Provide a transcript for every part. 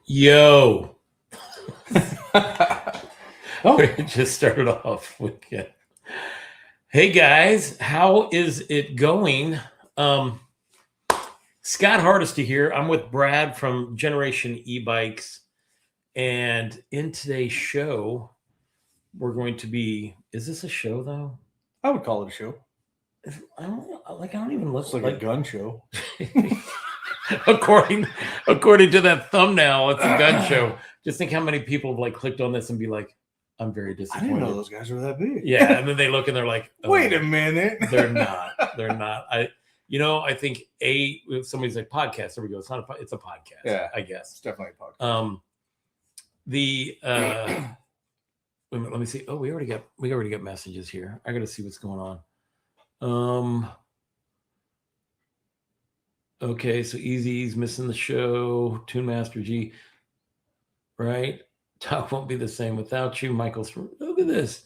Yo. Oh, We just started off with Hey guys, how is it going? Scott Hardesty here. I'm with Brad from Generation Ebikes, and in today's show, we're going to be. Is this a show though? I would call it a show. I don't even look It's like a gun show. according to that thumbnail, it's a gun show. Just think how many people have like clicked on this and be like, I'm very I disappointed. didn't know those guys were that big. Yeah, and then they look and they're like, oh, Wait a minute. They're not. I think if somebody's like podcast, there we go. It's not it's a podcast. Yeah, I guess. It's definitely a podcast. Let me see. Oh, we already got messages here. I gotta see what's going on. Okay, so Easy's missing the show. Tune Master G. Right? Talk won't be the same without you. Michael's, look at this.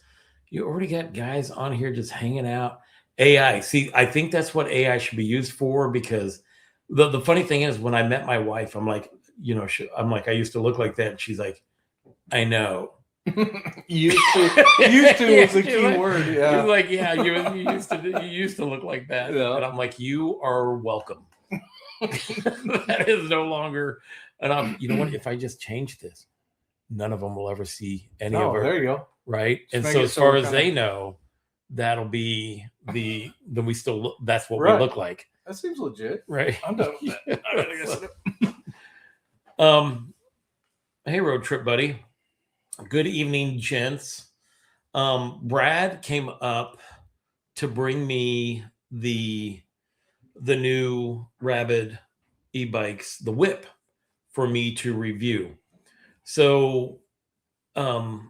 You already got guys on here just hanging out. AI. See, I think that's what AI should be used for, because the funny thing is, when I met my wife, I'm like, I used to look like that. And she's like, I know. used to is a key word. Yeah. She's like, yeah, you used to look like that. Yeah. And I'm like, you are welcome. That is no longer. And you know what? If I just change this, none of them will ever see any of her. There you go. Right. And so as far as they know, that'll be that's what we look like. That seems legit. Right. I'm done with that. Hey, road trip buddy. Good evening, gents. Brad came up to bring me the new Rabid Ebikes, the whip, for me to review. So, dude,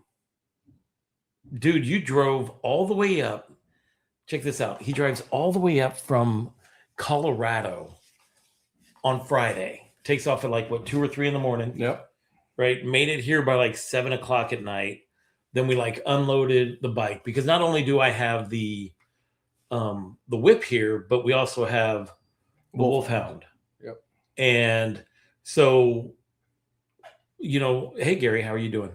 you drove all the way up. Check this out. He drives all the way up from Colorado on Friday. Takes off at like 2 or 3 in the morning. Yep. Right. Made it here by like 7 o'clock at night. Then we unloaded the bike, because not only do I have the whip here, but we also have the Wolfhound. Yep. And so, hey Gary, how are you doing?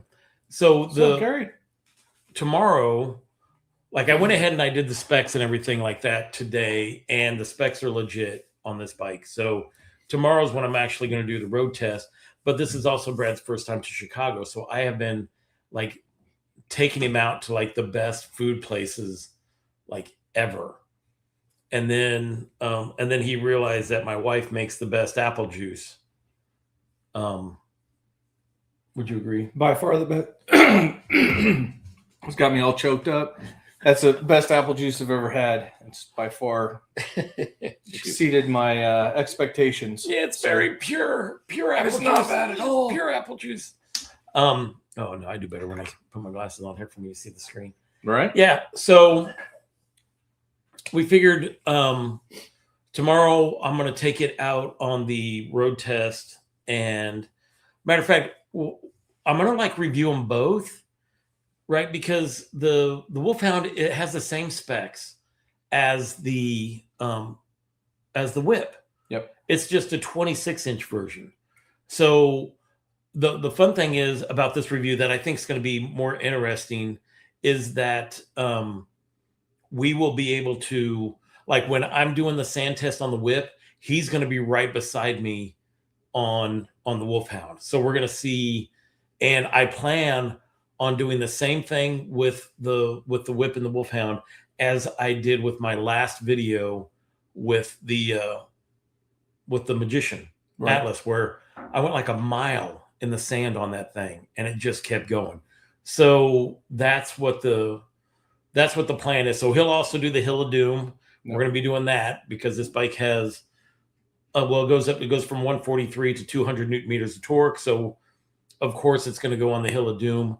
So Gary? Tomorrow, I went ahead and I did the specs and everything like that today, and the specs are legit on this bike. So tomorrow's when I'm actually going to do the road test. But this is also Brad's first time to Chicago, so I have been taking him out to the best food places ever. And then he realized that my wife makes the best apple juice. Would you agree? By far the best. It's got me all choked up. That's the best apple juice I've ever had. It's by far exceeded my expectations. Yeah, it's very pure apple juice. It's not bad at all. Pure apple juice. Oh no, I do better when I put my glasses on here for me to see the screen. Right? Yeah. So we figured tomorrow I'm going to take it out on the road test, and matter of fact, I'm going to review them both. Right, because the Wolfhound, it has the same specs as the whip. Yep. It's just a 26-inch version. So the fun thing is about this review that I think is going to be more interesting is that we will be able to, when I'm doing the sand test on the whip, he's going to be right beside me on the Wolfhound. So we're going to see, and I plan on doing the same thing with the whip and the Wolfhound as I did with my last video with the Magician Atlas, where I went a mile in the sand on that thing, and it just kept going. So that's what the plan is. So he'll also do the Hill of Doom. We're going to be doing that because this bike has it goes from 143 to 200 Newton meters of torque. So of course it's going to go on the Hill of Doom.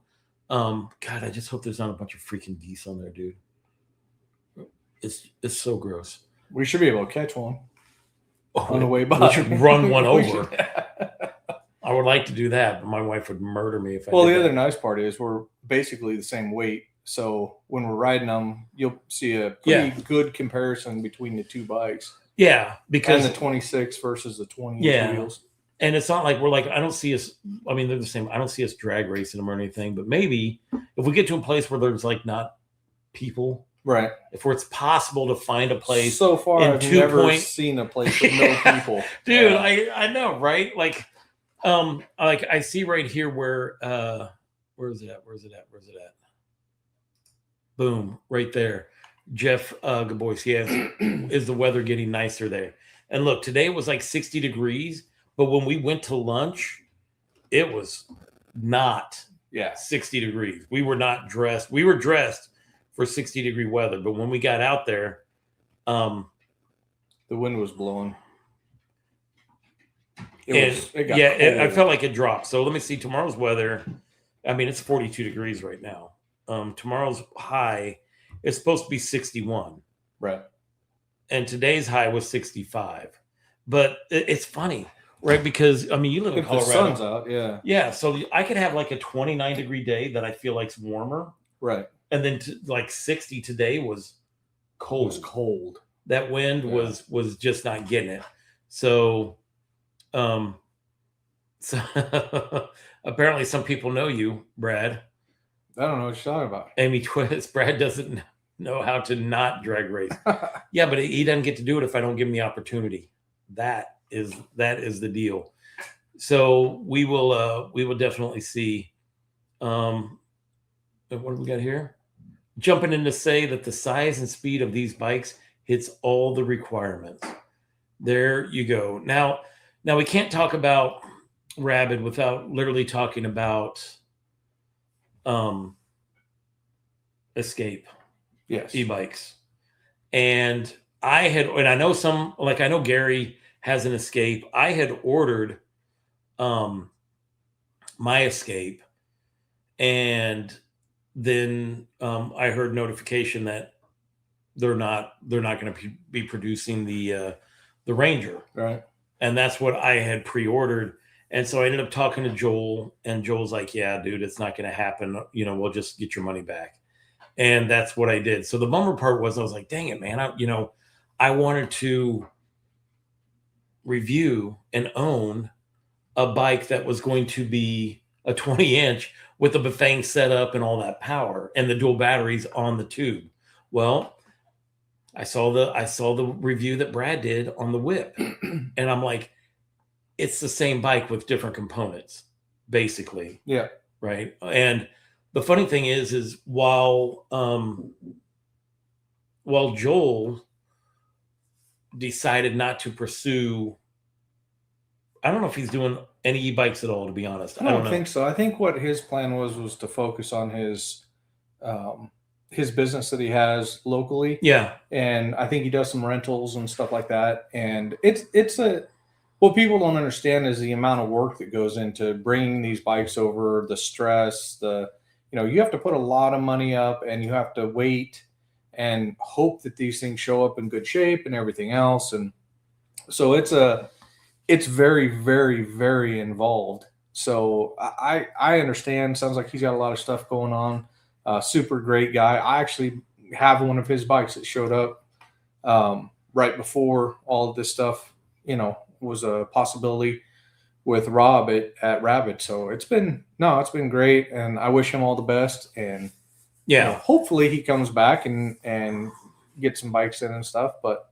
God, I just hope there's not a bunch of freaking geese on there, dude. It's so gross. We should be able to catch one on the way by. We should run one over. I would like to do that, but my wife would murder me if I Well, did the that. other nice part is we're basically the same weight. So when we're riding them, you'll see a pretty good comparison between the two bikes. Yeah, because and the 26 versus the 20 Yeah. wheels. And it's not like we're like, I don't see us. I mean, they're the same. I don't see us drag racing them or anything. But maybe if we get to a place where there's like not people, right? If it's possible to find a place. So far, in I've 2 never point- seen a place with no people, dude. I know, right? Like I see right here where where's it at? Boom, right there. Jeff Gabois, is the weather getting nicer there? And look, today was like 60 degrees, but when we went to lunch, it was not 60 degrees. We were not dressed. We were dressed for 60-degree weather, but when we got out there, the wind was blowing. I felt like it dropped. So let me see tomorrow's weather. I mean, it's 42 degrees right now. Tomorrow's high is supposed to be 61. Right. And today's high was 65. But it's funny, right? Because, I mean, you live in Colorado. The sun's out, yeah. Yeah, so I could have like a 29-degree day that I feel like's warmer. Right. And then like 60 today was cold. It was cold. That wind was just not getting it. So apparently some people know you, Brad. I don't know what you're talking about. Amy Twist. Brad doesn't know how to not drag race. Yeah, but he doesn't get to do it if I don't give him the opportunity. That is the deal. So we will definitely see. What do we got here? Jumping in to say that the size and speed of these bikes hits all the requirements. There you go. Now we can't talk about Rabid without literally talking about Escape. Yes. E-bikes. And I know Gary has an Escape. I had ordered my Escape, and then I heard notification that they're not going to be producing the Ranger. Right. And that's what I had pre-ordered. And so I ended up talking to Joel, and Joel's like, yeah, dude, it's not going to happen. We'll just get your money back. And that's what I did. So the bummer part was, I was like, dang it, man. I wanted to review and own a bike that was going to be a 20-inch with the Bafang setup and all that power and the dual batteries on the tube. Well, I saw the review that Brad did on the Whip, and I'm like, it's the same bike with different components, basically. Yeah. Right. And the funny thing is while Joel decided not to pursue, I don't know if he's doing any e-bikes at all, to be honest. I don't think so. I think what his plan was to focus on his business that he has locally. Yeah. And I think he does some rentals and stuff like that. And what people don't understand is the amount of work that goes into bringing these bikes over, the stress, you have to put a lot of money up, and you have to wait and hope that these things show up in good shape and everything else. And so it's very, very, very involved. So I understand. Sounds like he's got a lot of stuff going on. Super great guy. I actually have one of his bikes that showed up right before all of this stuff, was a possibility with Rob at Rabid. So it's been great, and I wish him all the best. And hopefully he comes back and gets some bikes in and stuff. But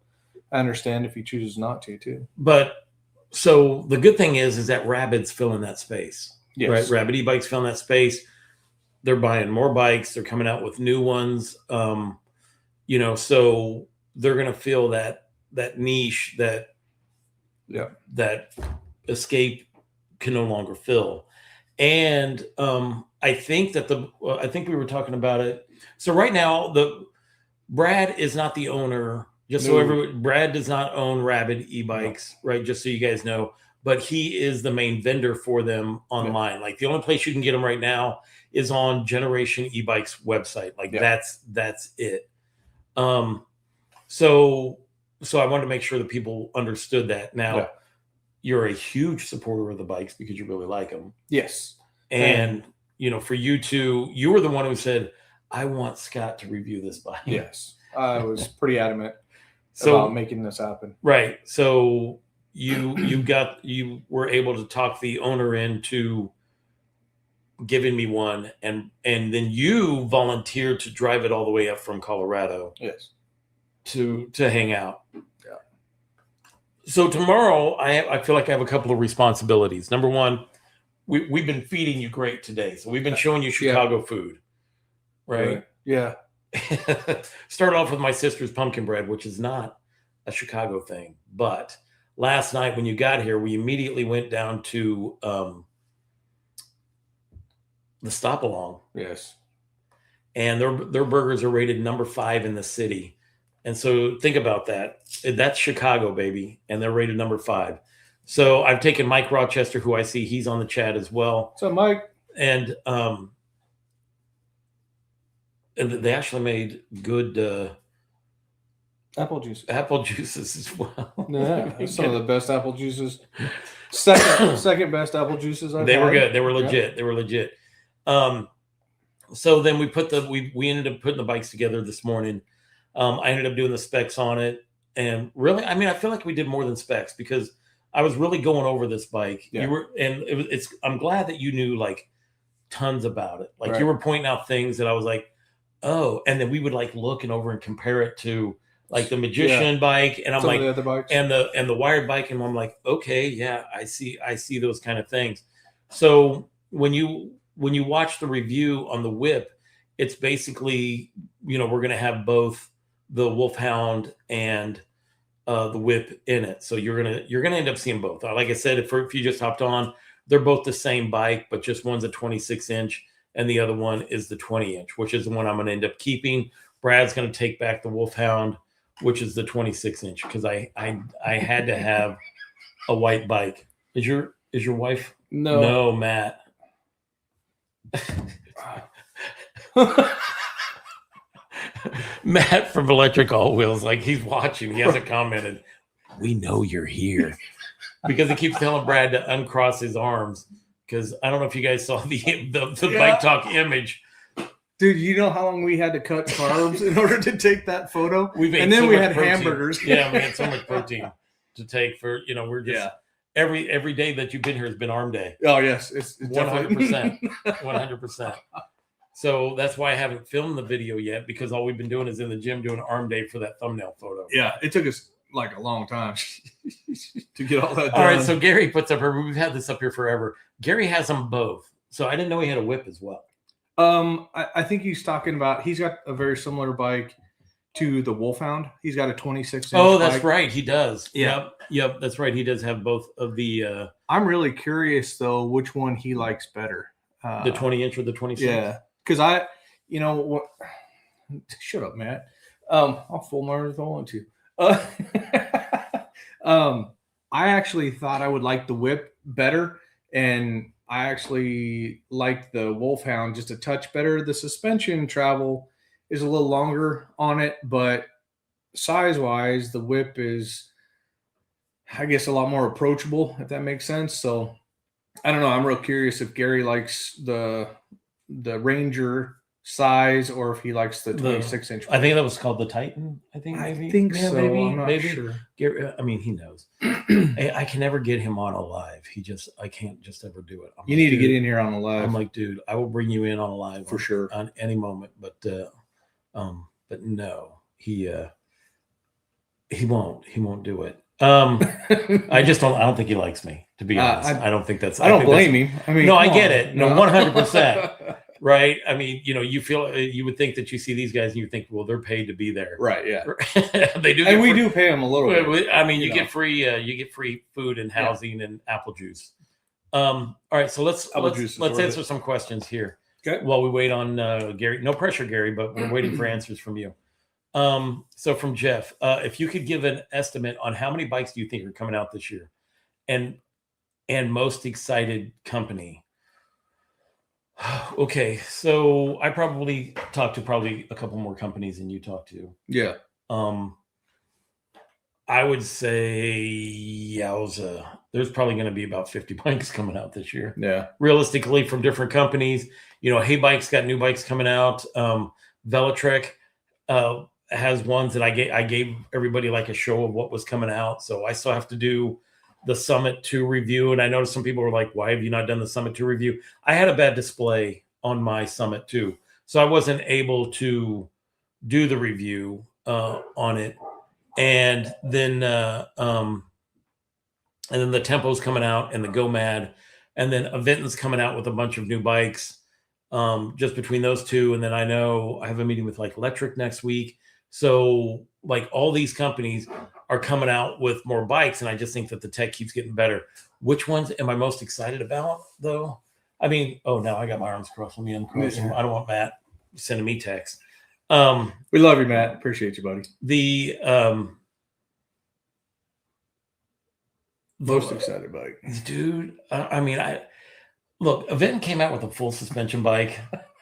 I understand if he chooses not to too. But so the good thing is that Rabid's filling that space. Yes. Right? Rabid e-bikes filling that space. They're buying more bikes. They're coming out with new ones. So they're going to fill that niche that Escape can no longer fill. And I think we were talking about it. So right now, Brad is not the owner. Brad does not own Rabid e-bikes, right? Just so you guys know, but he is the main vendor for them online. Yeah. Like the only place you can get them right now is on Generation E-Bikes website. Like that's it. So I wanted to make sure that people understood that. Now, you're a huge supporter of the bikes because you really like them. Yes. And, for you two, you were the one who said, I want Scott to review this bike. Yes. I was pretty adamant about making this happen. Right. So you were able to talk the owner into giving me one, and then you volunteered to drive it all the way up from Colorado. Yes. To hang out. Yeah. So tomorrow I feel like I have a couple of responsibilities. Number one, we've been feeding you great today. So we've been showing you Chicago food. Right? Yeah. Started off with my sister's pumpkin bread, which is not a Chicago thing. But last night when you got here, we immediately went down to the Stop Along. Yes. And their burgers are rated number 5 in the city. And so think about that. That's Chicago, baby. And they're rated number 5. So I've taken Mike Rochester, who I see he's on the chat as well. So Mike. And they actually made good apple juices as well. Yeah, some of the best apple juices. Second best apple juices I've had. Were good. They were legit. Yeah. They were legit. So then we ended up putting the bikes together this morning. I ended up doing the specs on it, and really, I mean, I feel like we did more than specs because I was really going over this bike. Yeah. I'm glad that you knew like tons about it. Like right. You were pointing out things that I was like, oh, and then we would like looking over and compare it to like the Magician bike, and I'm some like, of the other bikes. and the wired bike, and I'm like, okay, yeah, I see those kind of things. So when you watch the review on the whip, it's basically, we're going to have both the Wolfhound and the whip in it. So you're gonna end up seeing both. Like I said, if you just hopped on, they're both the same bike, but just one's a 26-inch and the other one is the 20-inch, which is the one I'm going to end up keeping. Brad's going to take back the Wolfhound, which is the 26-inch, because I had to have a white bike. Is your wife? No, Matt. Matt from Electric All Wheels, like he's watching. He hasn't commented. We know you're here, because he keeps telling Brad to uncross his arms. Because I don't know if you guys saw the Bike Talk image. Dude, you know how long we had to cut carbs in order to take that photo? We had protein. Hamburgers. Yeah, we had so much protein to take for, we're just every day that you've been here has been arm day. Oh yes, it's 100%. 100%. So that's why I haven't filmed the video yet, because all we've been doing is in the gym doing arm day for that thumbnail photo. Yeah, it took us like a long time to get all that done. All right, so Gary puts up here, we've had this up here forever. Gary has them both. So I didn't know he had a whip as well. I think he's talking about, he's got a very similar bike to the Wolfhound. He's got a 26-inch Oh, that's bike. right. He does. Yeah. Yep. That's right. He does have both of the... I'm really curious, though, which one he likes better. The 20-inch or the 26? Yeah. Because shut up, Matt. I'll fool my if I want to. I actually thought I would like the whip better, and I actually liked the Wolfhound just a touch better. The suspension travel is a little longer on it, but size-wise, the whip is, I guess, a lot more approachable, if that makes sense. So I don't know. I'm real curious if Gary likes the Ranger size or if he likes the 26-inch. I think that was called the Titan. I think maybe. I think so. Maybe, I'm not maybe. sure. Gary, I mean, he knows. I can never get him on a live. I can't just ever do it. You need to get in here on a live. I'm like, dude, I will bring you in on a live for sure on any moment. But no, he won't do it. I don't think he likes me, to be honest. I don't think that's. I don't blame him. I mean, no, I get it. No, 100%. Right. I mean, you would think that you see these guys and you think, well, they're paid to be there. Right. Yeah. They do. And we do pay them a little bit. I mean, you get free food and housing and apple juice. All right. So let's answer some questions here. Okay. While we wait on Gary. No pressure, Gary, but we're waiting for answers from you. So from Jeff, if you could give an estimate on how many bikes do you think are coming out this year, and most excited company. Okay, so I probably talked to a couple more companies than you talked to. Yeah. I would say, there's probably going to be about 50 bikes coming out this year. Yeah. Realistically, from different companies. Hey Bike's got new bikes coming out. Velatrek has ones that I gave everybody like a show of what was coming out. So I still have to do the Summit 2 review, and I noticed some people were like, why have you not done the Summit 2 review? I had a bad display on my Summit 2, so I wasn't able to do the review on it. And then the Tempo's coming out, and the Go Mad, and then Aventon's coming out with a bunch of new bikes. Just between those two, and then I know I have a meeting with like Electric next week. So like all these companies are coming out with more bikes, and I just think that the tech keeps getting better. Which ones am I most excited about, though? I mean, oh, now I got my arms crossed. Let me uncross them. I don't want Matt sending me texts. We love you, Matt. Appreciate you, buddy. Most excited bike, dude. Look, Aventon came out with a full suspension bike,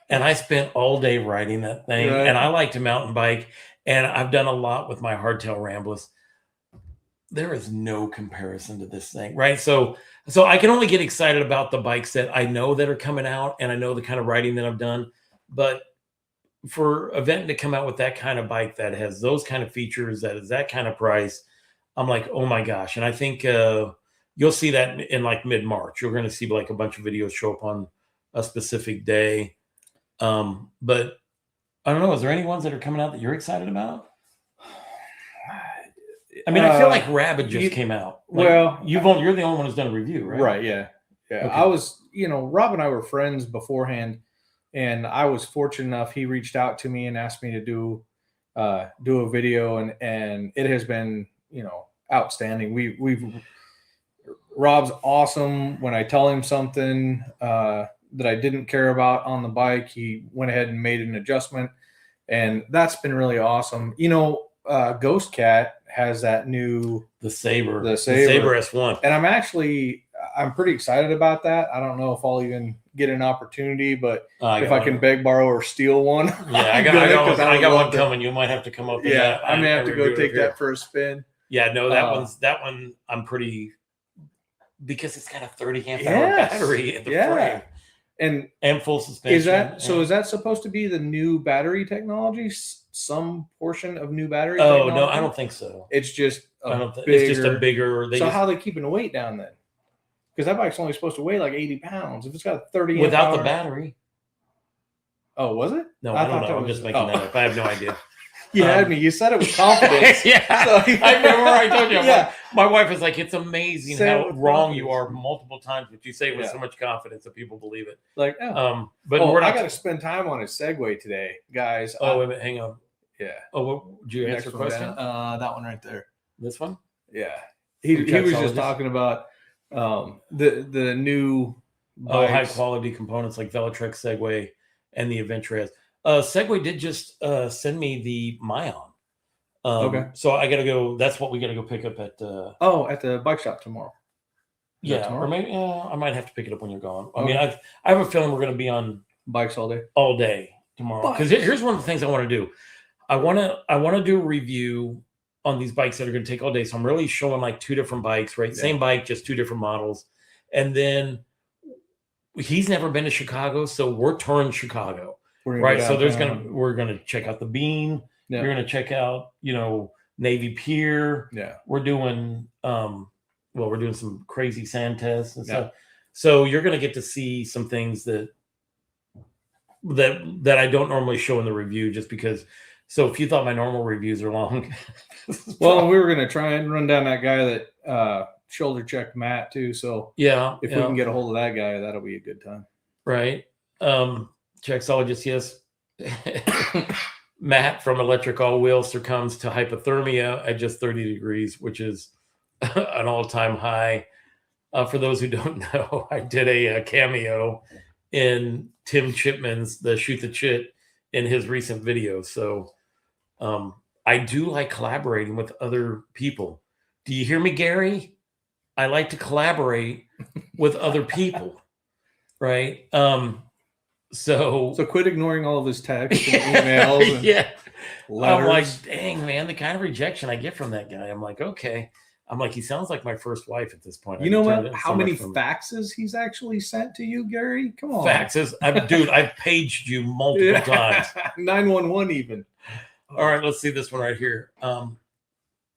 and I spent all day riding that thing. Right. And I like to mountain bike, and I've done a lot with my hardtail Ramblers. There is no comparison to this thing, right? So I can only get excited about the bikes that I know that are coming out, and I know the kind of riding that I've done. But for Aventon to come out with that kind of bike that has those kind of features, that is that kind of price, I'm like, oh my gosh. And I think you'll see that in like mid-March. You're going to see like a bunch of videos show up on a specific day. But I don't know. Is there any ones that are coming out that you're excited about? I mean, I feel like Rabid just came out. Like, well, you're the only one who's done a review, right? Right. Yeah. Yeah. Okay. I was, Rob and I were friends beforehand, and I was fortunate enough. He reached out to me and asked me to do a video, and it has been, outstanding. Rob's awesome. When I tell him something that I didn't care about on the bike, he went ahead and made an adjustment, and that's been really awesome. Ghost Cat has that new the Saber S1, and I'm pretty excited about that. I don't know if I'll even get an opportunity, but if I can beg, borrow, or steal one, yeah, I got one coming. You might have to come up. Yeah, I may have to go take that for a spin. Yeah, no, that one I'm pretty, because it's got a 30 amp hour battery in the frame. And full suspension. Is that supposed to be the new battery technology? Some portion of new battery? Oh, technology? no, I don't think so. It's just it's just a bigger. How are they keeping the weight down then? Because that bike's only supposed to weigh like 80 pounds. If it's got a 30 without the battery. Oh, was it? No, I don't know. I'm just making that up. I have no idea. You had me. You said it with confidence. Yeah. So, I remember I told you. Yeah. My wife is like, it's amazing how wrong you are multiple times, but you say it with so much confidence that people believe it. Like, but I got to spend time on his Segway today, guys. Oh, wait a minute. Hang on. Yeah. Oh, what did you answer a question? That one right there. This one? Yeah. He was just talking about the new high quality components like Velotrek Segway and the Adventure has. Segway did just send me the Mayon. Okay. So I got to go. That's what we got to go pick up at. At the bike shop tomorrow. Tomorrow? Or maybe I might have to pick it up when you're gone. Okay. I mean, I have a feeling we're going to be on bikes all day tomorrow. Because here's one of the things I want to do. I want to do a review on these bikes that are going to take all day. So I'm really showing like two different bikes, right? Yeah. Same bike, just two different models. And then he's never been to Chicago, so we're touring Chicago. Right, so we're gonna check out the Bean. Yeah. You're gonna check out, Navy Pier. Yeah, we're doing we're doing some crazy sand tests and stuff. So you're gonna get to see some things that I don't normally show in the review, just because. So if you thought my normal reviews are long, well, we were gonna try and run down that guy that shoulder checked Matt too. So if we can get a hold of that guy, that'll be a good time. Right. Checksologist, yes. Matt from Electric All Wheel succumbs to hypothermia at just 30 degrees, which is an all-time high. For those who don't know, I did a cameo in Tim Chipman's The Shoot the Chit in his recent video. So I do like collaborating with other people. Do you hear me, Gary? I like to collaborate with other people, right? So quit ignoring all of his texts and emails and letters. I'm like, dang, man, the kind of rejection I get from that guy. I'm like, okay. I'm like, he sounds like my first wife at this point. You know what? How many faxes he's actually sent to you, Gary? Come on. Faxes? I've paged you multiple times. 911 even. All right, let's see this one right here.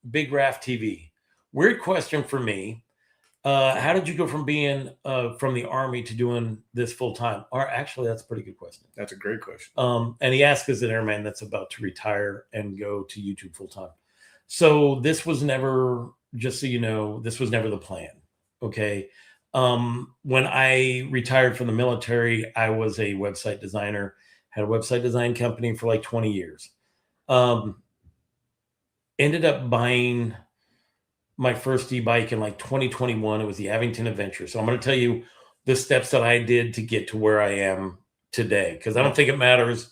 Big Raft TV. Weird question for me. How did you go from being from the Army to doing this full time? Or actually, that's a pretty good question. That's a great question. And he asked as an airman that's about to retire and go to YouTube full time. So this was never, just so you know, this was never the plan. Okay. When I retired from the military, I was a website designer, had a website design company for like 20 years. Ended up buying my first e-bike in like 2021. It was the Abington Adventure. So I'm going to tell you the steps that I did to get to where I am today, because I don't think it matters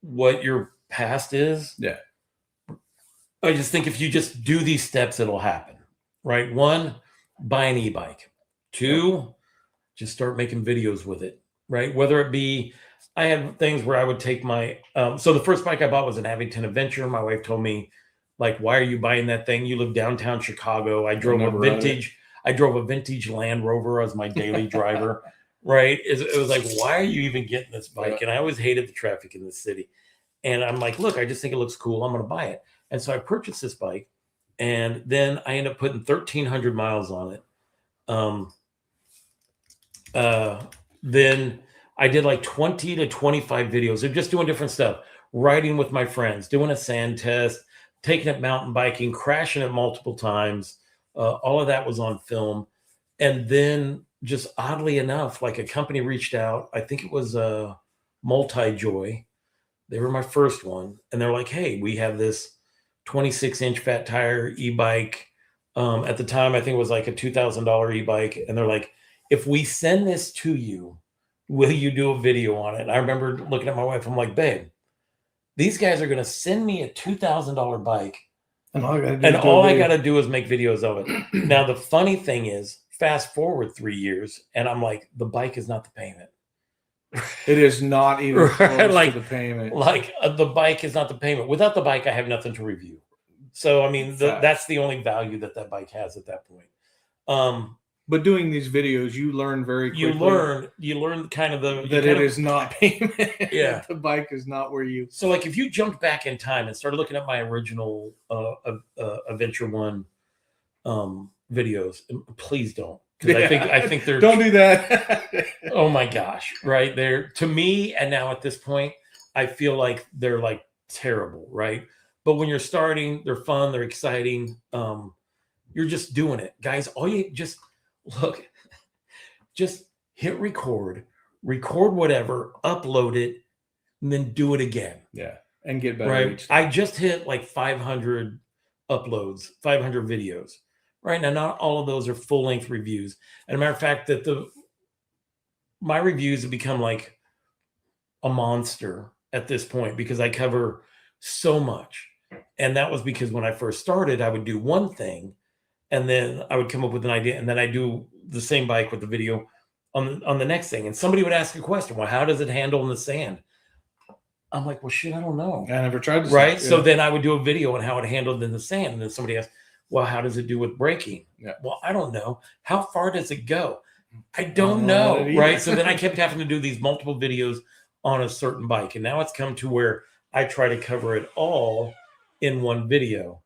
what your past is. Yeah. I just think if you just do these steps, it'll happen, right? 1, buy an e-bike. 2, just start making videos with it, right? Whether it be, I had things where I would take my, so the first bike I bought was an Abington Adventure. My wife told me, like, why are you buying that thing? You live downtown Chicago. I drove a vintage Land Rover as my daily driver, right? It was like, why are you even getting this bike? And I always hated the traffic in the city. And I'm like, look, I just think it looks cool. I'm going to buy it. And so I purchased this bike, and then I ended up putting 1,300 miles on it. Then I did like 20 to 25 videos of just doing different stuff, riding with my friends, doing a sand test, taking it mountain biking, crashing it multiple times. All of that was on film. And then just oddly enough, like a company reached out. I think it was Multi-Joy. They were my first one. And they're like, hey, we have this 26-inch fat tire e-bike. At the time, I think it was like a $2,000 e-bike. And they're like, if we send this to you, will you do a video on it? And I remember looking at my wife. I'm like, babe, these guys are going to send me a $2,000 bike. And all I got to do is make videos of it. Now, the funny thing is, fast forward 3 years, and I'm like, the bike is not the payment. It is not even close like, to the payment. Like the bike is not the payment. Without the bike, I have nothing to review. So, I mean, that's the only value that bike has at that point. But doing these videos, you learn very quickly. You learn kind of that it is not payment. Yeah. The bike is not where you. So, like, if you jumped back in time and started looking at my original Adventure One videos, please don't. Because I think they're, don't do that. Oh my gosh, right? They're, to me, and now at this point, I feel like they're like terrible, right? But when you're starting, they're fun, they're exciting. You're just doing it, guys. All you just look, just hit record whatever, upload it, and then do it again. Yeah, and get better. Right. I just hit like 500 uploads, 500 videos. Right now, not all of those are full-length reviews. And a matter of fact, that my reviews have become like a monster at this point because I cover so much. And that was because when I first started, I would do one thing, and then I would come up with an idea, and then I do the same bike with the video on the next thing. And somebody would ask a question: well, how does it handle in the sand? I'm like, well, shit, I don't know. I never tried to. Right. So then I would do a video on how it handled in the sand, and then somebody asked, well, how does it do with braking? Yeah. Well, I don't know. How far does it go? I don't know. Right. So then I kept having to do these multiple videos on a certain bike. And now it's come to where I try to cover it all in one video.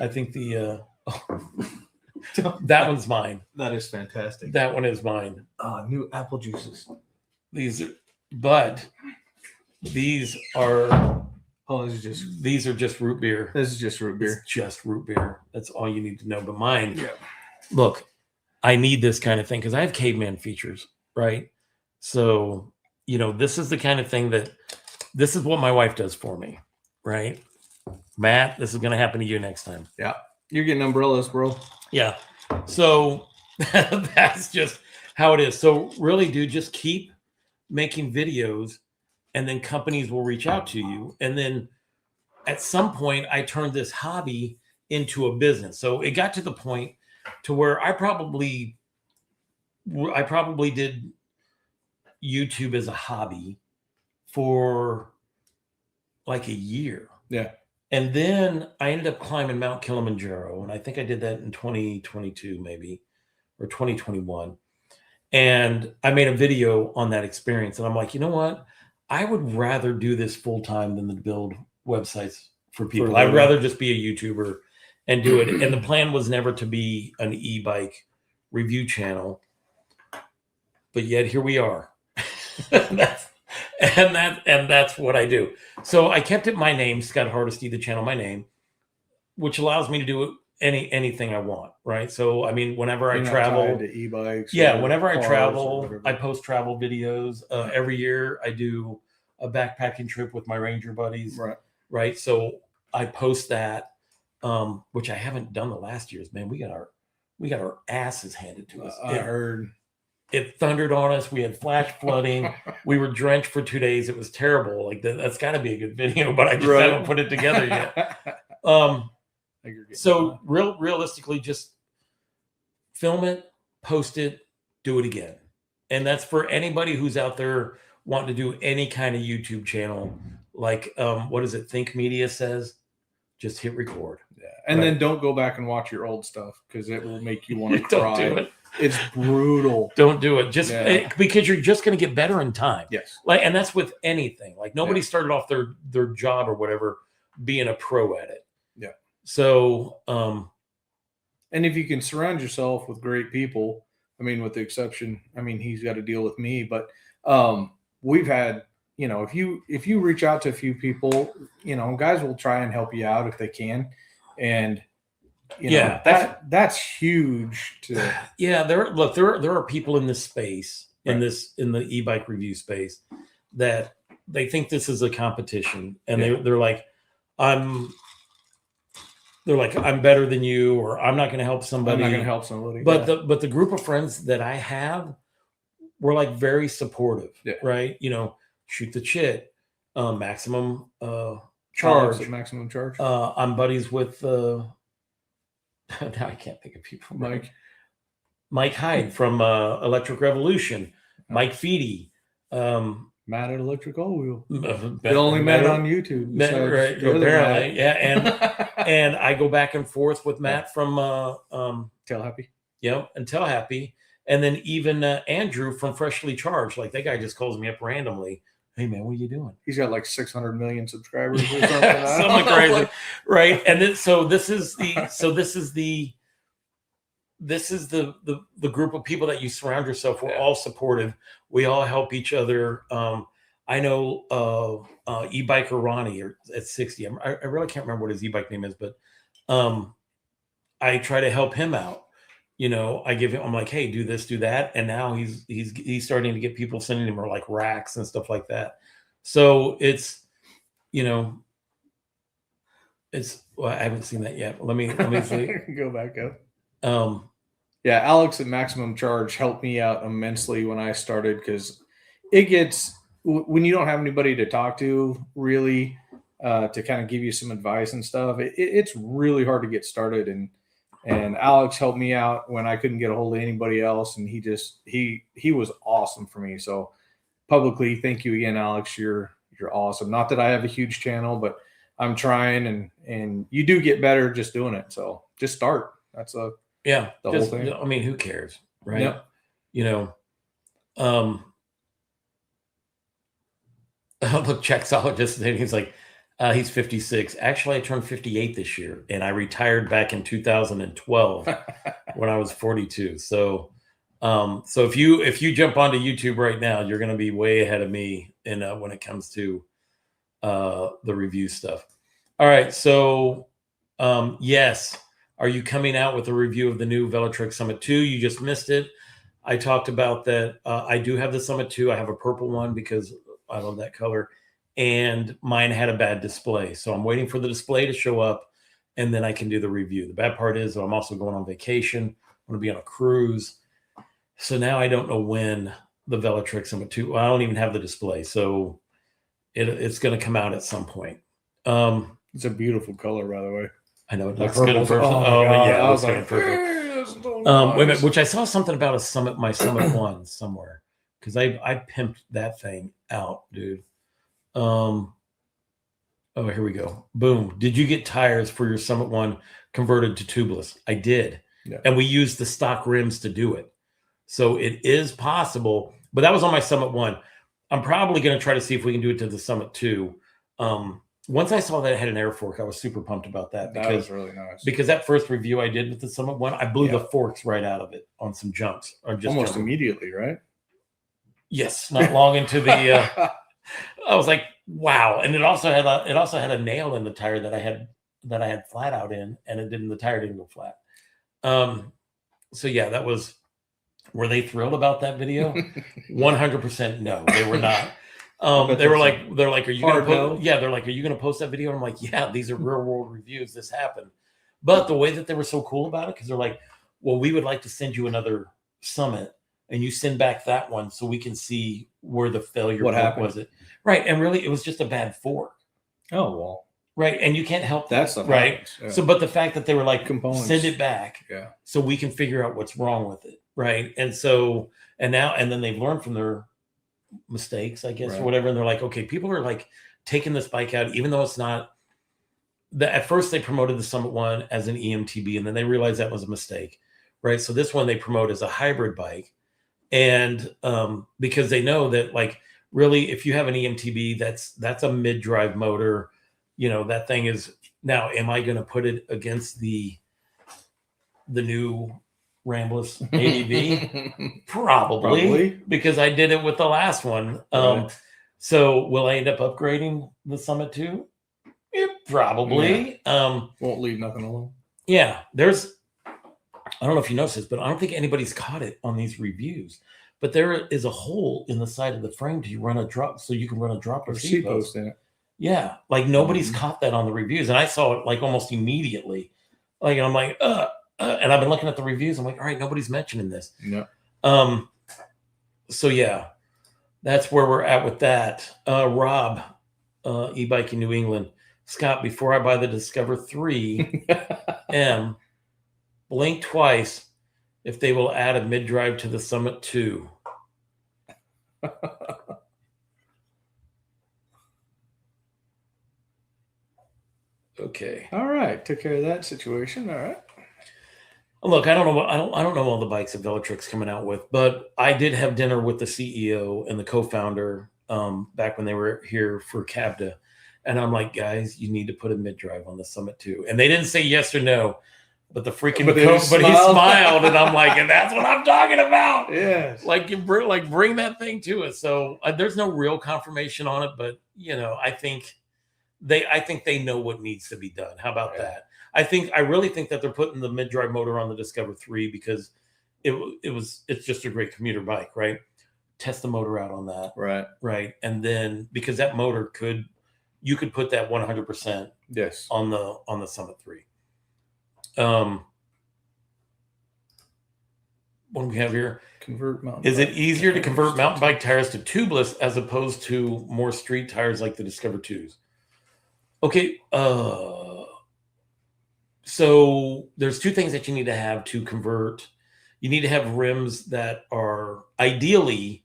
I think that one's mine. That is fantastic. That one is mine. New apple juices. These are. Oh, these are just root beer. This is just root beer. It's just root beer. That's all you need to know. But mine, look, I need this kind of thing because I have caveman features, right? So, this is the kind of thing this is what my wife does for me, right? Matt, this is going to happen to you next time. Yeah. You're getting umbrellas, bro. Yeah. So that's just how it is. So really, dude, just keep making videos. And then companies will reach out to you. And then at some point, I turned this hobby into a business. So it got to the point to where I probably did YouTube as a hobby for like a year. Yeah. And then I ended up climbing Mount Kilimanjaro. And I think I did that in 2022, maybe, or 2021. And I made a video on that experience. And I'm like, you know what? I would rather do this full time than to build websites for people. I'd rather just be a YouTuber and do it. And the plan was never to be an e-bike review channel, but yet here we are. that's what I do. So I kept it my name, Scott Hardesty, the channel my name, which allows me to do anything I want, right? So I mean, whenever I travel to e-bikes, whenever I travel, I post travel videos. Every year I do a backpacking trip with my ranger buddies, right? So I post that, which I haven't done the last years. Man, we got our asses handed to us. I heard it thundered on us. We had flash flooding. We were drenched for 2 days. It was terrible. Like that's got to be a good video, but I just haven't put it together yet. So realistically, just film it, post it, do it again. And that's for anybody who's out there wanting to do any kind of YouTube channel. Like, what is it? Think Media says, just hit record. Yeah. And then don't go back and watch your old stuff because it will make you want to cry. Don't do it. It's brutal. Don't do it. Just because you're just going to get better in time. Yes. And that's with anything. Like nobody started off their job or whatever being a pro at it. Yeah. So, and if you can surround yourself with great people, I mean, with the exception, I mean, he's got to deal with me, but we've had, if you reach out to a few people, guys will try and help you out if they can. And that's huge to there are people in this space, in the e-bike review space, that they think this is a competition, and they're like, I'm better than you, or I'm not going to help somebody. I'm not going to help somebody. But the group of friends that I have were like very supportive, right? Shoot the Chit, maximum charge. Maximum charge. I'm buddies with now I can't think of people. Mike Hyde from Electric Revolution, Mike Feedy, Matt at Electric All Wheel. The only Matt on YouTube. Right, apparently, and I go back and forth with Matt from Tell Happy. And Tell Happy, and then even Andrew from Freshly Charged. Like that guy just calls me up randomly. Hey man, what are you doing? He's got like 600 million subscribers or something. Something crazy, right? And then this is the group of people that you surround yourself. We're all supportive. We all help each other. I know e-biker Ronnie at 60. I really can't remember what his e-bike name is, but I try to help him out. I'm like, hey, do this, do that. And now he's starting to get people sending him like racks and stuff like that. So it's, well, I haven't seen that yet. Let me see. Go back up. Alex at Maximum Charge helped me out immensely when I started, because it gets, when you don't have anybody to talk to really, to kind of give you some advice and stuff, it's really hard to get started. And Alex helped me out when I couldn't get a hold of anybody else. And he was awesome for me. So publicly, thank you again, Alex. You're awesome. Not that I have a huge channel, but I'm trying, and you do get better just doing it. So just start. That's the whole thing. I mean, who cares, right? Yep. Look, Czechsologist, and he's like, he's 56. Actually, I turned 58 this year, and I retired back in 2012 when I was 42. So if you jump onto YouTube right now, you're going to be way ahead of me in when it comes to the review stuff. All right, so yes, are you coming out with a review of the new Velotrek Summit 2? You just missed it. I talked about that. I do have the Summit 2. I have a purple one because I love that color. And mine had a bad display. So I'm waiting for the display to show up, and then I can do the review. The bad part is I'm also going on vacation. I'm going to be on a cruise. So now I don't know when the Velotrek Summit 2, I don't even have the display. So it's going to come out at some point. It's a beautiful color, by the way. I know it looks good in person. I was like, perfect. Wait a minute, which I saw something about my Summit 1 somewhere, because I pimped that thing out, dude. Oh, here we go. Boom. Did you get tires for your Summit 1 converted to tubeless? I did. Yeah. And we used the stock rims to do it. So it is possible, but that was on my Summit 1. I'm probably going to try to see if we can do it to the Summit 2. once I saw that it had an air fork, I was super pumped about that That was really nice. because that first review I did with the Summit one, I blew Yeah. the forks right out of it on some jumps. Or just Almost jumping. immediately, right? Yes, not long into the. I was like, wow! And it also had a nail in the tire that I had flat out in, and the tire didn't go flat. So yeah, that was. Were they thrilled about that video? 100% no, they were not. They're like, are you gonna post? Yeah, they're like, are you gonna post that video? And I'm like, yeah, these are real world reviews. This happened. But the way that they were so cool about it, because they're like, well, we would like to send you another Summit, and you send back that one so we can see where the failure was. It right? And really, it was just a bad fork. Oh well. Right, and you can't help that stuff, right? Yeah. So, but the fact that they were like, components, send it back, yeah, so we can figure out what's wrong with it, right? And so, and then they've learned from their mistakes, I guess, or whatever. And they're like, okay, people are like taking this bike out, even though it's not. At first, they promoted the Summit one as an EMTB, and then they realized that was a mistake, right? So this one they promote as a hybrid bike, and because they know that, like, really, if you have an EMTB, that's a mid-drive motor. You know, that thing is now. Am I going to put it against the new Rambless ADV? Probably, because I did it with the last one. So will I end up upgrading the Summit 2? Yeah, probably. Won't leave nothing alone. Yeah, I don't know if you noticed this, but I don't think anybody's caught it on these reviews. But there is a hole in the side of the frame to run a drop, so you can run a dropper seat post in it. Yeah, like nobody's caught that on the reviews, and I saw it like almost immediately. Like, and I'm like, and I've been looking at the reviews. I'm like, all right, nobody's mentioning this. Yeah. So yeah, that's where we're at with that. Rob, e-bike in New England. Scott, before I buy the Discover 3 M, blink twice if they will add a mid-drive to the Summit 2. Okay. All right. Took care of that situation. All right. Look, I don't know all the bikes that Velatrix coming out with, but I did have dinner with the CEO and the co-founder back when they were here for Cabda. And I'm like, guys, you need to put a mid-drive on the Summit 2. And they didn't say yes or no, but he smiled, and I'm like, and that's what I'm talking about. Yes. Like, bring that thing to us. So there's no real confirmation on it, but I think they know what needs to be done. How about that? I really think that they're putting the mid-drive motor on the Discover 3 because it's just a great commuter bike, right? Test the motor out on that. Right. And then because that motor you could put that 100% yes on the Summit 3. What do we have here? Convert mountain. Is it easier to convert mountain bike tires to tubeless as opposed to more street tires like the Discover 2s? Okay, so there's two things that you need to have to convert. You need to have rims that are ideally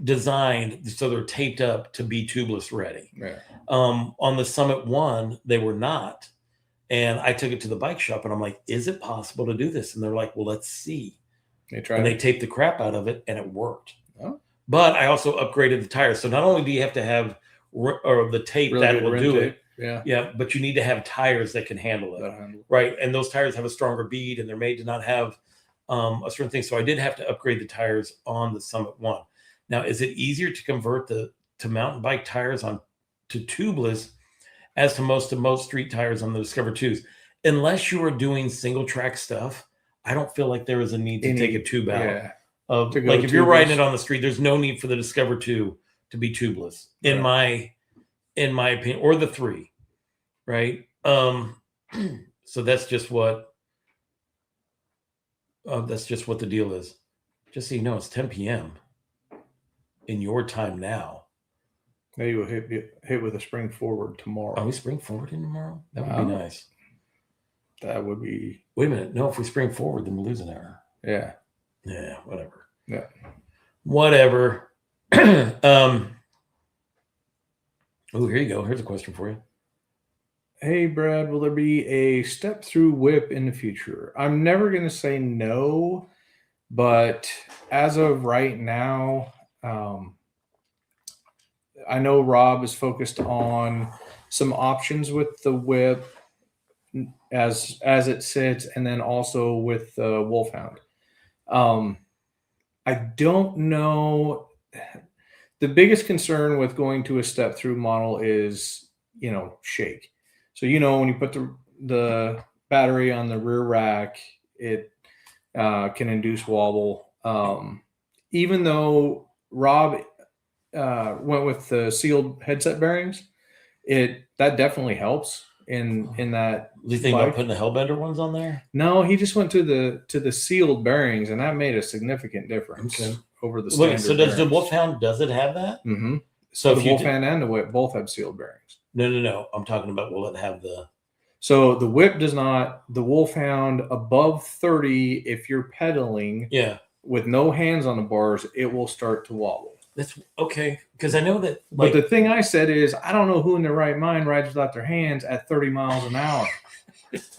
designed so they're taped up to be tubeless ready. Yeah. On the Summit 1, they were not. And I took it to the bike shop and I'm like, is it possible to do this? And they're like, well, let's see. They taped the crap out of it and it worked. Oh. But I also upgraded the tires. So not only do you have to have the tape really that will do it. Yeah. But you need to have tires that can handle it. Right. And those tires have a stronger bead and they're made to not have a certain thing. So I did have to upgrade the tires on the Summit 1. Now, is it easier to convert to mountain bike tires to tubeless as to most street tires on the Discover 2s? Unless you are doing single track stuff, I don't feel like there is a need to take a tube out. Yeah. Like if you're riding it on the street, there's no need for the Discover 2 to be tubeless, in my opinion, or the 3, right? So that's just what the deal is. Just so you know, it's 10 p.m. in your time now. Maybe we'll hit with a spring forward tomorrow. Are we spring forwarding tomorrow? That would be nice. That would be. Wait a minute. No, if we spring forward, then we lose an hour. Yeah. Yeah. Whatever. Yeah. Whatever. Oh, here you go. Here's a question for you. Hey, Brad, will there be a step-through whip in the future? I'm never going to say no, but as of right now, I know Rob is focused on some options with the whip as it sits, and then also with the Wolfhound. I don't know. The biggest concern with going to a step through model is, shake. So, when you put the battery on the rear rack, it can induce wobble. Even though Rob went with the sealed headset bearings, that definitely helps in that. Do you think about putting the Hellbender ones on there? No, he just went to the sealed bearings, and that made a significant difference over the standard. So does the Wolfhound, does it have that? Mm-hmm. So the Wolfhound and the Whip both have sealed bearings. No. I'm talking about, will it have the... So the Whip does not. The Wolfhound above 30, if you're pedaling with no hands on the bars, it will start to wobble. That's okay, because I know that. But the thing I said is, I don't know who in their right mind rides without their hands at 30 miles an hour.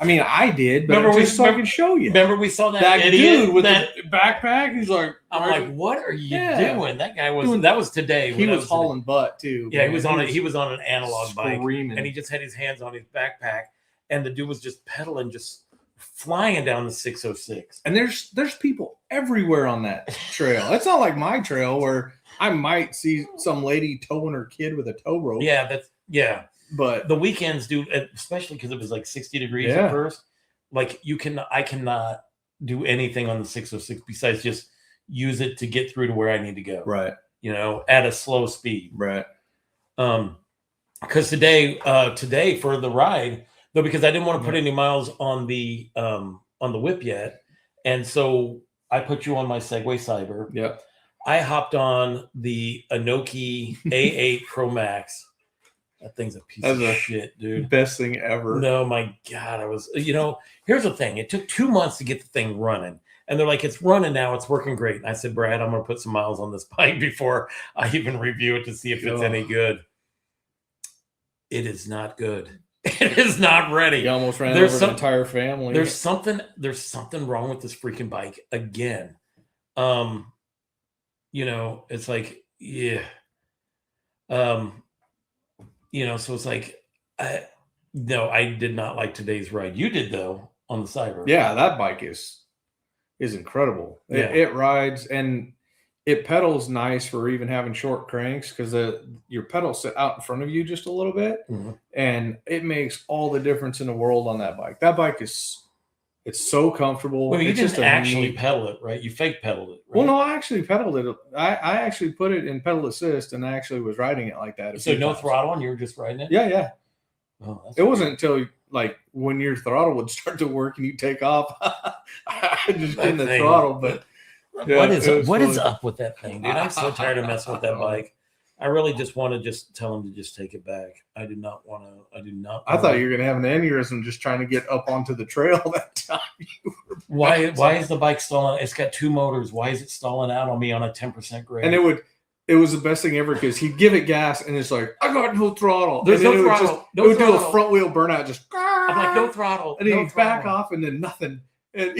I mean, I did, but so I can show you. Remember, we saw that idiot dude with the backpack. He's like, I'm like, what are you doing? That guy was. That was today. He was hauling butt too. Yeah, he was on an analog bike, screaming. And he just had his hands on his backpack, and the dude was just pedaling, just flying down the 606. And there's people everywhere on that trail. It's not like my trail where I might see some lady towing her kid with a tow rope. Yeah. But the weekends, dude, especially because it was like 60 degrees at first, like I cannot do anything on the 606 besides just use it to get through to where I need to go. Right. At a slow speed. Right. Because today for the ride, though, because I didn't want to put any miles on the Whip yet, and so I put you on my Segway Cyber. Yep. I hopped on the Inoki A8 Pro Max. That thing's a piece of shit, dude. Best thing ever. No, my God. I was, here's the thing. It took 2 months to get the thing running. And they're like, it's running now. It's working great. And I said, Brad, I'm going to put some miles on this bike before I even review it to see if it's any good. It is not good. It is not ready. You almost ran over the entire family. There's something wrong with this freaking bike again. It's like, yeah. So it's like, I did not like today's ride. You did, though, on the Cyber. Yeah, that bike is incredible. It rides and it pedals nice for even having short cranks because your pedals sit out in front of you just a little bit, and it makes all the difference in the world on that bike. That bike it's so comfortable. Well, you didn't actually pedal it, right? You fake pedaled it, right? Well, no, I actually pedaled it. I actually put it in pedal assist, and I actually was riding it like that. So no throttle, and you were just riding it? Yeah. Oh, it wasn't until like when your throttle would start to work and you take off, I just did the throttle. But what is up with that thing, dude? I'm so tired of messing with that bike. I really just want to just tell him to just take it back. I do not want to. I thought you were going to have an aneurysm just trying to get up onto the trail that time. Why is the bike stalling? It's got 2 motors. Why is it stalling out on me on a 10% grade? And it was the best thing ever because he'd give it gas and it's like, I got no throttle. There's no throttle. It would do a front wheel burnout. Just I'm like, no throttle. And he'd back off and then nothing. And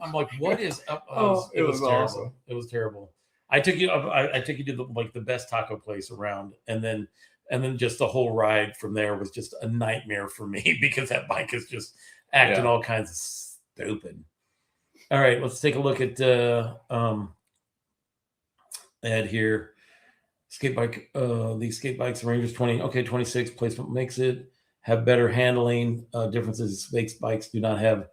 I'm like, what is up? It was terrible. Awesome. It was terrible. I took you to the best taco place around, and then just the whole ride from there was just a nightmare for me because that bike is just acting all kinds of stupid. All right, let's take a look at ad here. Skate bike, these skate bikes, Rangers 26 placement makes it have better handling. Differences: skate bikes do not have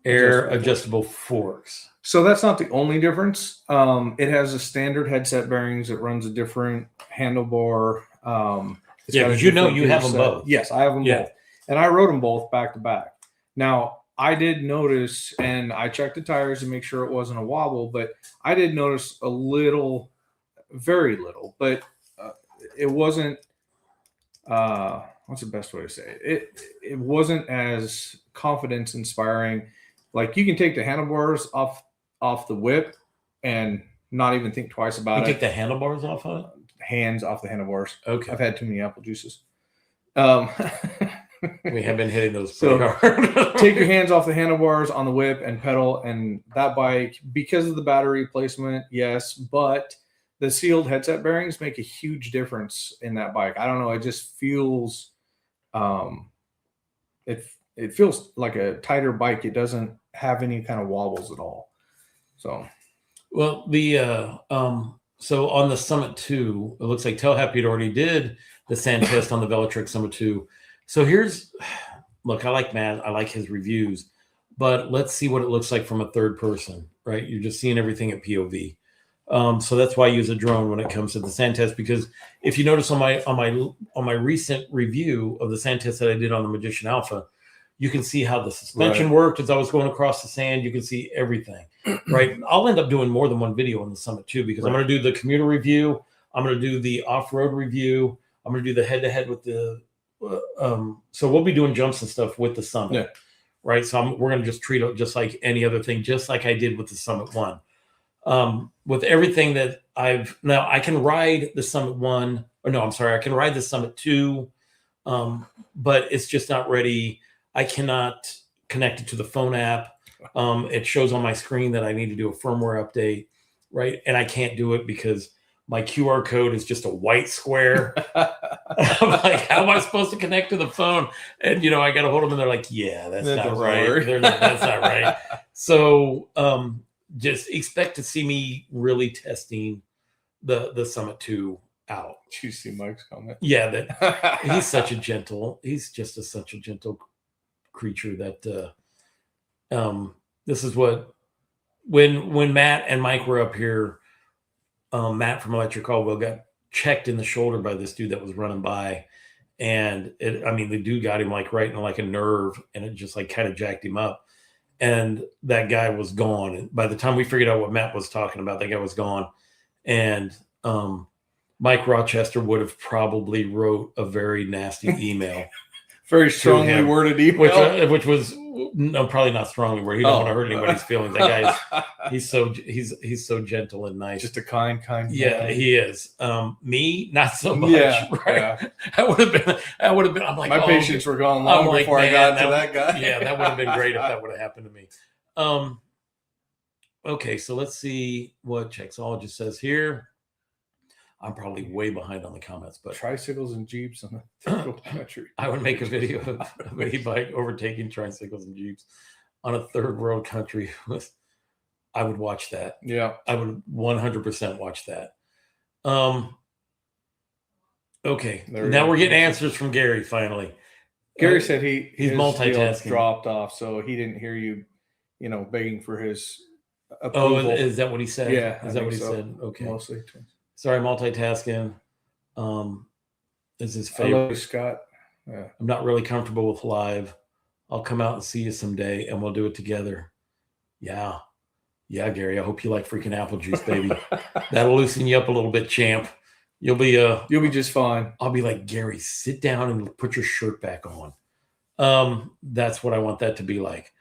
air adjustable forks. So that's not the only difference. It has a standard headset bearings. It runs a different handlebar. Because you have them both. Yes, I have them both. And I rode them both back to back. Now, I did notice, and I checked the tires to make sure it wasn't a wobble, but I did notice a little, very little, but it wasn't, what's the best way to say it? It wasn't as confidence inspiring. Like you can take the handlebars off the whip and not even think twice about it. You take the handlebars off of it? Hands off the handlebars. Okay. I've had too many apple juices. We have been hitting those pretty hard. Take your hands off the handlebars on the whip and pedal. And that bike, because of the battery placement, yes, but the sealed headset bearings make a huge difference in that bike. I don't know. It just feels, it feels like a tighter bike. It doesn't have any kind of wobbles at all. So, well, so on the Summit 2, it looks like Telhappy already did the sand test on the Velotric Summit 2. So look, I like Matt. I like his reviews, but let's see what it looks like from a third person, right? You're just seeing everything at POV. So that's why I use a drone when it comes to the sand test, because if you notice on my recent review of the sand test that I did on the Magician Alpha, you can see how the suspension worked as I was going across the sand. You can see everything, right? I'll end up doing more than one video on the Summit 2, because I'm going to do the commuter review. I'm going to do the off-road review. I'm going to do the head-to-head with the so we'll be doing jumps and stuff with the Summit, right? So we're going to just treat it just like any other thing, just like I did with the Summit 1. With everything that now I can ride the Summit 1, or no, I'm sorry, I can ride the Summit 2, but it's just not ready. I cannot connect it to the phone app. It shows on my screen that I need to do a firmware update, right? And I can't do it because my QR code is just a white square. I'm like, how am I supposed to connect to the phone? And, I got to hold them, and they're like, yeah, that's not right. That's not right. So just expect to see me really testing the Summit 2 out. Did you see Mike's comment? Yeah, that he's just such a gentle creature that this is what when Matt and Mike were up here, Matt from Electric Caldwell got checked in the shoulder by this dude that was running by, and the dude got him like right in like a nerve, and it just like kind of jacked him up, and that guy was gone. And by the time we figured out what Matt was talking about, that guy was gone. And Mike Rochester would have probably wrote a very nasty email. Very strongly worded email, which was probably not strongly worded. He don't want to hurt anybody's feelings. That guy he's so gentle and nice. Just a kind. Yeah, man. he is. Me, not so much. Yeah, right. Yeah. I would have been. I'm like, my patience were gone long before I got to that guy. Yeah, that would have been great if that would have happened to me. Okay, so let's see what Chexologist says here. I'm probably way behind on the comments, but tricycles and Jeeps on a third country. I would make a video of a e-bike overtaking tricycles and Jeeps on a third world country. I would watch that. Yeah, I would 100% watch that. Okay, now we're getting answers from Gary finally. Gary said he's multitasking. Dropped off, so he didn't hear you, begging for his approval. Oh, is that what he said? Yeah, is that what he said? Okay, mostly. Sorry, multitasking. Is his favorite. Hello, Scott. Yeah. I'm not really comfortable with live. I'll come out and see you someday, and we'll do it together. Yeah, Gary. I hope you like freaking apple juice, baby. That'll loosen you up a little bit, champ. You'll be just fine. I'll be like, Gary, sit down and put your shirt back on. That's what I want that to be like.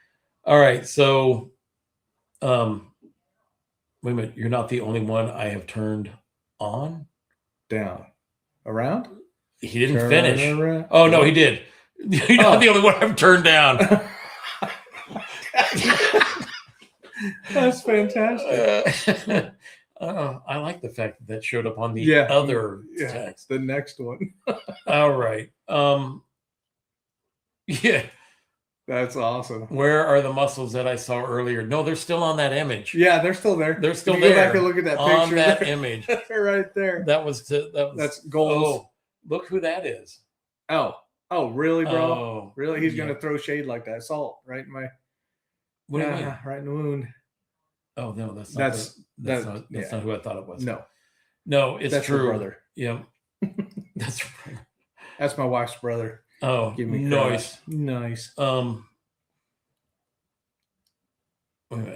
All right, so, wait a minute. You're not the only one I have turned on, down, around. He didn't finish. Around. Oh no, he did. You're not the only one I've turned down. That's fantastic. I like the fact that showed up on the other text. The next one. All right. Yeah. That's awesome. Where are the muscles that I saw earlier? No, they're still on that image. Yeah, they're still there. They're still there. Go back and look at that picture. On that image. They're right there. That's goals. Oh, look who that is. Oh, really, bro? Oh, really? He's gonna throw shade like that. Salt right in my. What do you mean? Right in the wound. Oh no, that's not who I thought it was. No, it's true. Her brother. Yeah, that's my wife's brother. Oh, give me nice. Wait,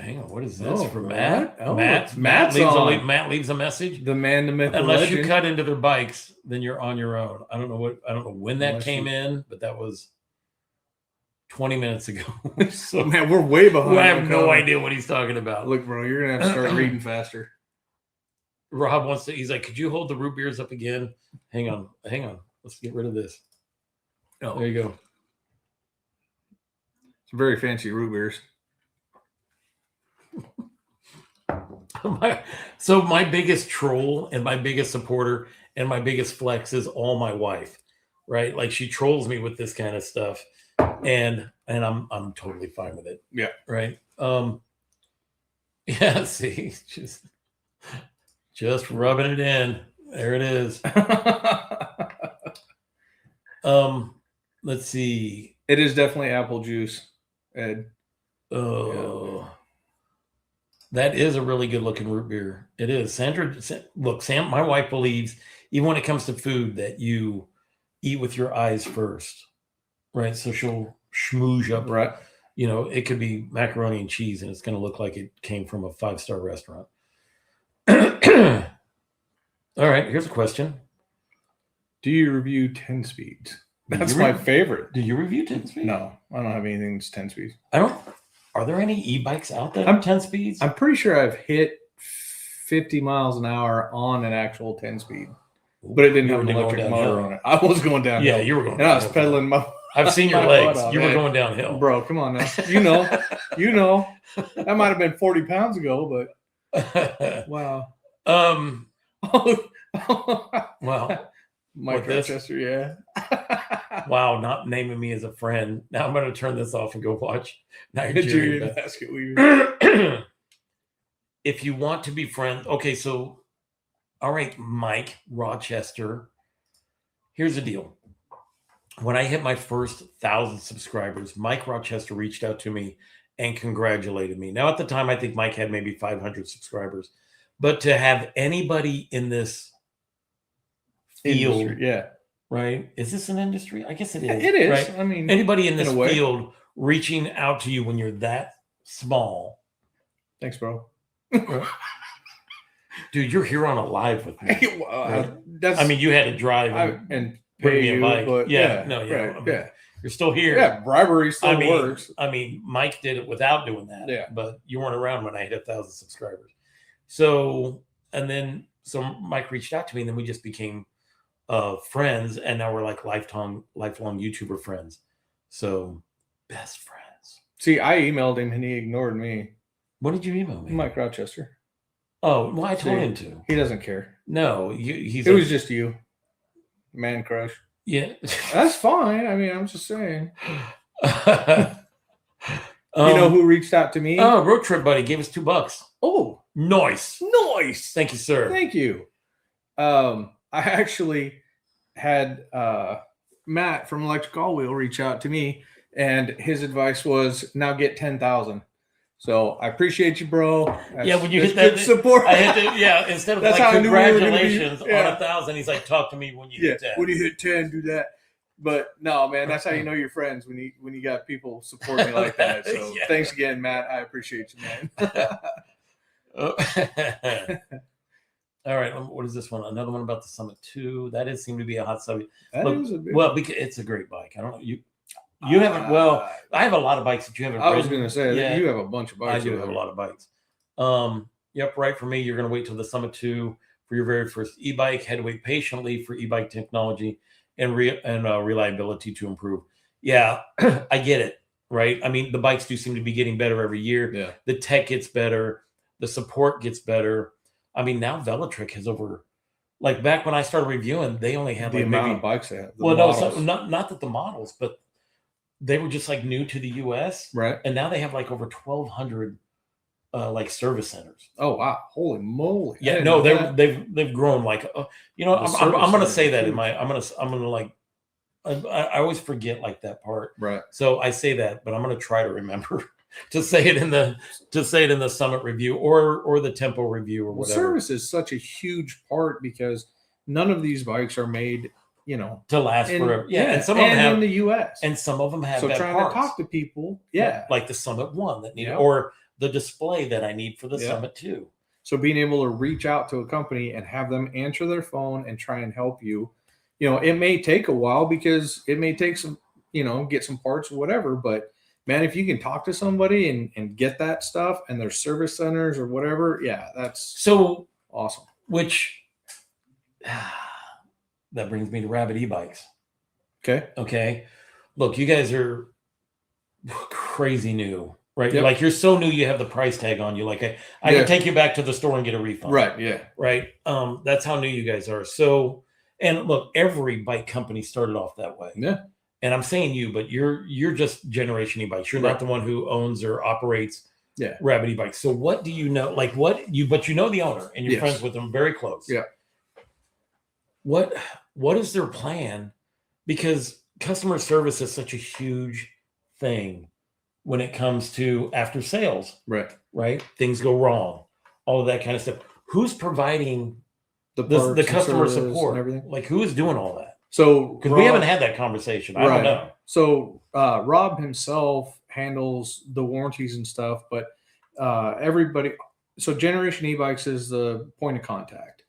hang on. What is this for Matt? Oh, Matt leaves a message. The man, the myth, unless you cut into their bikes, then you're on your own. I don't know when that came in, but that was 20 minutes ago. So man, we're way behind. I have no idea what he's talking about. Look, bro, you're gonna have to start reading faster. Rob he's like, could you hold the root beers up again? Hang on. Let's get rid of this. Oh, there you go. Some very fancy root beers. So my biggest troll and my biggest supporter and my biggest flex is all my wife, right? Like she trolls me with this kind of stuff, and I'm totally fine with it. Yeah. Right. Yeah. See, just rubbing it in. There it is. Let's see. It is definitely apple juice, Ed. Oh. Yeah. That is a really good looking root beer. It is. Sandra, look, Sam, my wife believes, even when it comes to food, that you eat with your eyes first, right? So she'll schmooze up, right? You know, it could be macaroni and cheese, and it's going to look like it came from a 5-star restaurant. All right, here's a question. Do you review 10 speeds? That's my favorite. Do you review 10 speeds? No, I don't have anything that's 10 speeds. I don't. Are there any e-bikes out there? 10 speeds? I'm pretty sure I've hit 50 miles an hour on an actual 10 speed, but it didn't have an electric motor on it. I was going downhill. Yeah, you were going. And I was pedaling my. I've seen your legs. You were going downhill, bro. Come on now. You know, that might have been 40 pounds ago, but wow. Wow. Mike Rochester, yeah. Wow, not naming me as a friend. Now I'm going to turn this off and go watch Nigerian Basket Weavers. If you want to be friends, okay, so, all right, Mike Rochester, here's the deal. When I hit my first 1,000 subscribers, Mike Rochester reached out to me and congratulated me. Now, at the time, I think Mike had maybe 500 subscribers. But to have anybody in this field, industry, yeah, right? Is this an industry? I guess it is. It is. Right? I mean, anybody in this field reaching out to you when you're that small. Thanks, bro. Dude, you're here on a live with me. Right? I mean, you had to drive and pay me a bike. But you're still here. Yeah, bribery still works. I mean, Mike did it without doing that. Yeah, but you weren't around when I hit 1,000 subscribers. So Mike reached out to me, and then we just became friends, and now we're like lifelong YouTuber friends. So best friends. See, I emailed him and he ignored me. What did you email me? Mike Rochester. Oh, well, I told him to. He doesn't care. No, it was just you. Man crush. Yeah. That's fine. I mean, I'm just saying. You know who reached out to me? Oh, Road Trip Buddy gave us $2. Oh, nice. Thank you, sir. Thank you. I actually had Matt from Electric All Wheel reach out to me, and his advice was now get 10,000. So I appreciate you, bro. When you hit that support, I had to, instead of like congratulations on 1,000, he's like, talk to me when you hit 10. When you hit 10, do that. But no, man, that's how you know you're friends, when you got people supporting you like that. So thanks again, Matt. I appreciate you, man. All right, what is this one? Another one about the Summit 2. That is seem to be a hot subject. Because it's a great bike. I don't know you haven't. Well, I have a lot of bikes that you haven't. I was going to say that you have a bunch of bikes. I do have a lot of bikes. Yep, right. For me, you're going to wait till the Summit 2 for your very first e-bike. Had to wait patiently for e-bike technology and reliability to improve. Yeah, I get it. Right. I mean, the bikes do seem to be getting better every year. Yeah. The tech gets better. The support gets better. I mean, now Velotric has over. Like back when I started reviewing, they only had the like amount maybe of bikes they have. Not that the models, but they were just like new to the U.S. Right. And now they have like over 1,200 like service centers. Oh wow! Holy moly! Yeah, no, they've grown like I'm gonna say that in my I'm gonna like I always forget like that part. Right. So I say that, but I'm gonna try to remember to say it in the Summit review or the Tempo review or whatever. Service is such a huge part because none of these bikes are made, to last forever. Yeah, and some of them have in the U.S. and some of them have. So bad trying parts. to talk to people, like the Summit 1 that need or the display that I need for the Summit 2. So being able to reach out to a company and have them answer their phone and try and help you, it may take a while because it may take some, get some parts or whatever. But man, if you can talk to somebody and get that stuff and their service centers or whatever, that's so awesome. Which that brings me to Rabid Ebikes. Okay. Look, you guys are crazy new right? Yep. Like you're so new, you have the price tag on you. Like I Yeah. can take you back to the store and get a refund. Right. Yeah. Right. That's how new you guys are. So, and look, every bike company started off that way. Yeah. And I'm saying you, but you're just Generation E-Bikes. You're Right. not the one who owns or operates Yeah. Rabid Ebikes. So what do you know? Like but you know the owner and you're Yes. friends with them very close. Yeah. What is their plan? Because customer service is such a huge thing when it comes to after sales, right? Things go wrong, all of that kind of stuff. Who's providing The the customer service and support? everything. Like who is doing all that? So Because we haven't had that conversation. I don't know. So Rob himself handles the warranties and stuff, but everybody. So Generation E-Bikes is the point of contact.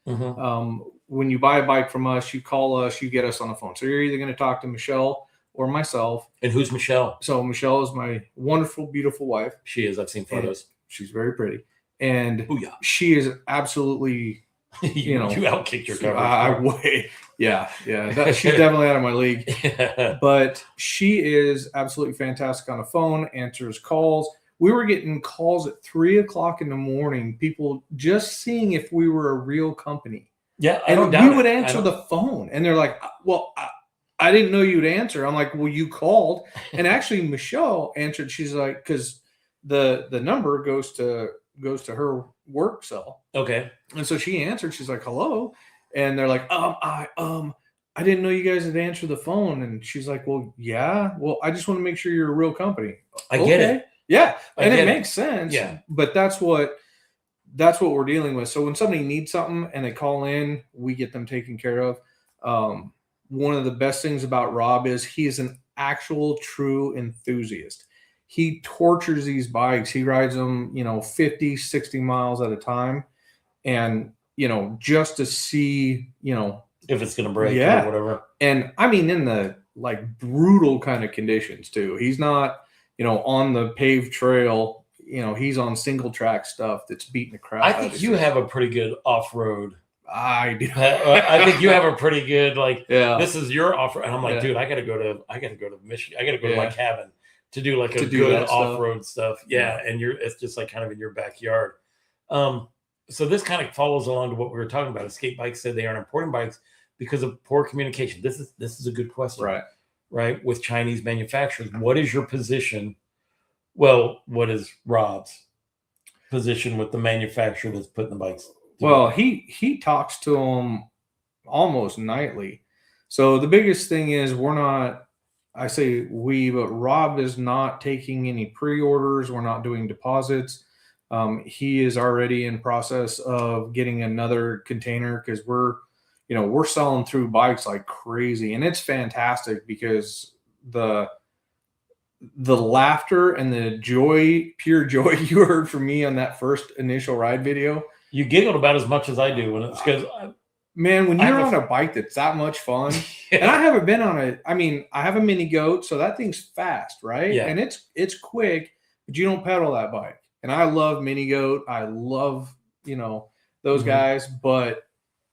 When you buy a bike from us, you call us, you get us on the phone. So you're either going to talk to Michelle or myself. And who's Michelle? So Michelle is my wonderful, beautiful wife. She is. I've seen photos. She's very pretty, and Booyah. she is absolutely. You outkicked your coverage. Yeah. She's definitely out of my league. But she is absolutely fantastic on the phone, answers calls. We were getting calls at 3 o'clock in the morning, people just seeing if we were a real company. Yeah, and we would answer the phone, and they're like, "Well, I didn't know you'd answer." I'm like, "Well, you called," and actually, Michelle answered. She's like, "Because the number goes to her work cell." Okay, and so she answered. She's like, "Hello," and they're like, I didn't know you guys had answered the phone." And she's like, "Well, yeah. Well, I just want to make sure you're a real company." I get it. Yeah, and it makes sense. Yeah, but that's what we're dealing with. So when somebody needs something and they call in, we get them taken care of. One of the best things about Rob is he is an actual true enthusiast. He tortures these bikes. He rides them, 50, 60 miles at a time. And, just to see, if it's going to break or whatever. And I mean, in the brutal kind of conditions too. He's not, on the paved trail. He's on single track stuff that's beating the crap. I think you have a pretty good off-road. I do. I think you have a pretty good this is your off-road. And I'm like, dude, I gotta go to Michigan. I gotta go to my cabin to do a good off-road stuff. Yeah. And it's just kind of in your backyard. So this kind of follows along to what we were talking about. Escape Bikes said they aren't importing bikes because of poor communication. This is a good question. Right. With Chinese manufacturers. What is your position? Well, what is Rob's position with the manufacturer that's putting the bikes together? Well, he talks to them almost nightly. So the biggest thing is I say we, but Rob is not taking any pre-orders. We're not doing deposits. He is already in process of getting another container because we're selling through bikes like crazy. And it's fantastic because the laughter and the pure joy you heard from me on that first initial ride video. You giggled about as much as I do. And it's because, man, when you're on a bike that's that much fun, and I haven't been on I have a mini goat, so that thing's fast, right? Yeah. And it's quick, but you don't pedal that bike. And I love mini goat. I love, those guys, but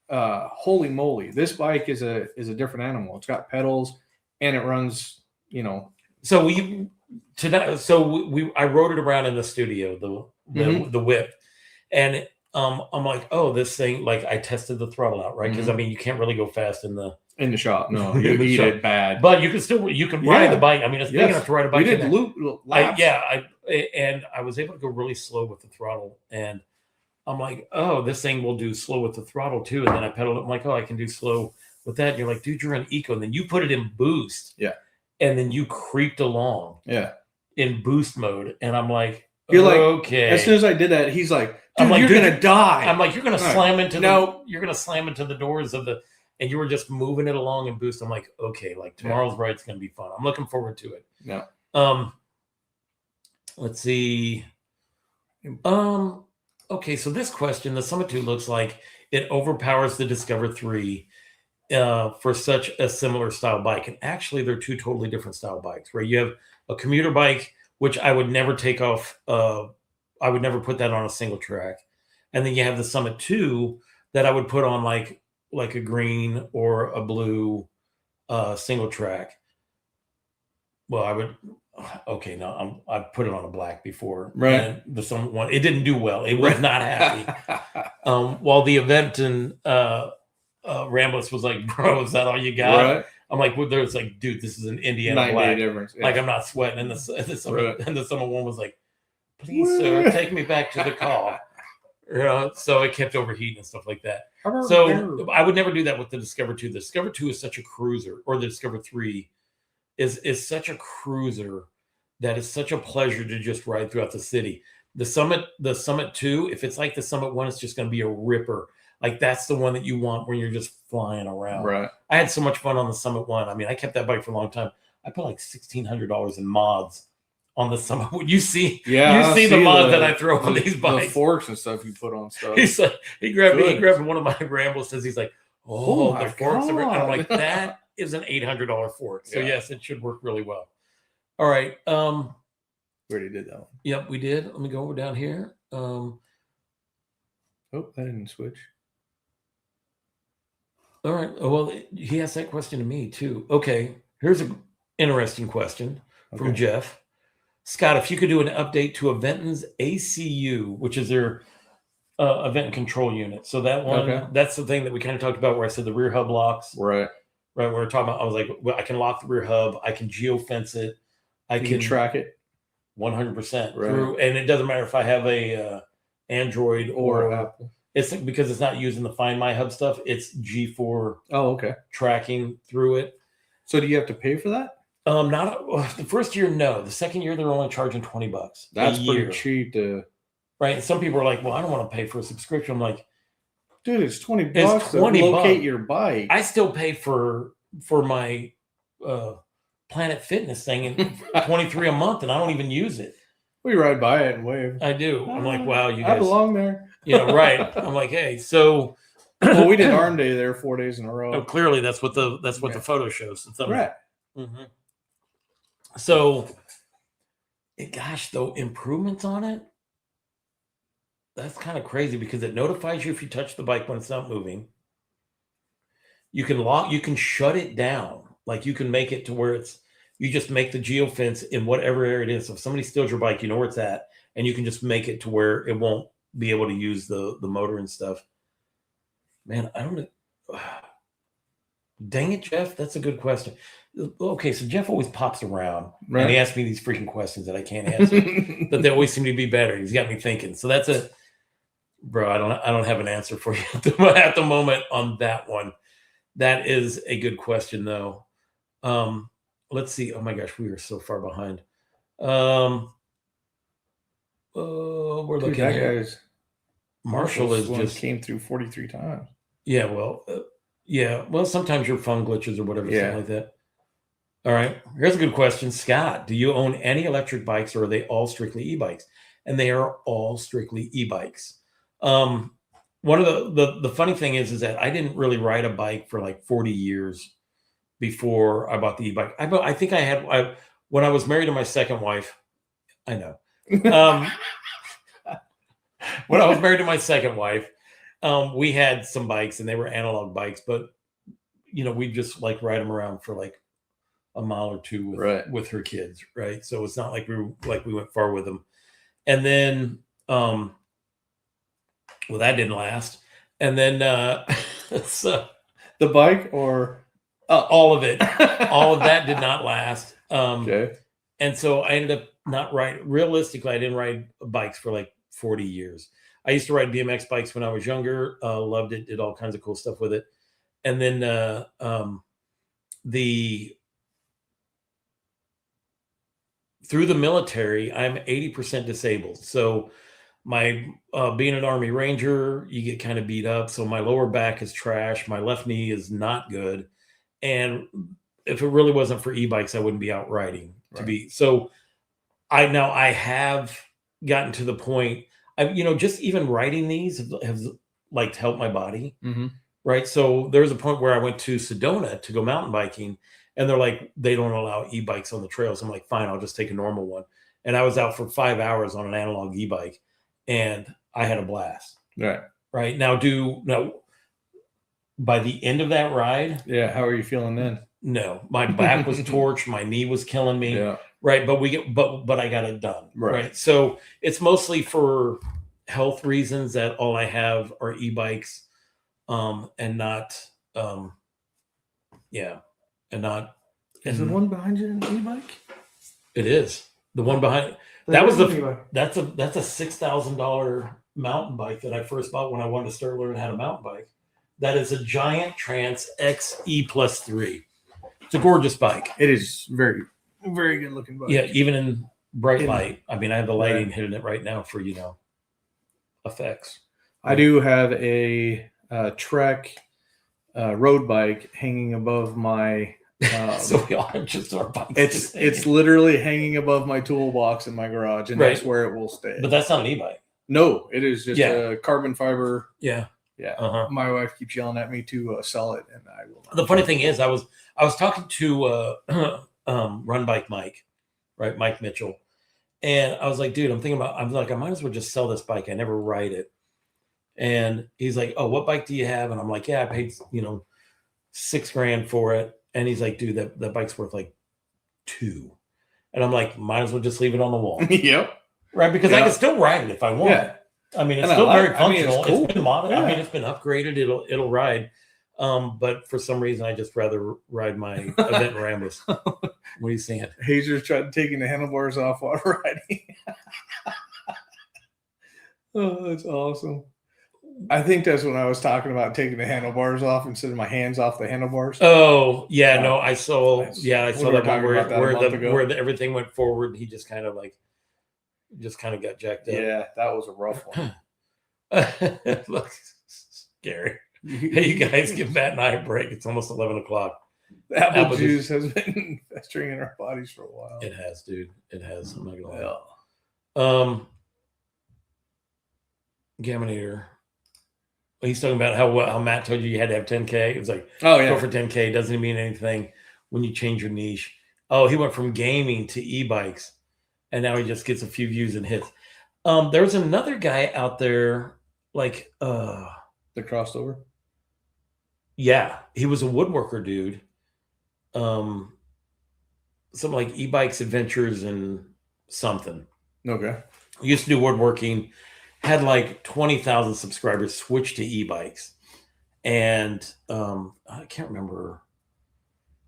holy moly, this bike is a different animal. It's got pedals and it runs, So I rode it around in the studio, the whip, and I'm like, oh, this thing, I tested the throttle out, right? Because you can't really go fast in the shop. No, you eat it bad. But you can ride the bike. It's big enough to ride a bike. We did loop laps. And I was able to go really slow with the throttle, and I'm like, oh, this thing will do slow with the throttle too. And then I pedaled it. I'm like, oh, I can do slow with that. And you're like, dude, you're in eco. And then you put it in boost. Yeah. And then you creeped along. Yeah. In boost mode. And I'm like, you're okay. As soon as I did that, he's like, dude, you're going to die. I'm like, you're going to slam into the doors of the, and you were just moving it along in boost. I'm like, okay, tomorrow's ride's going to be fun. I'm looking forward to it. Yeah. Let's see. Okay, so this question, the Summit 2 looks like it overpowers the Discover 3 for such a similar style bike. And actually, they're two totally different style bikes, where you have a commuter bike, which I would never take off. I would never put that on a single track. And then you have the Summit 2 that I would put on like a green or a blue single track. Well, okay, no, I've put it on a black before. Right. And the Summit one, it didn't do well. It was not happy. Right. While the event and Rambless was like, bro, is that all you got? Right. I'm like, well, there's like, dude, this is an Indiana 9 black. day difference. Yeah. Like, I'm not sweating. And the Summit, Right. and the Summit one was like, please, sir, take me back to the call. So it kept overheating and stuff like that. So I would never do that with the Discover 2. The Discover 2 is such a cruiser, or the Discover 3 is such a cruiser that is such a pleasure to just ride throughout the city. The Summit 2, if it's like the Summit 1, it's just going to be a ripper. Like, that's the one that you want when you're just flying around. Right. I had so much fun on the Summit 1. I mean, I kept that bike for a long time. I put like $1,600 in mods on the Summit. When you see, the mods that I throw on these bikes, the forks and stuff you put on stuff. He's like, he grabbed one of my Rambles. Says he's like, oh the forks. And I'm like, that is an $800 fork. So yes, it should work really well. All right. We already did that one. Yep, we did. Let me go over down here. Oh, that didn't switch. All right. Well, he asked that question to me too. Okay. Here's an interesting question from Jeff. Scott, if you could do an update to Aventon's ACU, which is their event control unit. So that one, that's the thing that we kind of talked about where I said the rear hub locks. Right. Right. We were talking about, I was like, well, I can lock the rear hub. I can geofence it. I can track it 100% through. And it doesn't matter if I have a Android or Apple. It's because it's not using the Find My Hub stuff. It's G4 tracking through it. So do you have to pay for that? Not the first year, no. The second year, they're only charging $20. That's pretty cheap right. And some people are like, well, I don't want to pay for a subscription. I'm like, dude, it's $20 to locate your bike. I still pay for my Planet Fitness thing and $23 a month, and I don't even use it. We ride by it and wave. I do. I'm like, wow, you guys. I belong there. Right. I'm like, hey, so. Well, we did Arm Day there 4 days in a row. Oh, clearly that's what the photo shows. Right. Mm-hmm. So, gosh, though, improvements on it, that's kind of crazy because it notifies you if you touch the bike when it's not moving. You can shut it down. Like, you can make it to where you just make the geofence in whatever area it is. So if somebody steals your bike, you know where it's at, and you can just make it to where it won't be able to use the motor and stuff. Man, I don't know. Dang it, Jeff. That's a good question. Okay, so Jeff always pops around and he asks me these freaking questions that I can't answer, but they always seem to be better. He's got me thinking. So that's bro. I don't have an answer for you at the moment on that one. That is a good question though. Let's see. Oh my gosh, we are so far behind. We're looking at guys. Marshall is just came through 43 times. Yeah, well, well, sometimes your phone glitches or whatever, something like that. All right, here's a good question, Scott. Do you own any electric bikes, or are they all strictly e-bikes? And they are all strictly e-bikes. One of the funny thing is that I didn't really ride a bike for like 40 years before I bought the e-bike. I think when I was married to my second wife. I know. When I was married to my second wife, we had some bikes and they were analog bikes, but we just like ride them around for like a mile or two with her kids. Right. So it's not like we went far with them. And then, well, that didn't last. And then, so the bike or all of it, all of that did not last. And so I ended up not riding. Realistically, I didn't ride bikes for like 40 years. I used to ride BMX bikes when I was younger. Loved it. Did all kinds of cool stuff with it. And then through the military, I'm 80% disabled. So my being an Army Ranger, you get kind of beat up. So my lower back is trash. My left knee is not good. And if it really wasn't for e-bikes, I wouldn't be out riding So I have gotten to the point, just even riding these have like helped my body. Mm-hmm. Right. So there was a point where I went to Sedona to go mountain biking, and they're like, they don't allow e-bikes on the trails. I'm like, fine, I'll just take a normal one. And I was out for 5 hours on an analog e-bike, and I had a blast. Right. Now, by the end of that ride. Yeah. How are you feeling then? No, my back was torched. My knee was killing me. Yeah. right? But I got it done, Right. right? So it's mostly for health reasons that all I have are e-bikes, and not, yeah, and not. Is the one behind you an e-bike? It is the one behind. That's a $6,000 mountain bike that I first bought when I wanted to start learning how to mountain bike. That is a Giant Trance XE+3. It's a gorgeous bike. It is very, very good looking bike. Yeah, even in bright light. I mean, I have the lighting hitting it right now for effects. I do have a Trek road bike hanging above my. So we all have just our bikes. It's literally hanging above my toolbox in my garage, and that's where it will stay. But that's not an e-bike. No, it is just a carbon fiber. Yeah. Yeah. Uh-huh. My wife keeps yelling at me to sell it, and I will not. The funny thing is, I was talking to Run Bike Mike, right? Mike Mitchell. And I was like, dude, I might as well just sell this bike. I never ride it. And he's like, oh, what bike do you have? And I'm like, yeah, I paid, $6,000 for it. And he's like, dude, that bike's worth like $2 million. And I'm like, might as well just leave it on the wall. Yep. Right. Because I can still ride it if I want. Yeah. I mean, it's still very functional. It's cool. It's been modded. Yeah. I mean, it's been upgraded. It'll ride. But for some reason, I just rather ride my event Rambus. What are you saying? Hazer's taking the handlebars off while riding. Oh, that's awesome. I think that's when I was talking about taking the handlebars off instead of my hands off the handlebars. Oh, yeah. No, I saw that one where everything went forward. He just kind of got jacked up. Yeah, that was a rough one. It looks scary. Hey, you guys, give Matt and I a break. It's almost 11 o'clock. The apple juice has been festering in our bodies for a while. It has, dude. It has. I'm not gonna lie. Gaminator. He's talking about how Matt told you had to have 10K. It was like, go for 10K. Doesn't mean anything when you change your niche. Oh, he went from gaming to e-bikes, and now he just gets a few views and hits. There's another guy out there, like the crossover. Yeah, he was a woodworker dude. Something like e-bikes adventures and something. Okay. He used to do woodworking. Had like 20,000 subscribers, switched to e-bikes, and I can't remember.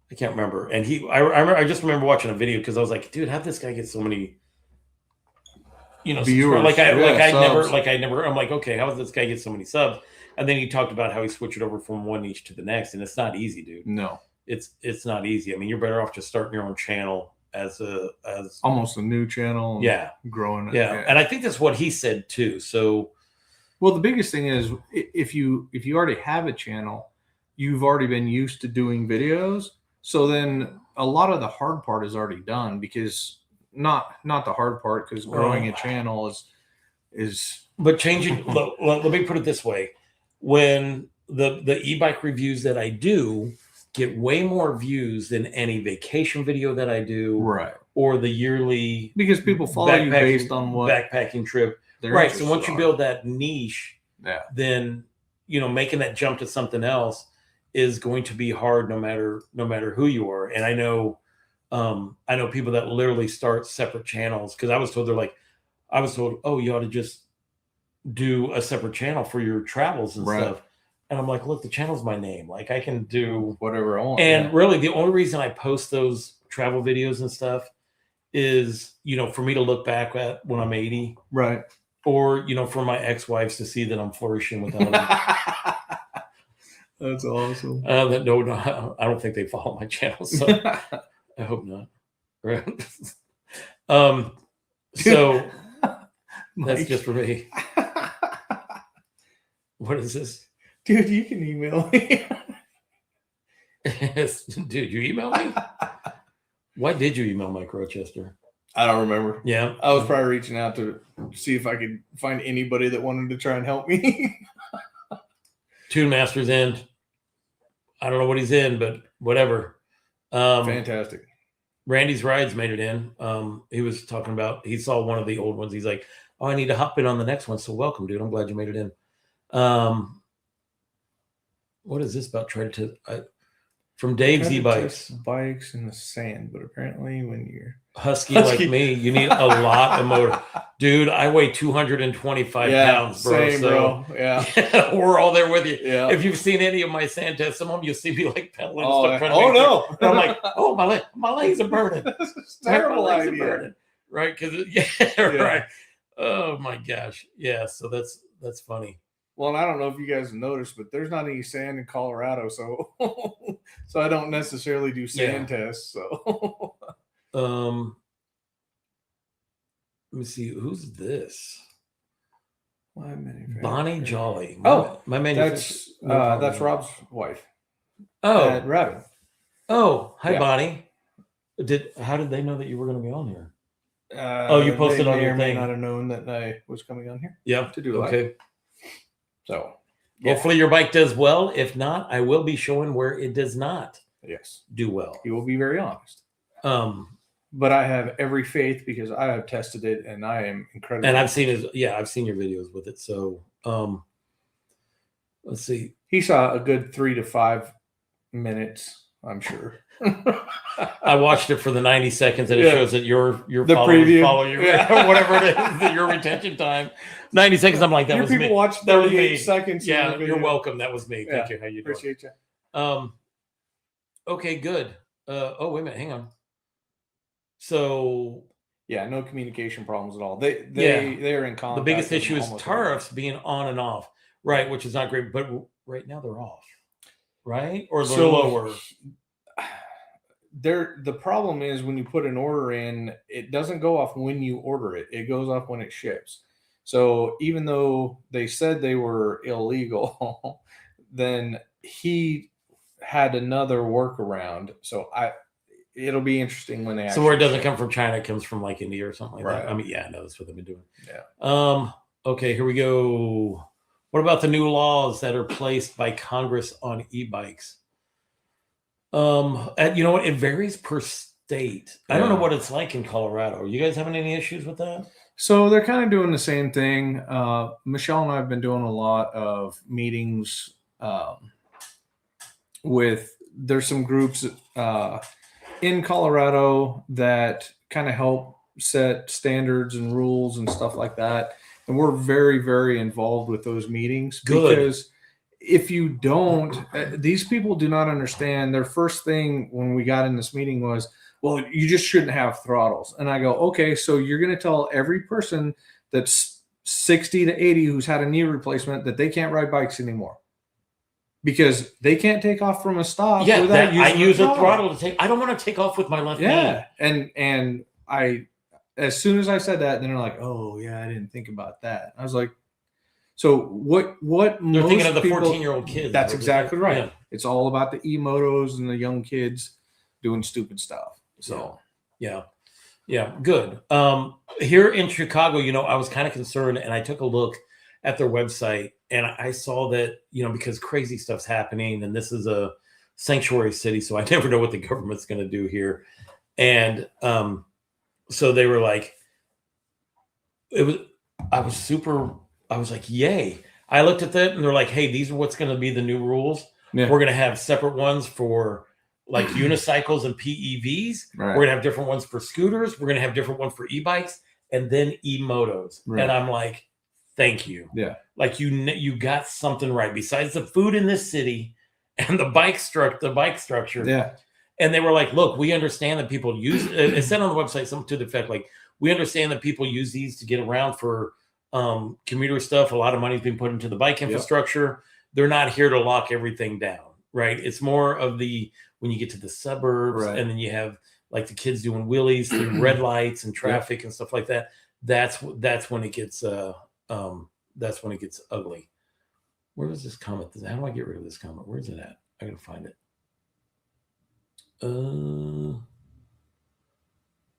And I just remember watching a video because I was like, dude, how did this guy get so many, viewers? I'm like, okay, how does this guy get so many subs? And then he talked about how he switched it over from one niche to the next, and it's not easy, dude. No, it's not easy. I mean, you're better off just starting your own channel as almost a new channel. Yeah, growing it. Yeah, and I think that's what he said too. So, well, the biggest thing is if you already have a channel, you've already been used to doing videos. So then a lot of the hard part is already done, because not the hard part, because growing a channel is. But changing. Let me put it this way: when the e-bike reviews that I do get way more views than any vacation video that I do, right? Or the yearly, because people follow you based on what backpacking trip, right? So once you build that niche, then making that jump to something else is going to be hard, no matter who you are. And I know people that literally start separate channels, because I was told, oh, you ought to just do a separate channel for your travels and stuff. And I'm like, look, the channel's my name. Like, I can do whatever I want. And really, the only reason I post those travel videos and stuff is, for me to look back at when I'm 80. Right. Or, for my ex-wives to see that I'm flourishing without them. That's awesome. No, I don't think they follow my channel, so I hope not. Right. So that's just for me. What is this? Dude, you can email me. Dude, you email me? Why did you email Mike Rochester? I don't remember. Yeah. I was probably reaching out to see if I could find anybody that wanted to try and help me. Tune Master's in. I don't know what he's in, but whatever. Fantastic. Randy's Rides made it in. He was talking about, he saw one of the old ones. He's like, oh, I need to hop in on the next one. So welcome, dude. I'm glad you made it in. What is this about? For from Dave's Tried to E-Bikes. test bikes in the sand, but apparently when you're Husky like me, you need a lot of motor. Dude, I weigh 225 pounds, bro. Same, bro. Yeah. We're all there with you. Yeah. If you've seen any of my sand tests, some of them you'll see me like pedaling. Oh, stuff, trying to no. And I'm like, oh, my legs are burning. That's a terrible my legs idea. are burning. Right? Because right. Oh my gosh. Yeah. So that's funny. Well, and I don't know if you guys have noticed, but there's not any sand in Colorado, so so I don't necessarily do sand tests. So let me see, who's this? Bonnie Jolly. My manufacturer. That's Rob's wife. Oh, Rabid. Oh, hi, Bonnie. How did they know that you were going to be on here? You posted on your thing. May not have known that I was coming on here. Yeah. To do okay. live. So hopefully your bike does well. If not, I will be showing where it does not. Yes. Do well. He will be very honest. But I have every faith because I have tested it and I am incredible. And I've seen I've seen your videos with it. So let's see. He saw a good 3 to 5 minutes, I'm sure. I watched it for the 90 seconds and it shows that your followers follow you, whatever it is, your retention time. 90 seconds. I'm like, that was me. People watch 38 seconds. Yeah, you're welcome. That was me. Thank you. How you doing? Appreciate you. Okay, good. Oh, wait a minute. Hang on. So no communication problems at all. They're in contact. The biggest issue is tariffs being on and off, right? Which is not great, but right now they're off, right? Or they're lower. The problem is when you put an order in, it doesn't go off when you order it. It goes off when it ships. So even though they said they were illegal, then he had another workaround. So it'll be interesting when they So where it doesn't come from China, it comes from like India or something like that. I mean, no, that's what they've been doing. Yeah. Okay, here we go. What about the new laws that are placed by Congress on e-bikes? You know what? It varies per state. I don't know what it's like in Colorado. Are you guys having any issues with that? So they're kind of doing the same thing. Michelle and I have been doing a lot of meetings there's some groups in Colorado that kind of help set standards and rules and stuff like that. And we're very, very involved with those meetings. Good. Because if you don't, these people do not understand. Their first thing when we got in this meeting was, well, you just shouldn't have throttles. And I go, okay, so you're going to tell every person that's 60 to 80 who's had a knee replacement that they can't ride bikes anymore because they can't take off from a stop. Yeah, I use a throttle to take. I don't want to take off with my left knee. And I, as soon as I said that, then they're like, oh yeah, I didn't think about that. I was like, so what they're thinking of the 14-year-old kids. That's exactly right. Yeah. It's all about the e-motos and the young kids doing stupid stuff. So yeah, good. Here in Chicago, I was kind of concerned, and I took a look at their website, and I saw that because crazy stuff's happening, and this is a sanctuary city, so I never know what the government's going to do here. And so they were like, I was like, yay. I looked at that and they're like, hey, these are what's going to be the new rules. Yeah. We're going to have separate ones for like unicycles and PEVs. Right. We're going to have different ones for scooters. We're going to have different ones for e-bikes and then e-motos. Right. And I'm like, thank you. Yeah. Like you got something right besides the food in this city and the bike structure. Yeah. And they were like, look, we understand that people use it said on the website something to the effect like, we understand that people use these to get around for commuter stuff. A lot of money is being put into the bike infrastructure. Yep. They're not here to lock everything down, right? It's more of when you get to the suburbs, right, and then you have like the kids doing wheelies through red lights and traffic and stuff like that. That's when it gets ugly. Where is this comment? How do I get rid of this comment? Where's it at? I gotta find it.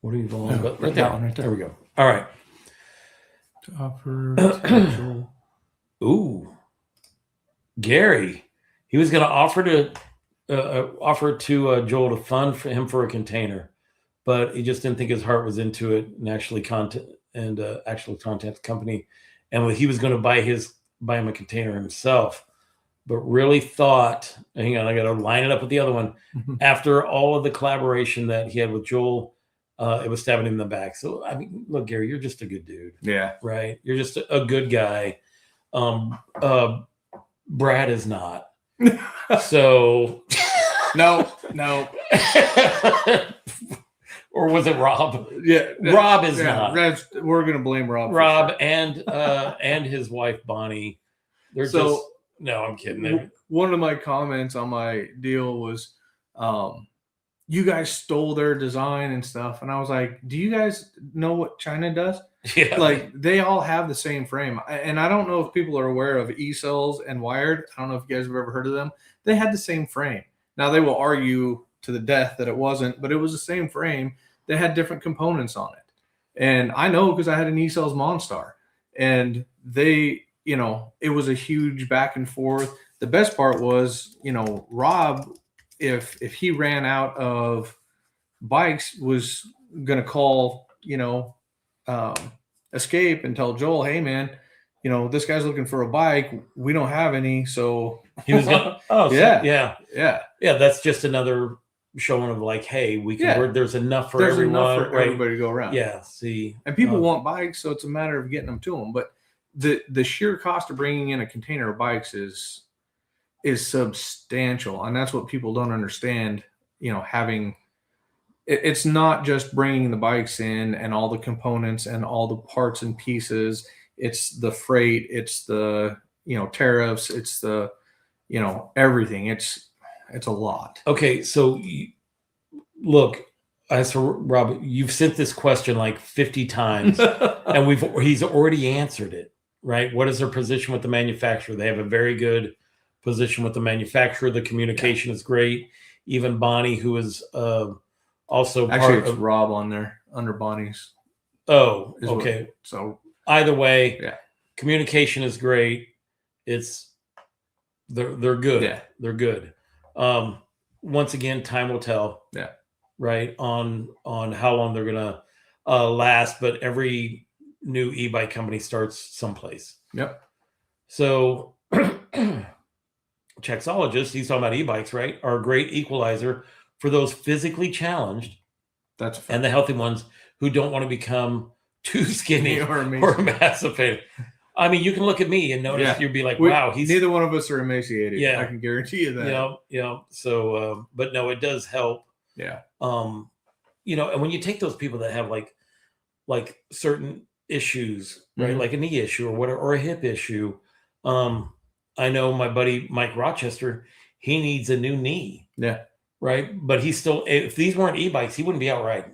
What are you going on? Right there. Right there we go. All right. Offer. Ooh, Gary. He was going to offer to Joel to fund for him for a container, but he just didn't think his heart was into it and actually contact the company, and he was going to buy him a container himself. but really thought, hang on, I got to line it up with the other one. After all of the collaboration that he had with Joel, it was stabbing him in the back. So, I mean, look, Gary, you're just a good dude. Yeah. Right? You're just a good guy. Brad is not. So. No. Or was it Rob? Yeah. Rob is not. We're going to blame Rob. Rob and his wife, Bonnie. They're just. No, I'm kidding. One of my comments on my deal was, you guys stole their design and stuff. And I was like, do you guys know what China does? Yeah. Like, they all have the same frame. And I don't know if people are aware of E-cells and Wired. I don't know if you guys have ever heard of them. They had the same frame. Now, they will argue to the death that it wasn't, but it was the same frame. They had different components on it. And I know because I had an E-cells Monstar. And they, you know, it was a huge back and forth. The best part was, you know, Rob, if he ran out of bikes, was going to call, you know, Escape and tell Joel, hey, man, you know, this guy's looking for a bike. We don't have any. So he was going to, yeah. That's just another showing of like, hey, we can, there's enough for everyone. Enough for everybody to go around. Yeah. See, and people want bikes. So it's a matter of getting them to them. But the sheer cost of bringing in a container of bikes is substantial. And that's what people don't understand, you know, having, it's not just bringing the bikes in and all the components and all the parts and pieces. It's the freight, it's the, you know, tariffs, it's the, you know, everything. It's a lot. Okay. So look, Rob, you've sent this question like 50 times and he's already answered it, right? What is their position with the manufacturer? They have a very good position with the manufacturer. The communication is great. Even Bonnie, who is also actually it's Rob on there under Bonnie's. Oh, okay. So either way, yeah, communication is great. They're good. Yeah, they're good. Once again, time will tell. Yeah. Right on how long they're gonna last, but every new e-bike company starts someplace. Yep. So Chexologist, he's talking about e-bikes, right? Are a great equalizer for those physically challenged, and the healthy ones who don't want to become too skinny or emaciated. I mean, you can look at me and notice you'd be like, wow, neither one of us are emaciated. Yeah, I can guarantee you that. Yeah. So, but no, it does help. Yeah. You know, and when you take those people that have like certain issues, right, like a knee issue or whatever, or a hip issue. I know my buddy Mike Rochester, he needs a new knee. Yeah. Right. But he's still, if these weren't e-bikes, he wouldn't be out riding.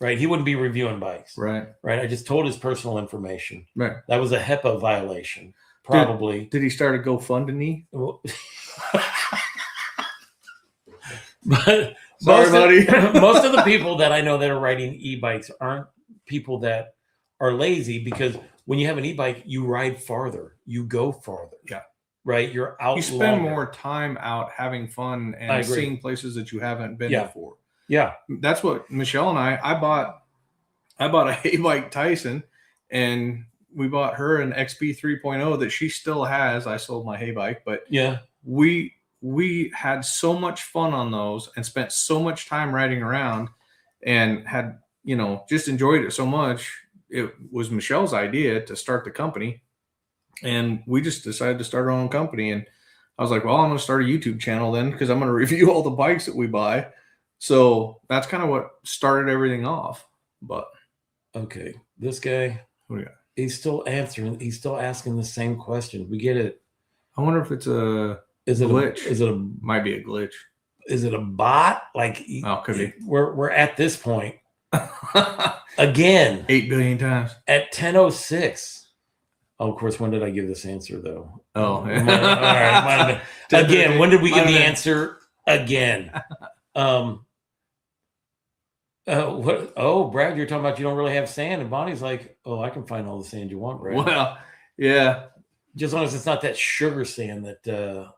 Right. He wouldn't be reviewing bikes. Right. Right. I just told his personal information. Right. That was a HIPAA violation. Probably. Did he start a GoFundMe? But sorry, buddy. Most of the people that I know that are riding e-bikes aren't people that are lazy, because when you have an e-bike, you ride farther, you go farther. Yeah. Right. You're out. You spend more time out having fun and seeing places that you haven't been before. Yeah. That's what Michelle and I bought a hay-bike Tyson, and we bought her an XP 3.0 that she still has. I sold my hay bike, but yeah, we had so much fun on those and spent so much time riding around and had, you know, just enjoyed it so much. It was Michelle's idea to start the company, and we just decided to start our own company. And I was like, well, I'm going to start a YouTube channel then, because I'm going to review all the bikes that we buy. So that's kind of what started everything off. But okay, this guy, what do you got? He's still answering. He's still asking the same question. We get it. I wonder if it's a glitch. Might be a glitch. Is it a bot? Like, could be. We're at this point again. 8 billion times at 10:06. Oh, of course. When did I give this answer though? Oh, all right. Again, when did we give the answer again? What? Oh, Brad, you're talking about you don't really have sand, and Bonnie's like, oh, I can find all the sand you want, Brad. Well, yeah, just as long as it's not that sugar sand that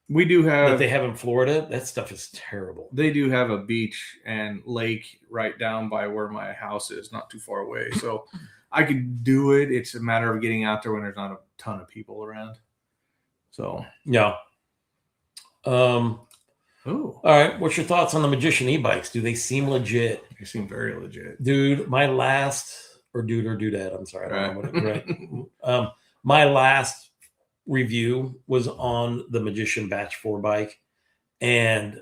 we do have that they have in Florida. That stuff is terrible. They do have a beach and lake right down by where my house is, not too far away, so I could do it. It's a matter of getting out there when there's not a ton of people around. So yeah. oh, All right. What's your thoughts on the Magician e-bikes? Do they seem legit? they seem very legit. Dude, my last or dudette, I'm sorry, I don't know what Right. my last review was on the Magician Batch 4 bike. And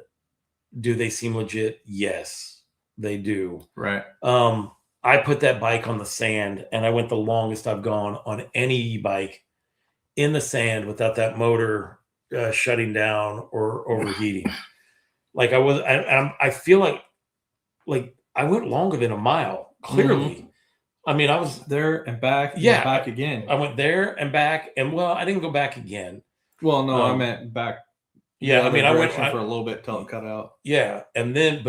do they seem legit? Yes, they do. Right. I put that bike on the sand and I went the longest I've gone on any e-bike in the sand without that motor shutting down or overheating. Like I feel like I went longer than a mile. Clearly, Mhm. I mean, I was there and back. Yeah, back again. I went there and back, and well, I didn't go back again. Well, no, I meant back. Yeah, I mean, I went for a little bit till it cut out. Yeah, and then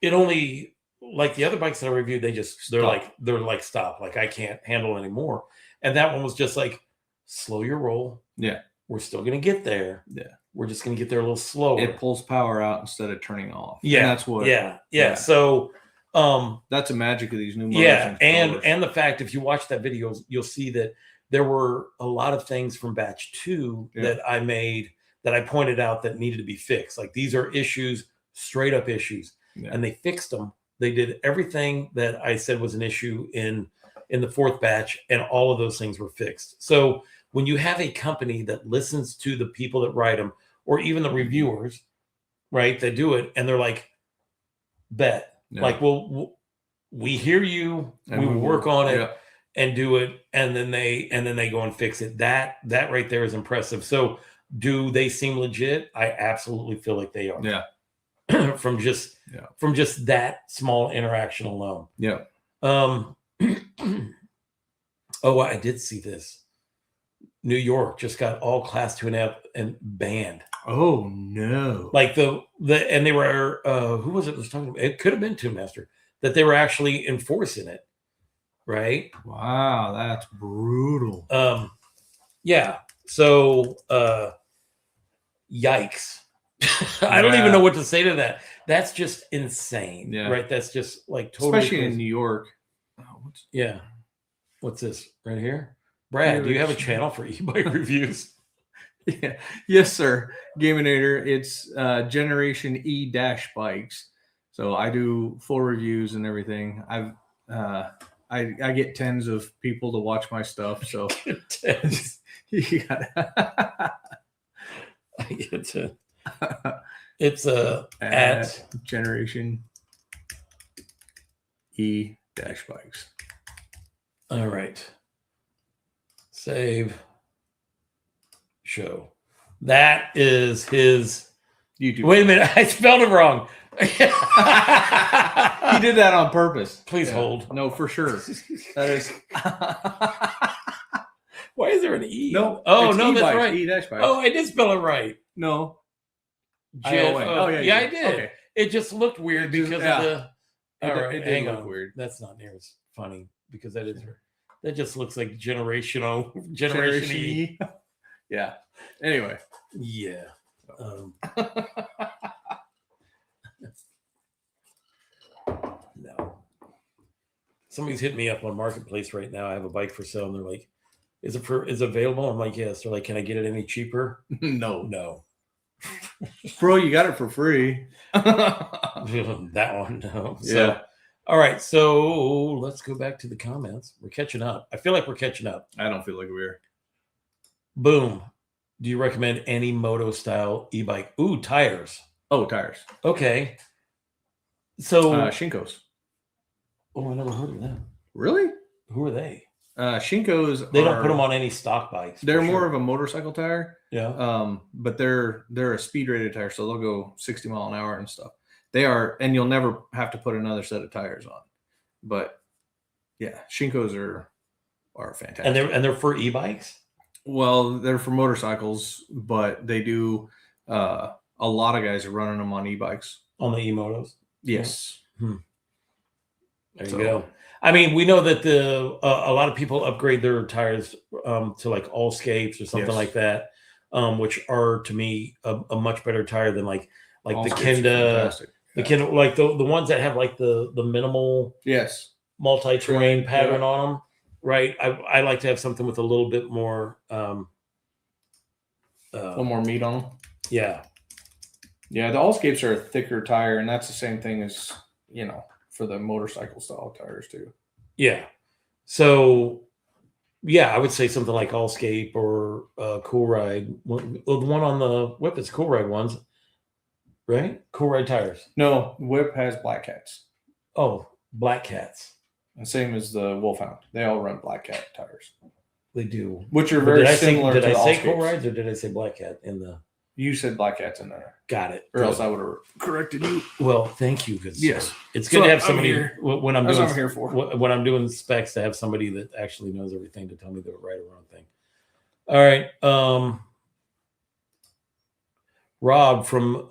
it only, like the other bikes that I reviewed, they're like stop, like I can't handle anymore. And that one was just like, slow your roll. Yeah, we're still gonna get there. Yeah, we're just gonna get there a little slower. It pulls power out instead of turning off. Yeah, and that's what. Yeah. So that's the magic of these new motors. Yeah, and the fact, if you watch that video, you'll see that there were a lot of things from batch 2 that I made that I pointed out that needed to be fixed. Like, these are issues, straight up issues, and they fixed them. They did everything that I said was an issue in the 4th batch, and all of those things were fixed. So when you have a company that listens to the people that write them, or even the reviewers, right, that do it, and they're like, bet. Like, well, we hear you, and we will work on it and do it, and then they go and fix it. That right there is impressive. So do they seem legit? I absolutely feel like they are. Yeah. from just that small interaction alone. Yeah. Oh, I did see this. New York just got all class 2.5 and banned. Oh no! Like and they were who was it was talking about? It could have been Tune Master, that they were actually enforcing it, right? Wow, that's brutal. Yeah. So yikes. I don't even know what to say to that. That's just insane. Yeah. Right. That's just like totally especially crazy. in New York. What's this right here? Brad, do you have a channel for e-bike reviews? Yeah. Yes, sir. Gaminator. It's Generation E dash bikes. So I do full reviews and everything. I get tens of people to watch my stuff. So tens. You got I get to. It's at Generation E dash bikes. All right. Save. Show. That is his YouTube. Wait a minute, I spelled it wrong. He did that on purpose. Please hold. No, for sure. That is. Why is there an E? No. Oh, no, that's right. E-bike. Oh, I did spell it right. No. Yeah, I did. Okay. It just looked weird because of the. All right, it hang look on. weird. That's not near as funny because that just looks like Generation E. Yeah. Anyway. Yeah. No. Somebody's hitting me up on Marketplace right now. I have a bike for sale, and they're like, "Is it available?" I'm like, "Yes." They're like, "Can I get it any cheaper?" No. Bro, you got it for free. That one, no. Yeah. So, all right. So let's go back to the comments. We're catching up. I feel like we're catching up. I don't feel like we're. Boom. Do you recommend any moto style e-bike? Ooh, tires. Oh, tires. Okay. So Shinkos. Oh, I never heard of them. Really? Who are they? Shinkos. They don't put them on any stock bikes. They're more of a motorcycle tire. Yeah. But they're a speed rated tire, so they'll go 60 mile an hour and stuff. They are, and you'll never have to put another set of tires on. But yeah, Shinkos are fantastic. And they're for e-bikes? Well, they're for motorcycles, but they do a lot of guys are running them on e-bikes. On the e-motos? Yes. There you go. I mean, we know that a lot of people upgrade their tires to like Allscapes or something like that, which are to me a much better tire than like the Kenda, Kenda, like the ones that have like the minimal multi-terrain pattern on them. Right. I like to have something with a little bit more a little more meat on them. Yeah. Yeah, the Allscapes are a thicker tire, and that's the same thing as, for the motorcycle style tires too. Yeah. So, yeah, I would say something like Allscape or Cool Ride. The one on the Whip is Cool Ride ones, right? Cool Ride tires. No, Whip has Black Cats. Oh, Black Cats. And same as the Wolfhound. They all run Black Cat tires. They do. Which are very similar to the Did I say Allscapes. Cool Rides or did I say Black Cat in the... You said Black Cat's in there. Got it. Or else I would have corrected you. Well, thank you. Yes. It's good to have somebody when I'm doing here for. When I'm doing specs, to have somebody that actually knows everything to tell me the right or wrong thing. All right. Rob from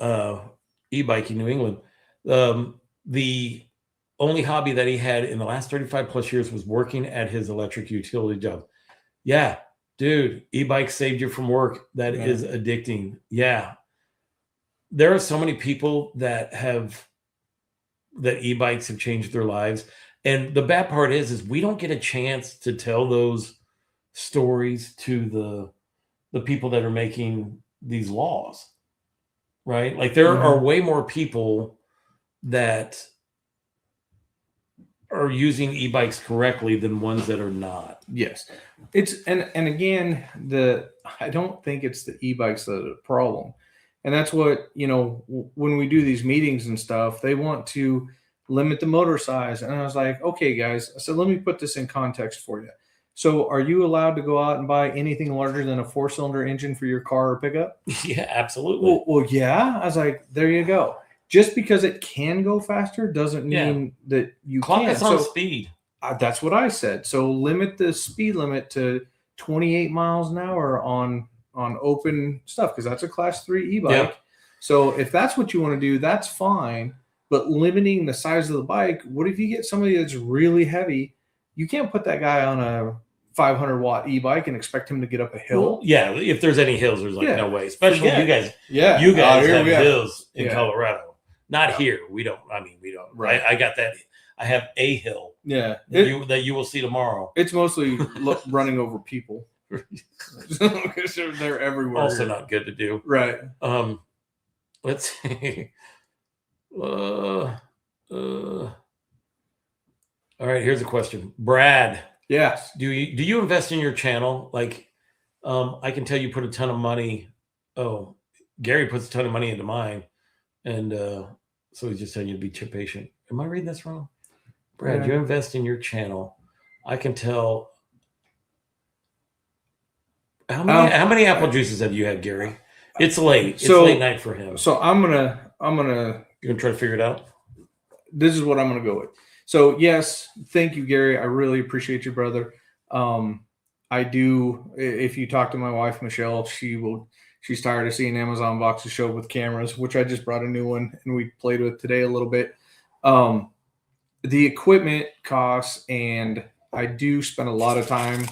e-biking New England. The only hobby that he had in the last 35 plus years was working at his electric utility job. Yeah, dude, e-bike saved you from work. That is addicting. Yeah. There are so many people that e-bikes have changed their lives. And the bad part is we don't get a chance to tell those stories to the people that are making these laws, right? Like there are way more people that are using e-bikes correctly than ones that are not. Yes. It's and again, I don't think it's the e-bikes that are the problem. And that's what, when we do these meetings and stuff, they want to limit the motor size. And I was like, okay, guys, I said, let me put this in context for you. So are you allowed to go out and buy anything larger than a 4-cylinder engine for your car or pickup? Yeah, absolutely. Well, yeah. I was like, there you go. Just because it can go faster doesn't mean that you Clock can. us on speed. That's what I said. So limit the speed limit to 28 miles an hour on open stuff, because that's a class 3 e-bike. Yeah. So if that's what you want to do, that's fine. But limiting the size of the bike, what if you get somebody that's really heavy? You can't put that guy on a 500-watt e-bike and expect him to get up a hill. Well, yeah, if there's any hills, there's no way. Especially you guys. Yeah, you guys have hills in Colorado. Not here. We don't. Right. I got that. I have a hill. Yeah. That you will see tomorrow. It's mostly running over people. Because they're everywhere. Also not good to do. Right. Let's see. All right, here's a question. Brad. Yes. Do you invest in your channel? Like, I can tell you put a ton of money. Oh, Gary puts a ton of money into mine. And so he's just telling you to be patient. Am I reading this wrong? Brad, you invest in your channel. I can tell. How many apple juices have you had, Gary? It's late. It's late night for him. So I'm gonna. You're gonna try to figure it out. This is what I'm gonna go with. So yes, thank you, Gary. I really appreciate you, brother. I do. If you talk to my wife, Michelle, she's tired of seeing Amazon boxes show up with cameras, which I just brought a new one and we played with today a little bit. The equipment costs, and I do spend a lot of time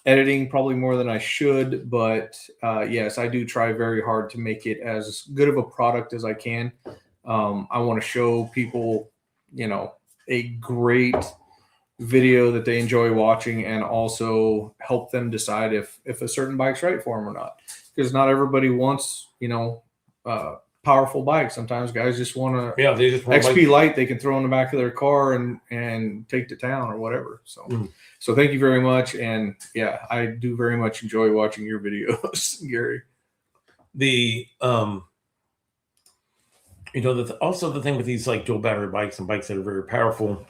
editing, probably more than I should, but yes, I do try very hard to make it as good of a product as I can. I want to show people, a great video that they enjoy watching, and also help them decide if a certain bike's right for them or not. Because not everybody wants, powerful bikes. Sometimes guys just want to XP light they can throw in the back of their car and take to town or whatever. So, So thank you very much. And yeah, I do very much enjoy watching your videos, Gary. Also the thing with these like dual battery bikes and bikes that are very powerful,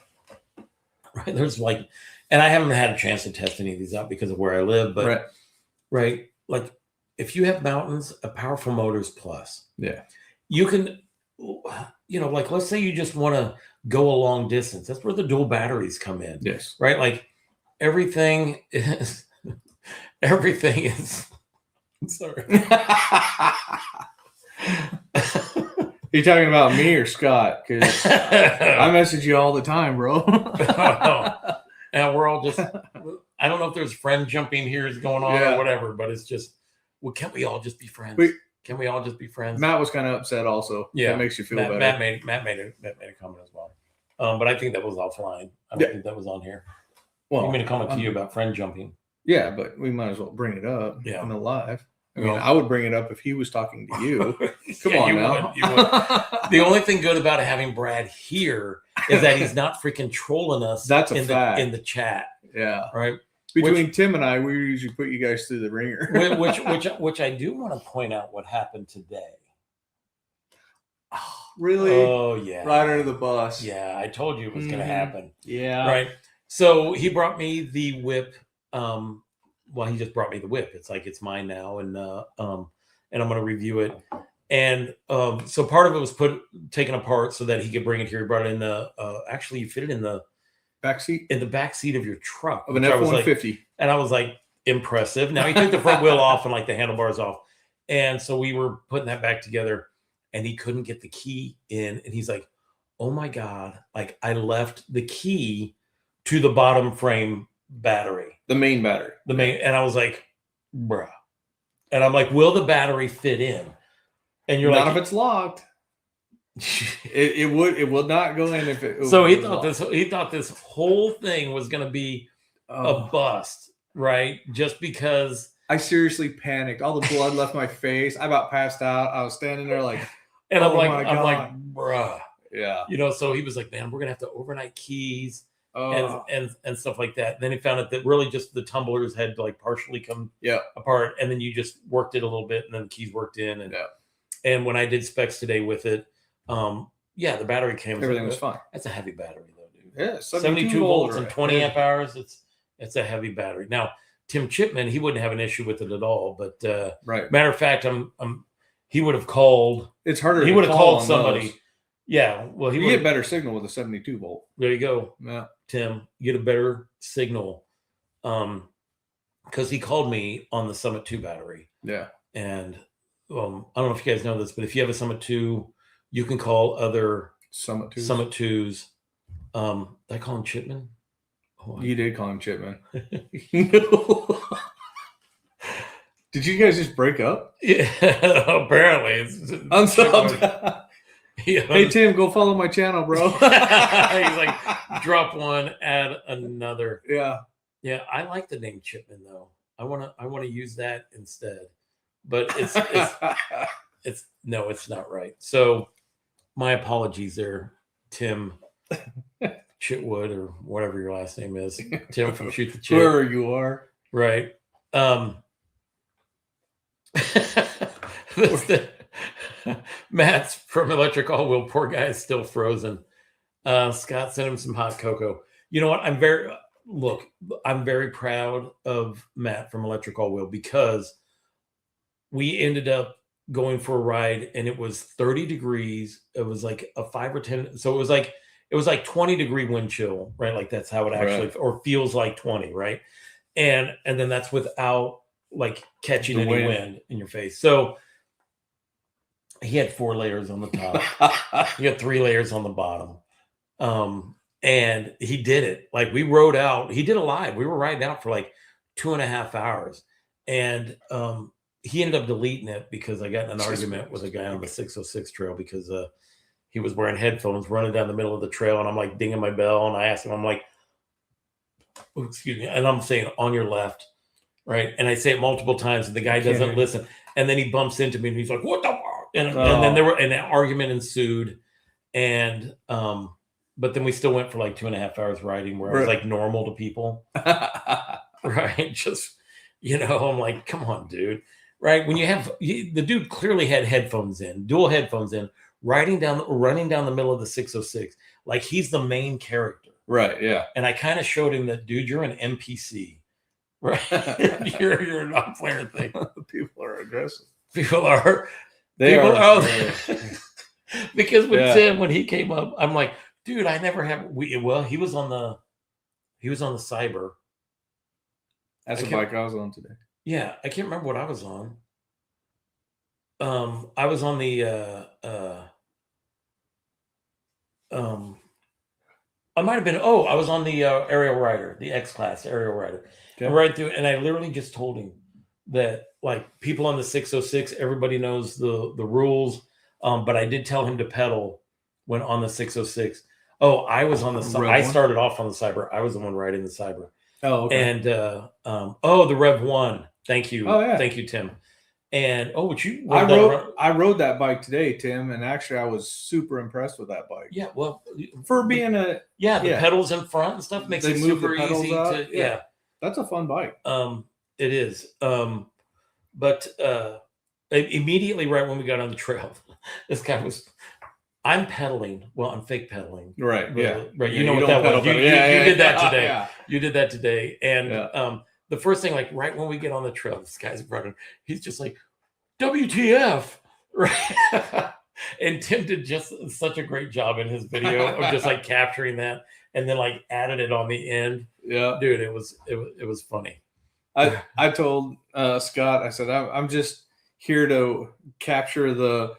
right? There's like, and I haven't had a chance to test any of these out because of where I live, but right. Like if you have mountains, a powerful motor's plus. Yeah. You can, like let's say you just want to go a long distance. That's where the dual batteries come in. Yes. Right. Like everything is. Sorry. You talking about me or Scott? Because I message you all the time, bro. And we're all just, I don't know if there's friend jumping here is going on or whatever, but it's just, well, can't we all just be friends? Can we all just be friends? Matt was kind of upset also. Yeah. That makes you feel better. Matt made a comment as well. But I think that was offline. I don't think that was on here. Well, I made a comment to you about friend jumping. Yeah, but we might as well bring it up on the live. I mean, I would bring it up if he was talking to you. Come Yeah, on you now. would. The only thing good about having Brad here is that he's not freaking trolling us. That's a in fact. in the chat. Yeah. Right. Between Tim and I, we usually put you guys through the ringer. which I do want to point out what happened today. Really? Oh yeah. Right under the bus. Yeah, I told you it was going to happen. Yeah. Right. So he brought me the whip. Well, he just brought me the whip. It's like it's mine now, and I'm going to review it. And so part of it was taken apart so that he could bring it here. He brought it in the actually you fit it in the back seat, of your truck of an F-150, and I was like, impressive. Now he took the front wheel off and like the handlebars off, and so we were putting that back together, and he couldn't get the key in, and he's like, oh my god, like I left the key to the bottom frame battery, the main battery, and I was like, bruh, and I'm like, will the battery fit in? And you're not if it's locked. it would not go in if it. So he thought this whole thing was going to be a bust, right? Just because I seriously panicked. All the blood left my face. I about passed out. I was standing there like, and I'm like, bruh, yeah. So he was like, man, we're gonna have to overnight keys and stuff like that. And then he found out that really just the tumblers had like partially come apart, and then you just worked it a little bit, and then the keys worked in, and when I did specs today with it, the battery came. Everything was fine. That's a heavy battery though, dude. Yeah, 72 volts and 20 amp hours. It's a heavy battery. Now, Tim Chipman, he wouldn't have an issue with it at all. But right. Matter of fact, he would have called. It's harder. He would have called somebody. Those. Yeah. Well, you get better signal with a 72 volt. There you go. Yeah. Tim, you get a better signal. Because he called me on the Summit 2 battery. Yeah. And I don't know if you guys know this, but if you have a Summit 2, you can call other Summit 2s. Did I call him Chipman? Oh, you did call him Chipman. Did you guys just break up? Yeah, apparently. Hey Tim, go follow my channel, bro. He's like, drop one, add another. Yeah. Yeah, I like the name Chipman though. I wanna use that instead. But it's no, it's not right. So my apologies there, Tim Chitwood, or whatever your last name is. Tim from Shoot the Chip. Whoever you are. Right. Matt's from Electric All Wheel. Poor guy is still frozen. Scott sent him some hot cocoa. You know what? I'm very proud of Matt from Electric All Wheel, because we ended up going for a ride and it was 30 degrees. It was like a 5 or 10. So it was like 20 degree wind chill, right? Like that's how it actually, or feels like 20, right? And then that's without like catching any wind in your face. So he had 4 layers on the top. He had 3 layers on the bottom. And he did it. Like we rode out, he did a live. We were riding out for like 2.5 hours. And he ended up deleting it because I got in an argument with a guy on the 606 trail because he was wearing headphones running down the middle of the trail, and I'm like dinging my bell, and I asked him, I'm like, oh, excuse me, and I'm saying on your left, right? And I say it multiple times, and the guy doesn't listen, and then he bumps into me, and he's like, what the fuck? And then an argument ensued, and but then we still went for like 2.5 hours riding, where I was like normal to people, right? Just, I'm like, come on, dude. Right. When the dude clearly had headphones in, dual headphones in, running down the middle of the 606, like he's the main character. Right. Yeah. And I kind of showed him that, dude, you're an NPC. Right. you're a non-player thing. People are aggressive. People are. Because with Tim, when he came up, I'm like, dude, I never have. He was on the Cyber. That's the bike I was on today. Yeah, I can't remember what I was on. I was on the I might have been I was on the aerial rider, the X-Class aerial rider. Okay. Right through, and I literally just told him that like people on the 606, everybody knows the rules. But I did tell him to pedal when on the 606. Oh, I was on the I started off on the Cyber. I was the one riding the Cyber. Oh, okay. And the Rev 1. Thank you. Oh, yeah. Thank you, Tim. And I rode that bike today, Tim, and actually I was super impressed with that bike. Yeah, well, for being the pedals in front and stuff makes it super easy to yeah. That's a fun bike. It is. But immediately right when we got on the trail, this guy was. I'm pedaling. Well, I'm fake pedaling. Right. Yeah. Right. You know what that was. You did that today. Yeah. You did that today. And the first thing, like right when we get on the trail, this guy's running. He's just like, WTF. Right. And Tim did just such a great job in his video of just like capturing that and then like added it on the end. Yeah. Dude, it was funny. I told Scott, I said, I'm just here to capture the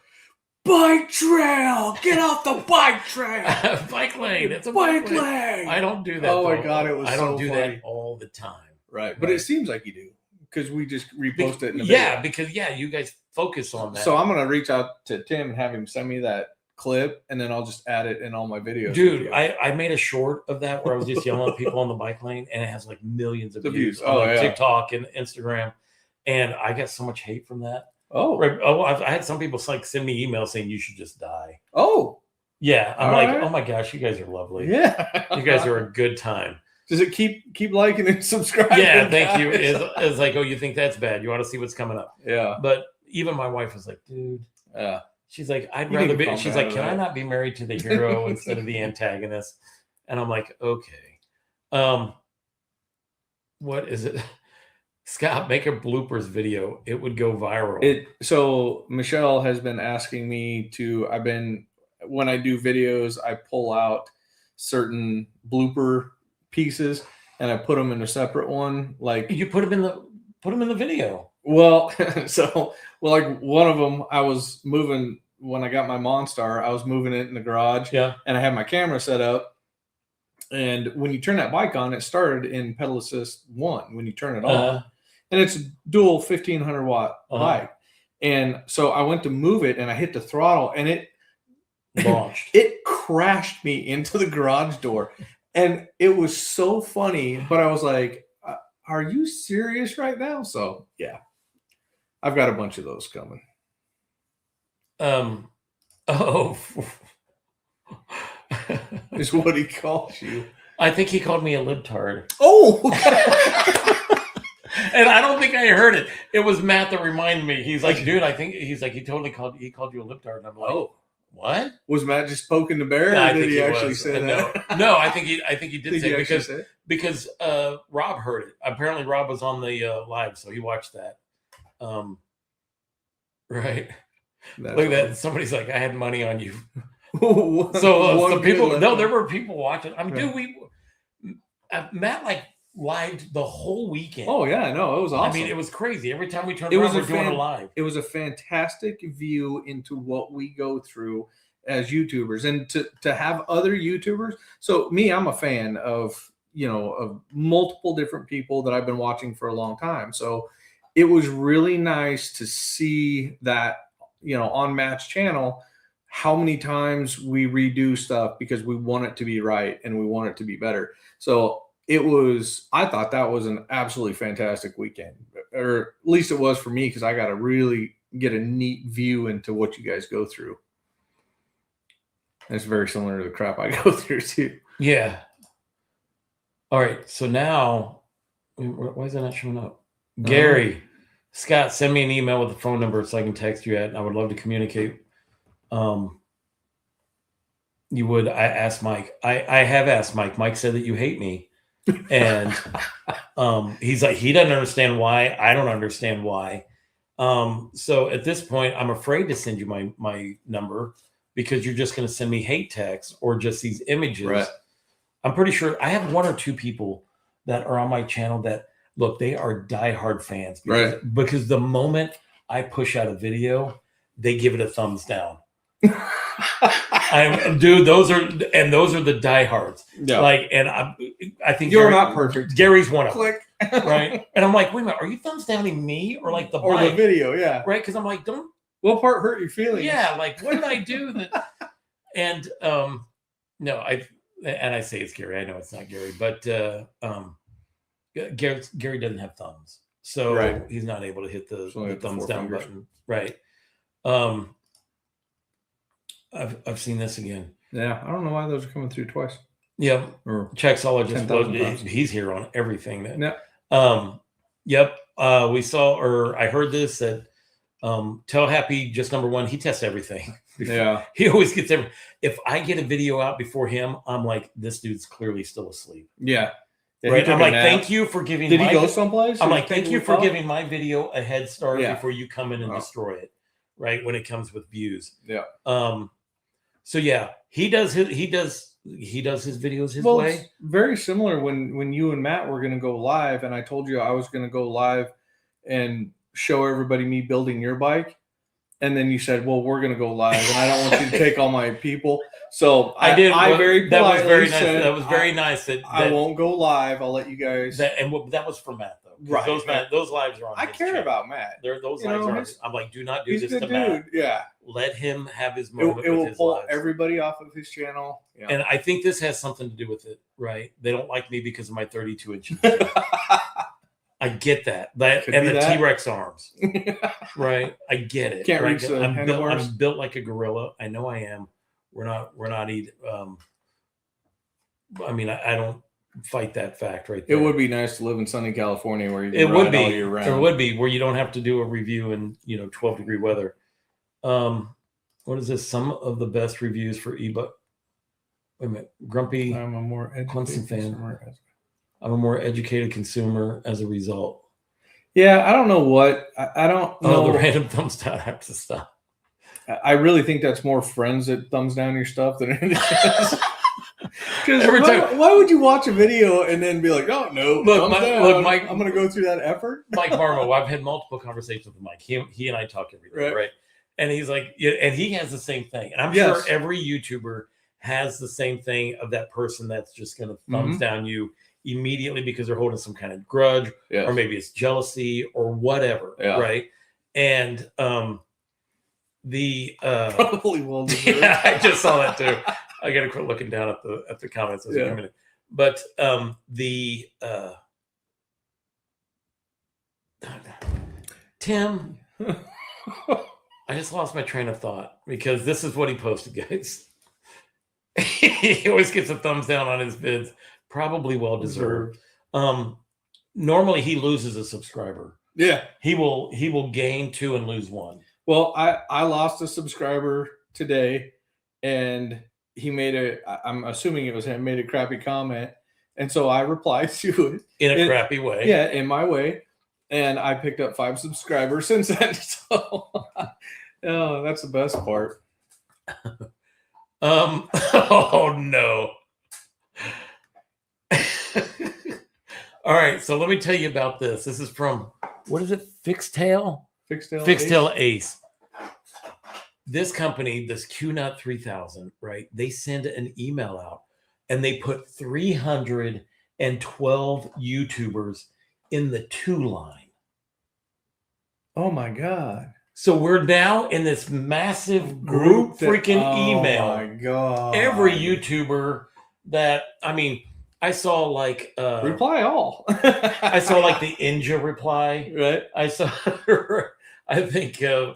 bike trail. Get off the bike trail. Bike lane. It's a bike lane. I don't do that. Oh my God, it was I don't so do funny. that all the time. Right. But it seems like you do because we just repost it in the video. Yeah, because you guys focus on that. So I'm gonna reach out to Tim and have him send me that clip, and then I'll just add it in all my videos. Dude, I made a short of that where I was just yelling at people on the bike lane, and it has like millions of views on TikTok and Instagram, and I got so much hate from that. Oh, right. Oh, I had some people like send me emails saying you should just die. Oh, yeah. I'm like, oh my gosh, you guys are lovely. Yeah, you guys are a good time. Does it keep liking and subscribing? Yeah, thank you. It's like, oh, you think that's bad? You want to see what's coming up? Yeah. But even my wife was like, dude. Yeah. She's like, I'd rather be. She's like, can I not be married to the hero instead of the antagonist? And I'm like, okay. What is it? Scott, make a bloopers video. It would go viral. So Michelle has been asking me to. When I do videos, I pull out certain blooper pieces and I put them in a separate one. Like you put them in the video. Well, like one of them, I was moving when I got my Monstar. I was moving it in the garage. Yeah, and I had my camera set up. And when you turn that bike on, it started in pedal assist 1 when you turn it on. And it's a dual 1500 watt bike. And so I went to move it and I hit the throttle and it launched. It crashed me into the garage door. And it was so funny, but I was like, are you serious right now? So yeah, I've got a bunch of those coming. Is what he calls you. I think he called me a libtard. Oh, and I don't think I heard it. It was Matt that reminded me. He's like, dude, I think he totally called you a libtard. And I'm like, oh, what? Was Matt just poking the bear, or did he actually say that? No, I think he did say because Rob heard it. Apparently, Rob was on the live, so he watched that. Right. Look at that. Somebody's like, I had money on you. So some people, there were people watching. I mean, dude, Matt like lived the whole weekend. Oh yeah, I know. It was awesome. I mean, it was crazy. Every time we turned around, we're doing a live. It was a fantastic view into what we go through as YouTubers, and to have other YouTubers. So me, I'm a fan of of multiple different people that I've been watching for a long time. So it was really nice to see that on Matt's channel how many times we redo stuff because we want it to be right and we want it to be better. So I thought that was an absolutely fantastic weekend, or at least it was for me, because I got to really get a neat view into what you guys go through. And it's very similar to the crap I go through too. Yeah. All right. So now, why is that not showing up? Gary, Scott, send me an email with the phone number so I can text you at, and I would love to communicate. You would. I asked Mike. I have asked Mike. Mike said that you hate me, and he's like, he doesn't understand why. I don't understand why. So at this point, I'm afraid to send you my number because you're just going to send me hate texts or just these images. Right. I'm pretty sure I have 1 or 2 people that are on my channel that look, they are diehard fans. Because the moment I push out a video, they give it a thumbs down. Dude, those are the diehards. Yeah. Like, and I think you're not perfect. Gary's one of them. Click. Right. And I'm like, wait a minute, are you thumbs downing me or like the bike? Or the video? Yeah. Right. Because I'm like, what part hurt your feelings? Yeah. Like, what did I do that? And no, and I say it's Gary. I know it's not Gary, but Gary doesn't have thumbs. so Right. he's not able to hit the only got the thumbs 4 down fingers. button. Right. I've seen this again. Yeah, I don't know why those are coming through twice. Yep. Or Chexologist, 10,000 times. he's here on everything. Yeah. Yep. We saw, or I heard this that Tell Happy just number one. He tests everything. Yeah. He always gets every. If I get a video out before him, I'm like, this dude's clearly still asleep. Yeah. Right. I'm like, thank you for giving. Did he go someplace? I'm like, thank you for giving my video a head start before you come in and destroy it. Right. When it comes with views. Yeah. So yeah, he does his videos his way. It's very similar when you and Matt were going to go live, and I told you I was going to go live and show everybody me building your bike, and then you said, "Well, we're going to go live, and I don't want you to take all my people." So I did. I very politely that was very nice. said, That was very nice. That I won't go live. I'll let you guys. That was for Matt though. Right. Those lives are on. I his care channel. about Matt. Those lives are. I'm like, do not do he's this a to good Matt. Dude. Yeah. Let him have his moment. It will with his pull lives. everybody off of his channel. Yeah. And I think this has something to do with it, right? They don't like me because of my 32 inches. I get that. And the T-Rex arms, right? I get it. Can't reach the I'm built like a gorilla. I know I am. We're not eating. I mean, I don't fight that fact right there. It would be nice to live in sunny California where you can it would be all year round. It would be where you don't have to do a review in 12-degree weather. What is this? Some of the best reviews for ebook. Wait a minute, Grumpy. I'm a more Clemson fan. I'm a more educated consumer as a result. Yeah, I don't know what I don't know. The random thumbs down have to stop. I really think that's more friends that thumbs down your stuff than it is. Because why would you watch a video and then be like, "Oh no, Mike, I'm going to go through that effort"? Mike Marmo, I've had multiple conversations with Mike. He and I talk every day, right? And he's like, and he has the same thing. And I'm sure every YouTuber has the same thing of that person that's just going to thumbs down you immediately because they're holding some kind of grudge, or maybe it's jealousy or whatever, right? And probably will. Yeah, I just saw that too. I got to quit looking down at the comments as we come in. But Tim, I just lost my train of thought because this is what he posted, guys. He always gets a thumbs down on his vids, probably well deserved. Normally he loses a subscriber. Yeah, he will gain 2 and lose 1. Well, I lost a subscriber today, and he I'm assuming it was him, made a crappy comment. And so I replied to it. In a crappy way. Yeah, in my way. And I picked up 5 subscribers since then. So that's the best part. Oh no. All right, so let me tell you about this. This is from, what is it? Fixtail Ace. This company, this QNut 3000, right? They send an email out and they put 312 YouTubers in the 2 line. Oh my God. So we're now in this massive group freaking email. Oh my God. Every YouTuber that, I mean, I saw like reply all. I saw like the Inja reply. Right. I saw I think doggone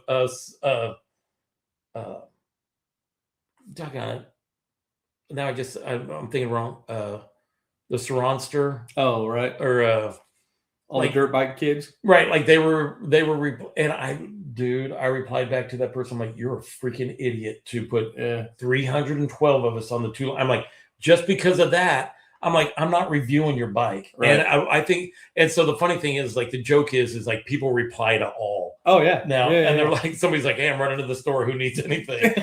it. Now I'm thinking wrong. The Saronster. Oh, right. Or all the dirt bike kids. Right. Like they were and I replied back to that person. I'm like, you're a freaking idiot to put 312 of us on the 2. I'm like, just because of that, I'm like, I'm not reviewing your bike. Right. And I think, and so the funny thing is, like, the joke is like people reply to all. Oh yeah. Now, they're like, somebody's like, hey, I'm running to the store. Who needs anything?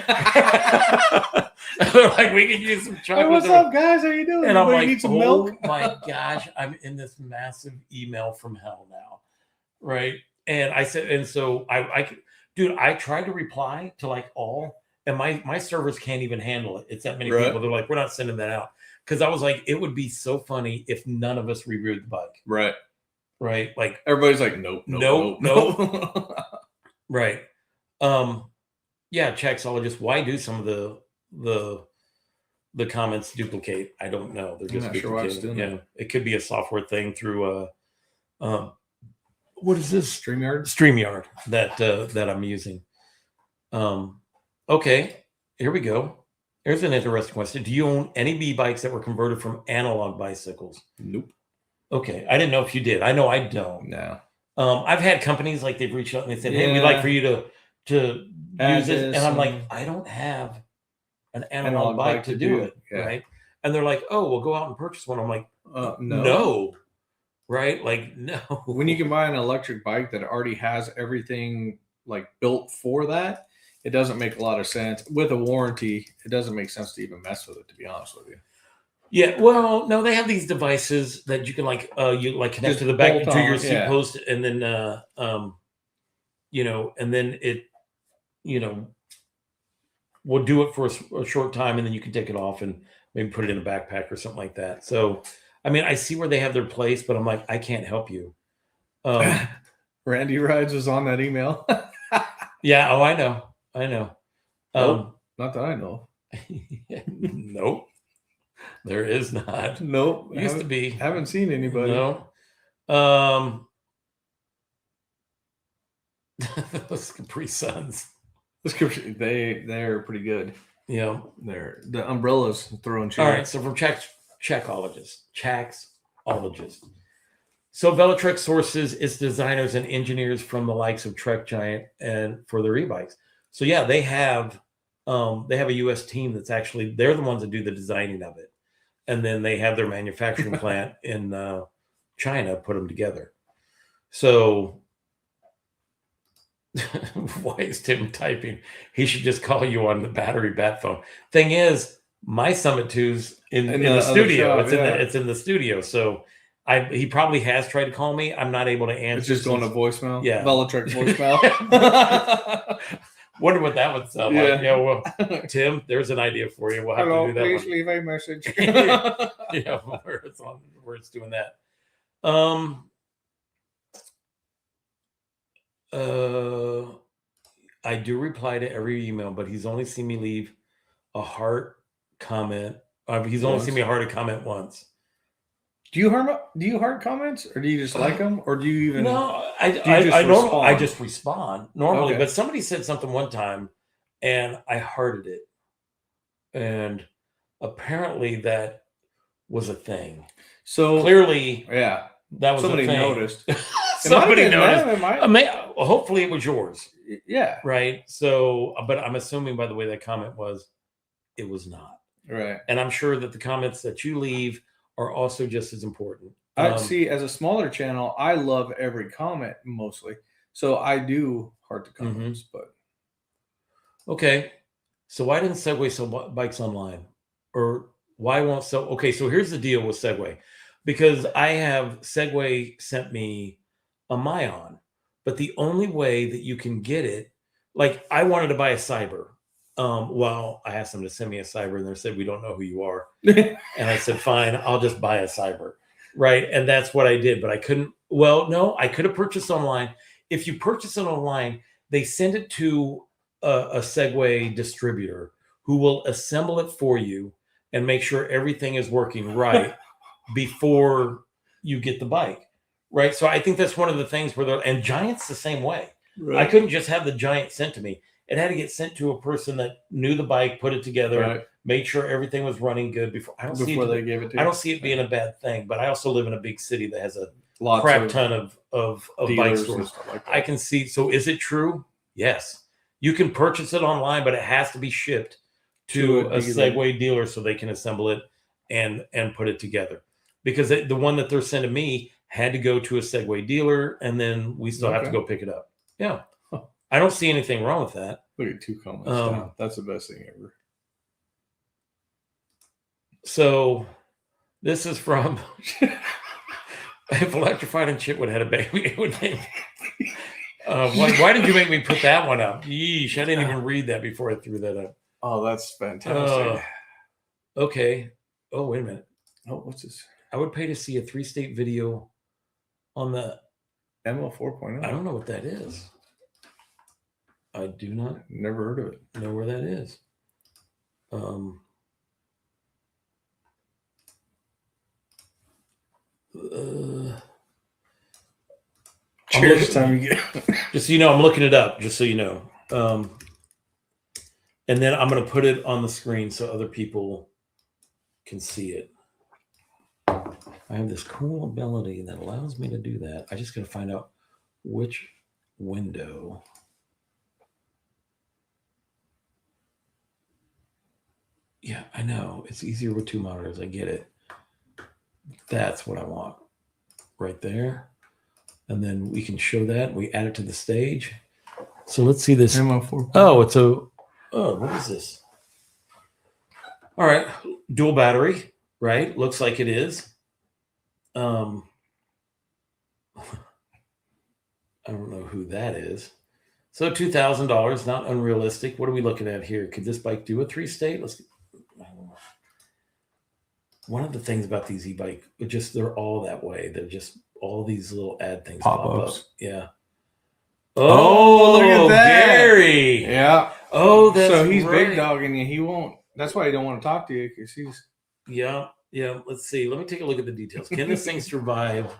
They're like, we could use some chocolate. Hey, what's up, guys? How you doing? And I'm like, need some milk? My gosh, I'm in this massive email from hell now, right? And I said, and so I tried to reply to like all, and my servers can't even handle it. It's that many people. They're like, we're not sending that out. Because I was like, it would be so funny if none of us reviewed the bike. Right. Like everybody's like, nope. Right. Yeah, Chexologist, why do some of the comments duplicate? I don't know. They're just duplicating. Sure, it could be a software thing through what is this? StreamYard that I'm using. Okay, here we go. Here's an interesting question. Do you own any B-bikes that were converted from analog bicycles? Nope. Okay, I didn't know if you did. I know I don't. No. I've had companies like they've reached out and they said, "Hey, we'd like for you to use it," and I'm like, I don't have an analog bike to do it, right? And they're like, "Oh, we'll go out and purchase one." I'm like, no, right? Like, no. When you can buy an electric bike that already has everything like built for that, it doesn't make a lot of sense. With a warranty, it doesn't make sense to even mess with it, to be honest with you. Yeah, well, no, they have these devices that you can you connect Just to the back bolt to your on, seat post, and then and then it will do it for a short time, and then you can take it off and maybe put it in a backpack or something like that. So, I mean, I see where they have their place, but I'm like, I can't help you. Randy Rides was on that email. Yeah. Oh, I know. Nope, not that I know. Nope. There is not. Nope. Used to be. Haven't seen anybody. No. Those Capri Suns. They're pretty good. Yeah. They're the umbrellas throwing shit. All right. So from Czechologists. So Velotrek sources its designers and engineers from the likes of Trek Giant and for their e-bikes. So yeah, they have a U.S. team that's actually, they're the ones that do the designing of it. And then they have their manufacturing plant in China put them together. So why is Tim typing? He should just call you on the battery bat phone. Thing is, my Summit 2's in the studio. Shop, it's in the studio. So he probably has tried to call me. I'm not able to answer. It's just going to voicemail. Yeah. Velotrek voicemail. Wonder what that would sound like. Yeah, well, Tim, there's an idea for you. We'll have to do that. Please leave a message. Yeah, where it's doing that. I do reply to every email, but he's only seen me leave a heart comment. He's only seen me heart a comment once. Do you heart comments, or do you just like them, or do you even? No, I just respond normally. Okay. But somebody said something one time, and I hearted it, and apparently that was a thing. So clearly, yeah, that was somebody a thing. Noticed. Somebody noticed. Hopefully, it was yours. Yeah. Right. So, but I'm assuming by the way that comment was, it was not. Right. And I'm sure that the comments that you leave are also just as important. I see, as a smaller channel, I love every comment mostly. So I do heart the comments, but. Okay. So why didn't Segway sell bikes online? Or why won't sell? Okay. So here's the deal with Segway. Because I have Segway sent me a Mayon, but the only way that you can get it, like I wanted to buy a Cyber. Well, I asked them to send me a Cyber, and they said, we don't know who you are. And I said, fine, I'll just buy a Cyber. Right. And that's what I did. But I couldn't. Well, no, I could have purchased online. If you purchase it online, they send it to a Segway distributor who will assemble it for you and make sure everything is working right before you get the bike. Right. So I think that's one of the things where and Giant's the same way. Right. I couldn't just have the Giant sent to me. It had to get sent to a person that knew the bike, put it together, made sure everything was running good before. I don't see it being a bad thing, but I also live in a big city that has a crap ton of bike stores. Like I can see. So is it true? Yes. You can purchase it online, but it has to be shipped to a Segway dealer so they can assemble it and put it together. Because the one that they're sending me had to go to a Segway dealer, and then we still have to go pick it up. Yeah. I don't see anything wrong with that. Look at 2 comments down. That's the best thing ever. So this is from if Electrified and Chitwood had a baby, it would name. Why did you make me put that one up? Yeesh, I didn't even read that before I threw that up. Oh, that's fantastic. Okay. Oh, wait a minute. Oh, what's this? I would pay to see a 3-state video on the ML 4.0. I don't know what that is. I do not. Never heard of it. Know where that is. Cheers time you get. Just so you know, I'm looking it up, just so you know. And then I'm going to put it on the screen so other people can see it. I have this cool ability that allows me to do that. I just got to find out which window. Yeah, I know. It's easier with 2 monitors. I get it. That's what I want right there. And then we can show that. We add it to the stage. So let's see this. Oh, what is this? All right. Dual battery, right? Looks like it is. I don't know who that is. So $2,000, not unrealistic. What are we looking at here? Could this bike do a 3-state? One of the things about these e-bike, they're all that way. They're just all these little ad things pop up. Yeah. Oh, look at that, Gary. Yeah. Oh, that's so he's right. big dogging you. He won't. That's why he don't want to talk to you, because he's. Yeah. Let's see. Let me take a look at the details. Can this thing survive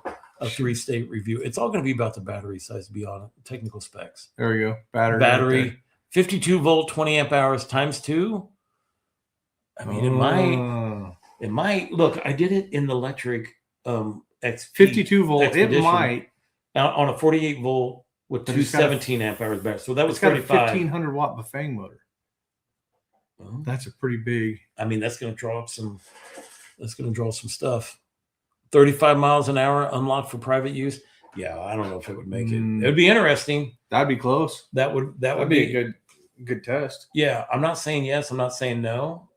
a 3-state review? It's all going to be about the battery size, to be honest. Technical specs. There we go. Battery, 52 volt, 20 amp hours times 2. I mean, it might look. I did it in the electric XP 52 volt. Expedition It might on a 48 volt with 217 amp hours battery. So that was 35. 1500 watt Bafang motor. Well, that's a pretty big. I mean, that's going to draw up some. That's going to draw some stuff. 35 miles an hour unlocked for private use. Yeah, I don't know if it would make it. It would be interesting. That'd be close. That would be a good test. Yeah, I'm not saying yes. I'm not saying no.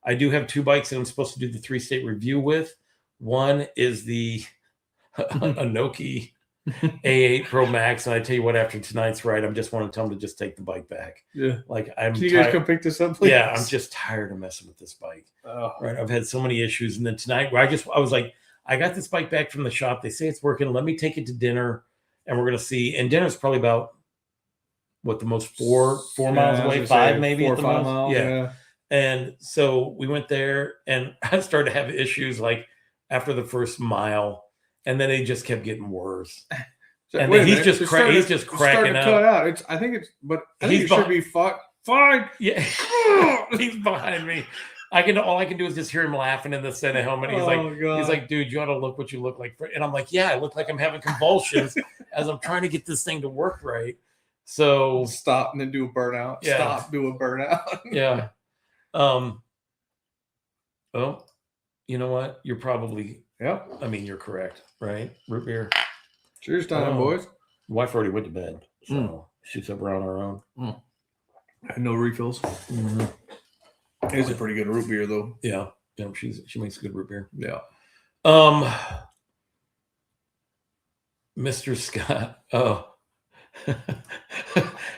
I do have 2 bikes that I'm supposed to do the 3-state review with. One is the Anoki A8 Pro Max, and I tell you what, after tonight's ride, I'm just want to tell them to just take the bike back. Yeah, like Can you guys come pick this up, please? Yeah, I'm just tired of messing with this bike. Right, I've had so many issues, and then tonight, where I was like, I got this bike back from the shop. They say it's working. Let me take it to dinner, and we're gonna see. And dinner's probably about what the most 4 miles away, 5 maybe 4 at the 5 most. miles. Yeah. And so we went there, and I started to have issues like after the first mile, and then it just kept getting worse. And then he's just cracking up. I think it should be fine. Yeah, he's behind me. All I can do is just hear him laughing in the center helmet. He's he's like, dude, you ought to look what you look like. And I'm like, yeah, I look like I'm having convulsions as I'm trying to get this thing to work right. So stop and then do a burnout. Yeah. Stop, do a burnout. Yeah. Well, you know what? You're probably. Yep. I mean, you're correct, right? Root beer. Cheers time, boys. Wife already went to bed, so she's up around her own. No refills. Mm-hmm. It's a pretty good root beer, though. Yeah, she makes a good root beer. Yeah. Mr. Scott. Oh,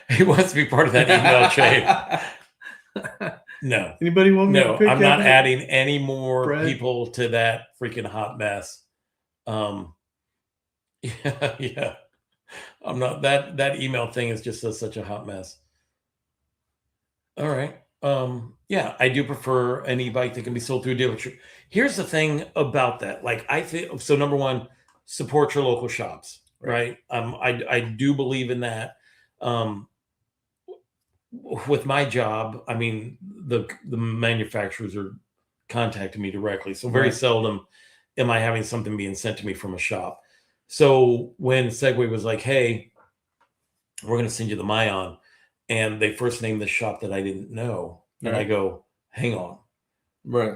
he wants to be part of that email chain. No. Anybody want me to pick I'm not adding any more people to that freaking hot mess. Yeah. I'm not that email thing is just such a hot mess. All right. Yeah, I do prefer an e-bike that can be sold through a dealership. Here's the thing about that. Like, I think so. Number one, support your local shops, right? I do believe in that. With my job, I mean, the manufacturers are contacting me directly, so very seldom am I having something being sent to me from a shop. So when Segway was like, "Hey, we're going to send you the Mayon," and they first named the shop that I didn't know, and I go, "Hang on,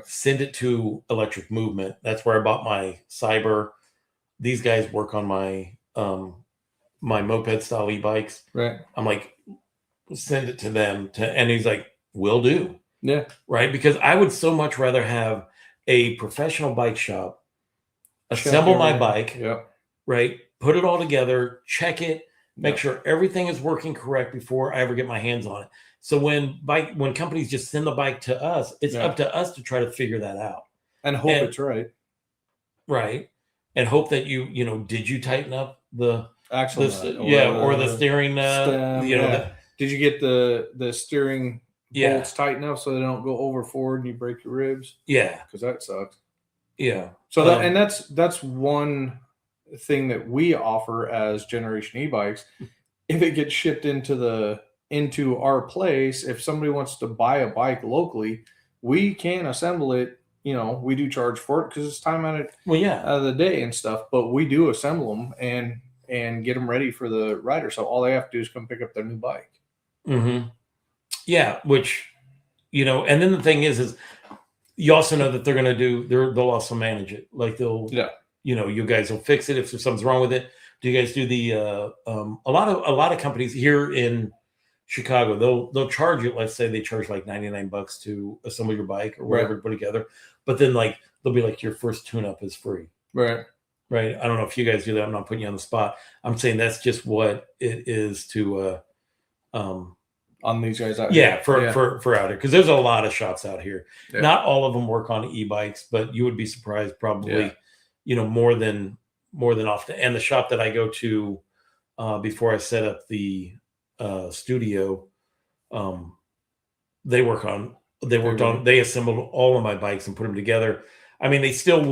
send it to Electric Movement. That's where I bought my Cyber. These guys work on my my moped style e-bikes. Right. I'm like, send it to them and he's like, will do. Yeah. Right. Because I would so much rather have a professional bike shop assemble my bike. Yeah. Right. Put it all together, check it, make sure everything is working correct before I ever get my hands on it. So when companies just send the bike to us, it's up to us to try to figure that out. And hope it's right. Right. And hope that did you tighten up the axle or the steering stem, did you get the steering bolts tight enough so they don't go over forward and you break your ribs? Yeah. Because that sucks. Yeah. So that's one thing that we offer as Generation E-bikes, if it gets shipped into our place, if somebody wants to buy a bike locally, we can assemble it. You know, we do charge for it because it's time out of the day and stuff, but we do assemble them and get them ready for the rider. So all they have to do is come pick up their new bike. Mm-hmm. Yeah, which, you know, and then the thing is you also know that they'll also manage it. Like you know, you guys will fix it if something's wrong with it. Do you guys do the a lot of companies here in Chicago, they'll charge you, let's say they charge like $99 to assemble your bike or whatever to put together, but then like they'll be like your first tune-up is free. Right. I don't know if you guys do that. I'm not putting you on the spot. I'm saying that's just what it is to on these guys out here. For out here, because there's a lot of shops out here. Yeah. Not all of them work on e-bikes, but you would be surprised probably, you know, more than often. And the shop that I go to before I set up the studio, they assembled all of my bikes and put them together. I mean, I still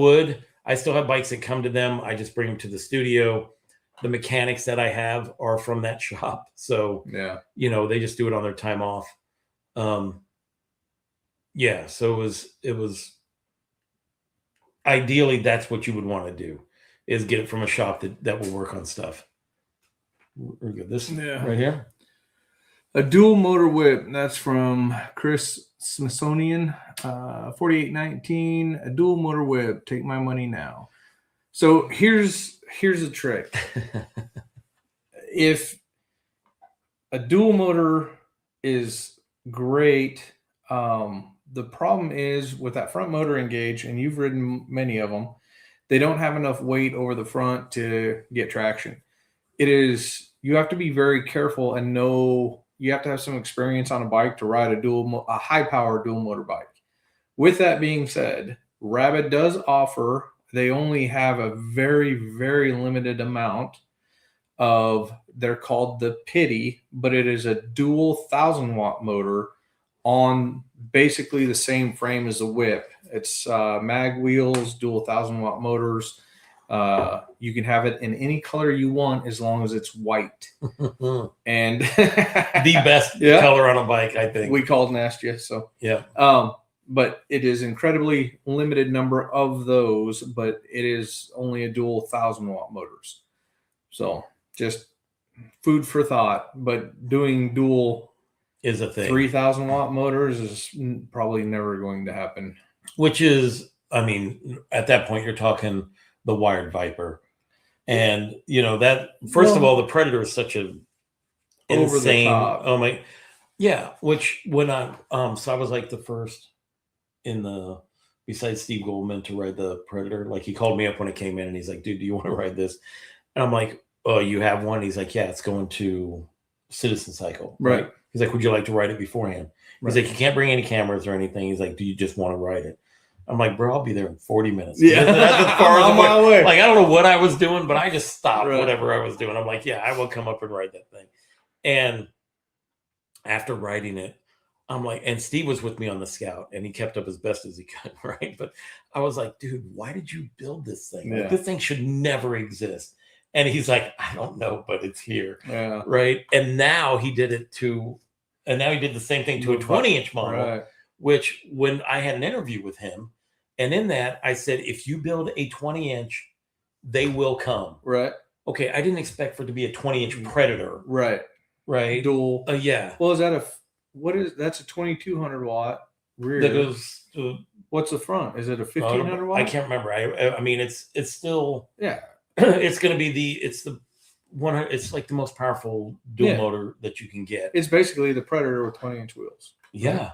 have bikes that come to them. I just bring them to the studio. The mechanics that I have are from that shop. So, you know, they just do it on their time off. So it was ideally that's what you would want to do, is get it from a shop that will work on stuff. We're good. This right here. A dual motor whip. That's from Chris Smithsonian, 4819. A dual motor whip. Take my money now. So here's a trick. If a dual motor is great, the problem is with that front motor engage, and you've ridden many of them, they don't have enough weight over the front to get traction. You have to be very careful and know. You have to have some experience on a bike to ride a high power dual motor bike. With that being said, Rabid does offer, they only have a very, very limited amount of, they're called the Pity, but it is a dual 1,000-watt motor on basically the same frame as the whip. It's mag wheels, dual 1,000-watt motors. You can have it in any color you want as long as it's white. And the best color on a bike, I think. We called and asked you. So but it is incredibly limited number of those, but it is only a dual 1,000-watt motors. So just food for thought. But doing dual is a thing. 3,000-watt motors is probably never going to happen. Which is, I mean, at that point you're talking the wired Viper. And you know that first of all, the Predator is such a insane. Oh my, Which when I so I was like the first besides Steve Goldman to ride the Predator. Like he called me up when it came in, and he's like, "Dude, do you want to ride this?" And I'm like, "Oh, you have one?" He's like, "Yeah, it's going to Citizen Cycle." Right. He's like, "Would you like to ride it beforehand?" He's like, "You can't bring any cameras or anything." He's like, "Do you just want to ride it?" I'm like, "Bro, I'll be there in 40 minutes." Yeah, that's as far on my way. Like, I don't know what I was doing, but I just stopped whatever I was doing. I'm like, "Yeah, I will come up and ride that thing." And after riding it, I'm like, and Steve was with me on the Scout, and he kept up as best as he could, right? But I was like, "Dude, why did you build this thing? Like, this thing should never exist." And he's like, "I don't know, but it's here." Yeah. Right. And now he did the same thing to a 20-inch model, which when I had an interview with him, and in that I said, if you build a 20-inch, they will come. Right. Okay. I didn't expect for it to be a 20-inch Predator. Right. Right. Dual. Yeah. Well, that's a 2,200 watt rear. That goes what's the front? Is it a 1,500 watt? I can't remember. I mean, it's still, it's going to be it's like the most powerful dual motor that you can get. It's basically the Predator with 20-inch wheels. Yeah.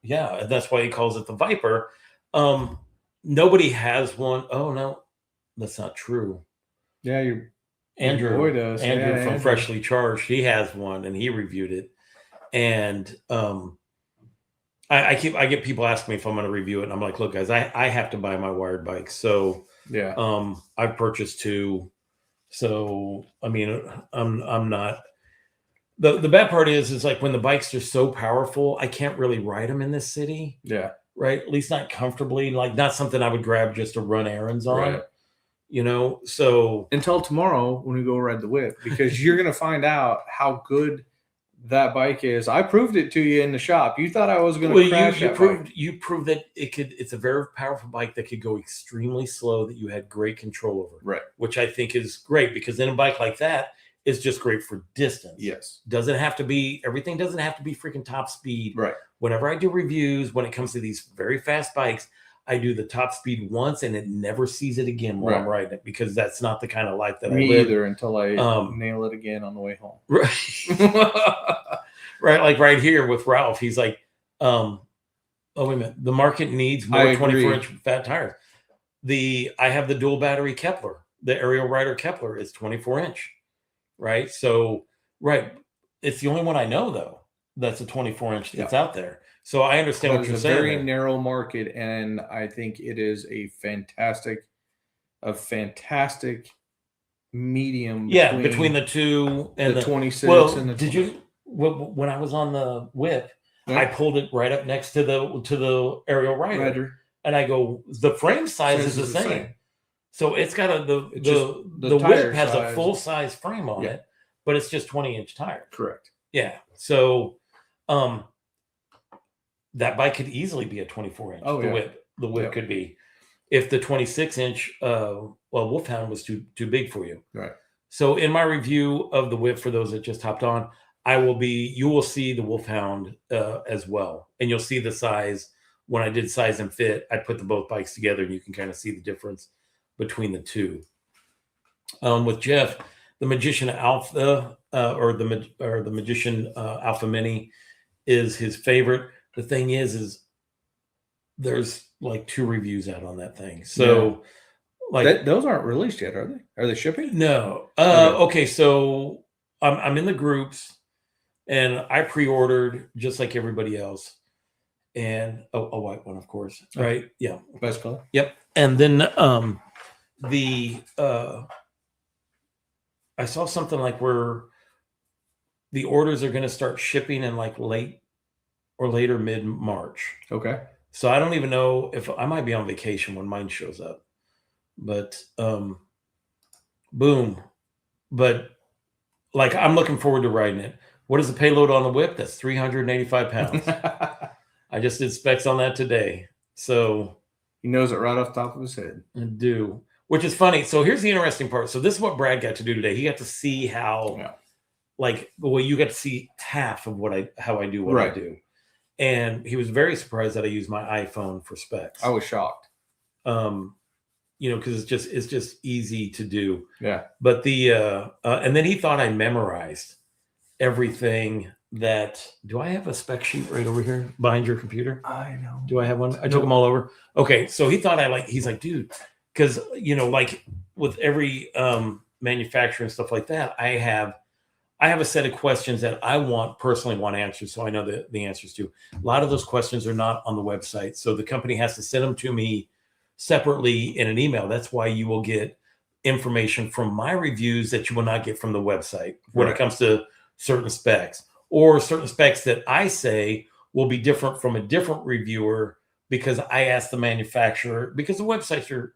Yeah. And that's why he calls it the Viper. Nobody has one. Oh no, that's not true. Yeah. Andrew boy does. Andrew from Freshly Charged. He has one and he reviewed it. And, I get people asking me if I'm going to review it. And I'm like, look, guys, I have to buy my wired bike. So, I've purchased two. So, I mean, I'm not, the bad part is like when the bikes are so powerful, I can't really ride them in this city. Yeah. Right. At least not comfortably, like not something I would grab just to run errands on. you know. So until tomorrow when we go ride the whip, because you're going to find out how good that bike is. I proved it to you in the shop. You thought I was going to crash you that proved bike. you proved that it's a very powerful bike that could go extremely slow, that you had great control over. Right. Which I think is great, because then a bike like that is just great for distance. Yes. Everything doesn't have to be freaking top speed. Right. Whenever I do reviews, when it comes to these very fast bikes, I do the top speed once and it never sees it again while I'm riding it, because that's not the kind of life that I live. Me either, until I nail it again on the way home. Right. Right. Like right here with Ralph, he's like, oh, wait a minute. The market needs more 24-inch fat tires. I have the dual battery Kepler, the aerial rider Kepler is 24-inch. Right. So, right. It's the only one I know, though, that's a 24-inch that's out there. So I understand what you're saying. It's a very narrow market, and I think it is a fantastic medium. Yeah, between the two and the 26 and the 20. Did you, when I was on the whip, I pulled it right up next to the aerial rider. And I go, the frame size is the same. So it's got the whip has a full size frame on it, but it's just 20-inch tires. Correct. Yeah. So that bike could easily be a 24-inch. The whip could be, if the 26-inch Wolfhound was too big for you. Right. So in my review of the whip, for those that just hopped on, you will see the Wolfhound as well, and you'll see the size. When I did size and fit, I put both bikes together, and you can kind of see the difference between the two. With Jeff, the Magician Alpha or the Magician Alpha Mini is his favorite. The thing is there's like 2 reviews out on that thing. So those aren't released yet, are they? Are they shipping? No. Okay. So I'm in the groups, and I pre-ordered just like everybody else, and a white one, of course. Right. Yeah. Best color. Yep. And then I saw something like where the orders are going to start shipping in like later mid-March. Okay. So I don't even know if I might be on vacation when mine shows up, but boom. But like, I'm looking forward to riding it. What is the payload on the whip? That's 385 pounds. I just did specs on that today. So he knows it right off the top of his head. I do, which is funny. So here's the interesting part. So this is what Brad got to do today. He got to see how, you got to see half of how I do what I do. And he was very surprised that I use my iPhone for specs. I was shocked. Because it's just easy to do. Yeah. But and then he thought I memorized everything. Do I have a spec sheet right over here behind your computer? I know. Do I have one? I took them all over. Okay. So he thought he's like, dude, because, like with every manufacturer and stuff like that, I have a set of questions that I personally want answers. So I know the answers to. A lot of those questions are not on the website. So the company has to send them to me separately in an email. That's why you will get information from my reviews that you will not get from the website when it comes to certain specs, or certain specs that I say will be different from a different reviewer because I asked the manufacturer, because the websites are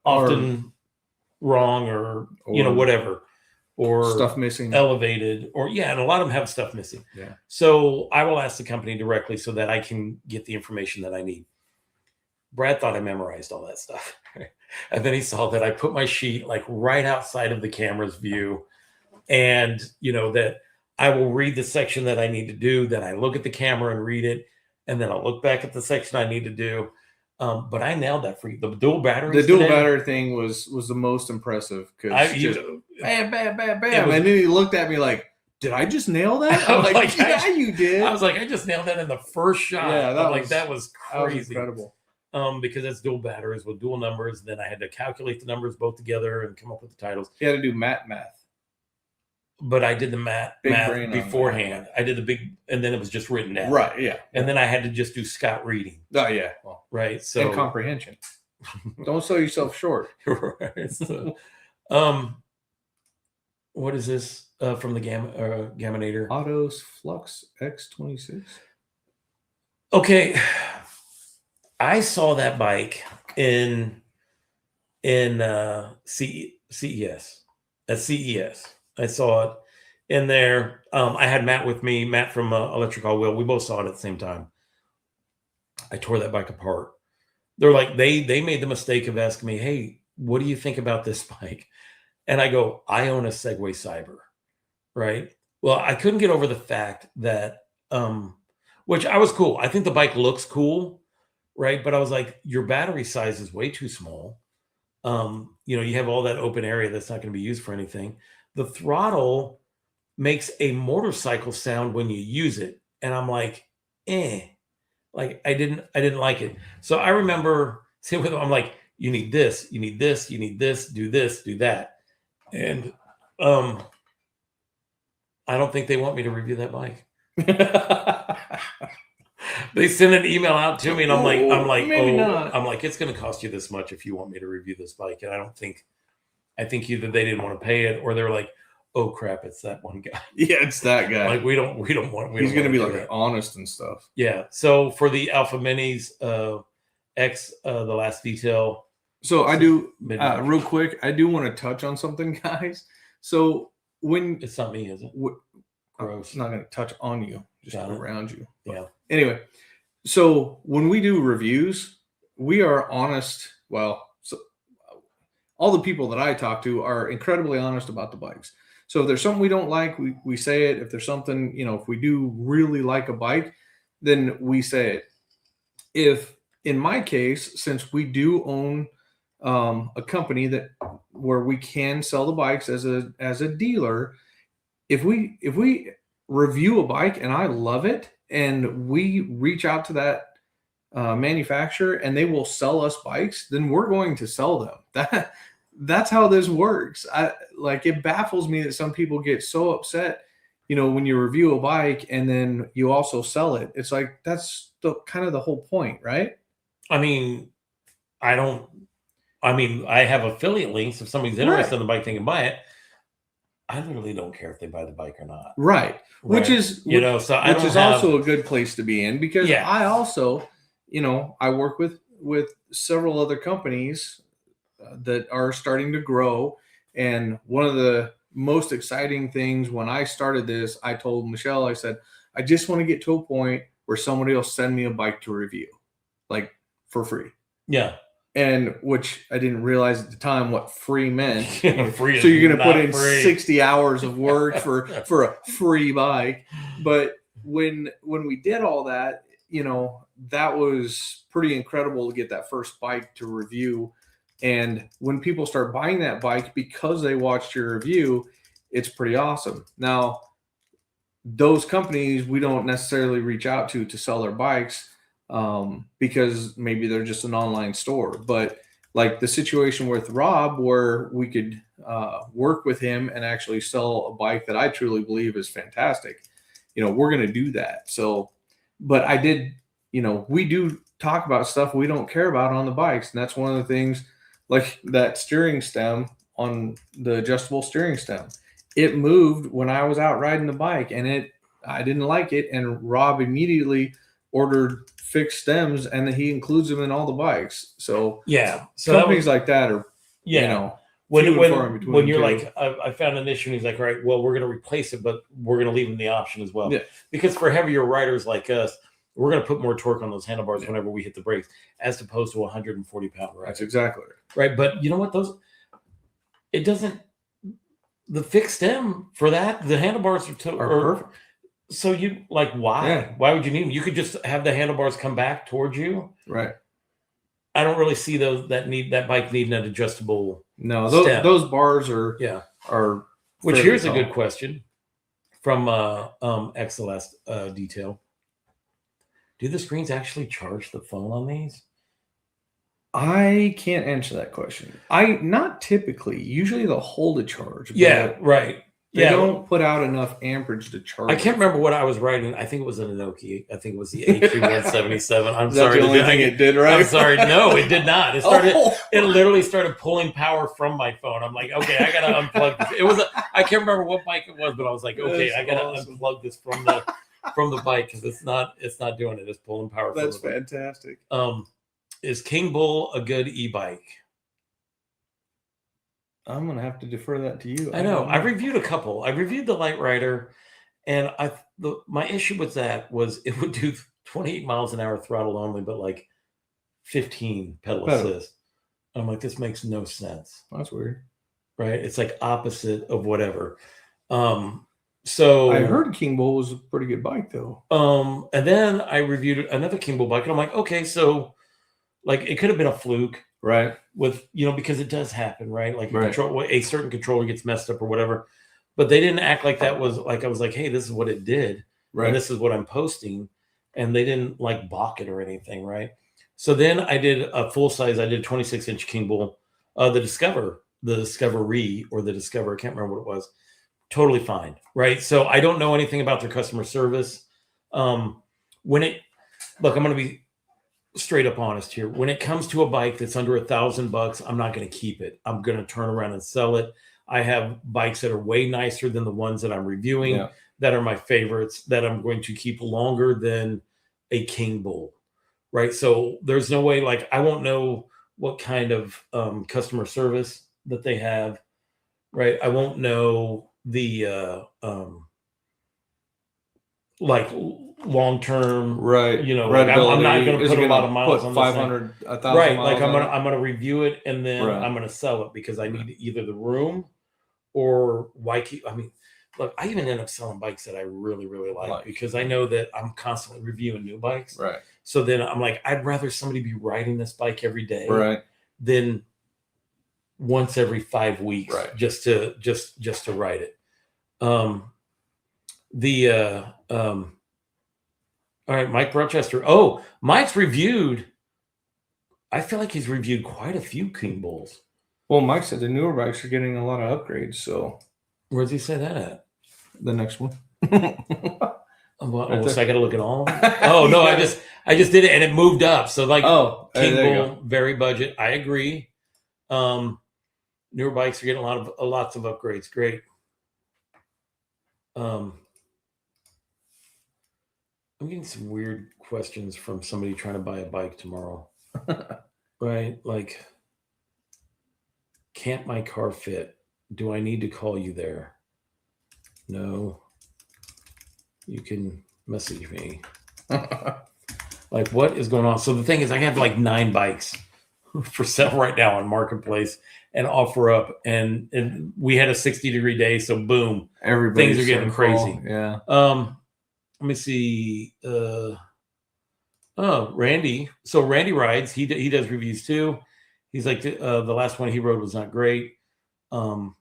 often wrong or whatever, or stuff missing, elevated, and a lot of them have stuff missing. Yeah. So I will ask the company directly so that I can get the information that I need. Brad thought I memorized all that stuff. And then he saw that I put my sheet like right outside of the camera's view, and that I will read the section that I need to do. Then I look at the camera and read it, and then I'll look back at the section I need to do. But I nailed that for you. The dual battery. The dual battery thing was the most impressive, because bam, bam, bam, bam, and then he looked at me like, "Did I just nail that?" I'm like, "Yeah, you did." I was like, "I just nailed that in the first shot." Yeah, that was crazy. That was incredible. Because it's dual batteries with dual numbers. Then I had to calculate the numbers both together and come up with the titles. You had to do math. But I did the math beforehand. I did the big, and then it was just written down. Right, yeah. And then I had to just do Scott reading. Oh, yeah. Well, right. So, and comprehension. Don't sell yourself short. Right. So, what is this from the Gaminator? Autos Flux X26. Okay. I saw that bike in in CES. At CES, I saw it in there. I had Matt with me, Matt from Electric All Wheel. We both saw it at the same time. I tore that bike apart. They're like, they made the mistake of asking me, hey, what do you think about this bike? And I go, I own a Segway Cyber, right? Well, I couldn't get over the fact that, which I was cool. I think the bike looks cool, right? But I was like, your battery size is way too small. You have all that open area that's not going to be used for anything. The throttle makes a motorcycle sound when you use it. And I'm like, like I didn't like it. So I remember saying with them, I'm like, you need this, you need this, you need this, do that. And I don't think they want me to review that bike. They send an email out to me and I'm like, I'm like, it's going to cost you this much if you want me to review this bike. And I think either they didn't want to pay it or they're like, oh crap, it's that one guy. Yeah, it's that guy. Like we don't want. He's going to be like honest and stuff. Yeah. So for the Alpha Minis X, the last detail. So I do real quick. I do want to touch on something, guys. So when it's not me, is it? Gross. I'm not going to touch on you, just around you. Yeah. Anyway, so when we do reviews, we are honest. Well, so all the people that I talk to are incredibly honest about the bikes. So if there's something we don't like, we say it. If there's something, if we do really like a bike, then we say it. If in my case, since we do own a company where we can sell the bikes as a dealer, if we review a bike and I love it and we reach out to that manufacturer and they will sell us bikes, then we're going to sell them. That's how this works. It baffles me that some people get so upset, when you review a bike and then you also sell it. It's like, that's kind of the whole point, right? I mean, I have affiliate links. If somebody's interested in the bike, they can buy it. I literally don't care if they buy the bike or not. Right. Which is, also a good place to be in because I also, I work with several other companies that are starting to grow. And one of the most exciting things when I started this, I told Michelle, I said, I just want to get to a point where somebody will send me a bike to review, like for free. Yeah. And which I didn't realize at the time what free meant. Free so you're going to put in free. 60 hours of work for a free bike. But when we did all that, that was pretty incredible to get that first bike to review. And when people start buying that bike because they watched your review, it's pretty awesome. Now, those companies we don't necessarily reach out to sell their bikes. Because maybe they're just an online store, but like the situation with Rob, where we could work with him and actually sell a bike that I truly believe is fantastic, we're going to do that. So, but I did, we do talk about stuff we don't care about on the bikes. And that's one of the things, like that steering stem on the adjustable steering stem. It moved when I was out riding the bike and I didn't like it. And Rob immediately ordered fixed stems and he includes them in all the bikes. So so companies like that are, when you're like, I found an issue and he's like, all right, well, we're going to replace it, but we're going to leave them the option as well. Yeah. Because for heavier riders like us, we're going to put more torque on those handlebars whenever we hit the brakes, as opposed to a 140-pound rider. That's exactly right. But you know what? The fixed stem for that, the handlebars are perfect. So you like, why? Yeah. Why would you need them? You could just have the handlebars come back towards you. Right. I don't really see that bike needing an adjustable. No, those bars are. Which here's a good question from XLS Detail. Do the screens actually charge the phone on these? I can't answer that question. Not typically. Usually they'll hold a charge. Yeah, right. They don't put out enough amperage to charge. I can't remember what I was riding. I think it was an Inoki. I think it was the AQ177. I'm sorry. That's the only thing it did, right? I'm sorry. No, it did not. It literally started pulling power from my phone. I'm like, okay, I gotta unplug this. I can't remember what bike it was, but I was like, okay, I gotta unplug this from the bike because it's not doing it. It's pulling power. That's fantastic. Is King Bull a good e-bike? I'm gonna have to defer that to you. I know. I reviewed a couple. I reviewed the Light Rider, and my issue with that was it would do 28 miles an hour throttle only, but like 15 pedal assist. I'm like, this makes no sense. That's weird, right? It's like opposite of whatever. So I heard King Bull was a pretty good bike though. And then I reviewed another King Bull bike, and I'm like, okay, so like it could have been a fluke, right? With because it does happen, right? Like right. A certain controller gets messed up or whatever, but they didn't act like that was like I was like, hey, this is what it did, right? And this is what I'm posting, and they didn't like balk it or anything, right? So then I did a full size. I did 26-inch King Bull, the Discovery, or the Discover. I can't remember what it was. Totally fine, right? So I don't know anything about their customer service. I'm going to be straight up honest here. When it comes to a bike that's under $1,000, I'm not going to keep it. I'm going to turn around and sell it. I have bikes that are way nicer than the ones that I'm reviewing, that are my favorites, that I'm going to keep longer than a King Bull, right? So there's no way, like, I won't know what kind of customer service that they have, right? I won't know the like long-term, right? Like I'm not going to put a lot of miles on 500, 1,000, right? Like I'm gonna review it, and then I'm gonna sell it because I need either the room or why keep. I mean, look, I even end up selling bikes that I really, really like because I know that I'm constantly reviewing new bikes, right? So then I'm like, I'd rather somebody be riding this bike every day, right, than once every 5 weeks, right? Just to ride it. All right, Mike Rochester. Oh, Mike's reviewed. I feel like he's reviewed quite a few King Bulls. Well, Mike said the newer bikes are getting a lot of upgrades. So, where does he say that at? The next one. So I got to look at all. Oh no, I just did it and it moved up. So like, King Bull, very budget. I agree. Newer bikes are getting lots of upgrades. Great. I'm getting some weird questions from somebody trying to buy a bike tomorrow. Right? Like, can't my car fit? Do I need to call you there? No. You can message me. Like, what is going on? So the thing is, I have like 9 bikes for sale right now on Marketplace and offer up. And we had a 60-degree day. So boom, things are getting crazy. Yeah. Let me see. Randy. So Randy rides. He does reviews too. He's like, the last one he rode was not great. Let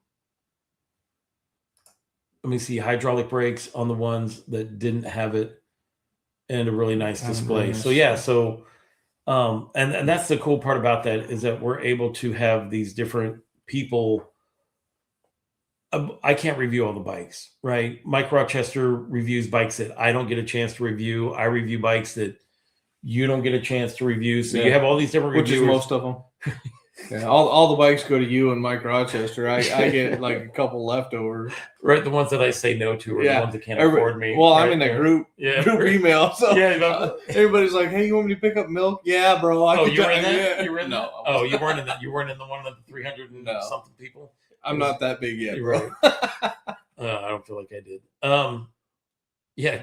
me see. Hydraulic brakes on the ones that didn't have it, and a really nice display. So yeah. So, and that's the cool part about that, is that we're able to have these different people. I can't review all the bikes, right? Mike Rochester reviews bikes that I don't get a chance to review. I review bikes that you don't get a chance to review. So you have all these different reviewers. Which is most of them. Yeah, all the bikes go to you and Mike Rochester. I get like a couple leftovers. Right, the ones that I say no to are the ones that can't afford me. Well, right? I'm in a group email, so everybody's like, "Hey, you want me to pick up milk?" Yeah, bro. You were in that? You were in that? Oh, you weren't in that. You weren't in the one of the 300 and something people. I'm not that big yet, bro. Right. I don't feel like I did.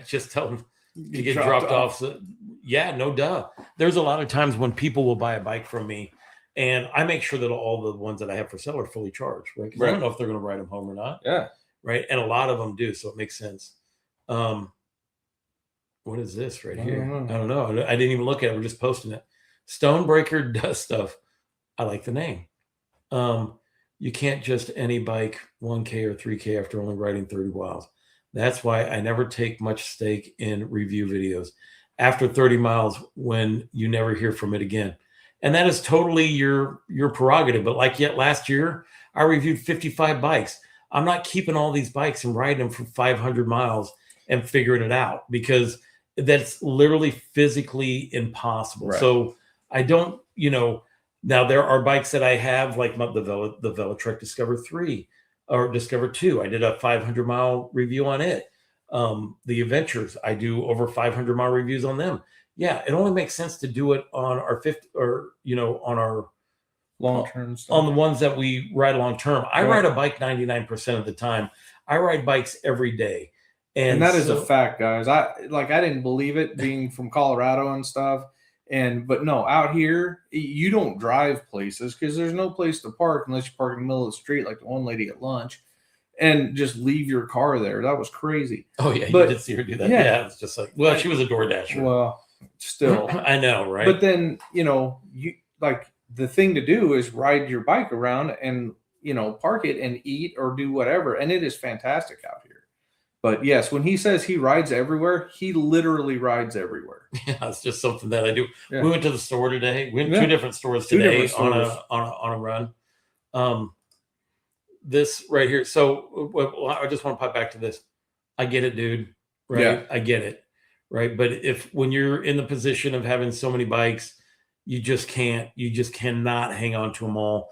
Just tell them to get dropped off. So, no duh. There's a lot of times when people will buy a bike from me, and I make sure that all the ones that I have for sale are fully charged, right? Because I don't know if they're going to ride them home or not. Yeah. Right. And a lot of them do. So it makes sense. What is this right here? I don't know. I didn't even look at it. We're just posting it. Stonebreaker does stuff. I like the name. You can't just any bike 1K or 3K after only riding 30 miles. That's why I never take much stake in review videos after 30 miles, when you never hear from it again. And that is totally your prerogative. But like last year, I reviewed 55 bikes. I'm not keeping all these bikes and riding them for 500 miles and figuring it out, because that's literally physically impossible. Right. So I don't, now there are bikes that I have, like the Velotrek Discover 3 or Discover 2. I did a 500-mile review on it. The Adventures, I do over 500-mile reviews on them. Yeah, it only makes sense to do it on our on our long-term stuff. on the ones that we ride long term. I Right. ride a bike 99% of the time. I ride bikes every day. And that is a so- fact, guys. I didn't believe it being from Colorado and stuff. But no, out here you don't drive places because there's no place to park unless you park in the middle of the street, like the one lady at lunch, and just leave your car there. That was crazy. Oh yeah, But- you did see her do that. yeah. Yeah, it's just like, well, she was a door dasher. Well, still, I know, right? but then you like the thing to do is ride your bike around and park it and eat or do whatever, and it is fantastic out here. But yes, when he says he rides everywhere, he literally rides everywhere. Yeah, it's just something that I do. Yeah. We went to the store today. We went Yeah. two different stores Two today different stores. on a run. This right here. So I just want to pop back to this. I get it, dude. Right? Yeah. I get it. Right. But when you're in the position of having so many bikes, you just cannot hang on to them all.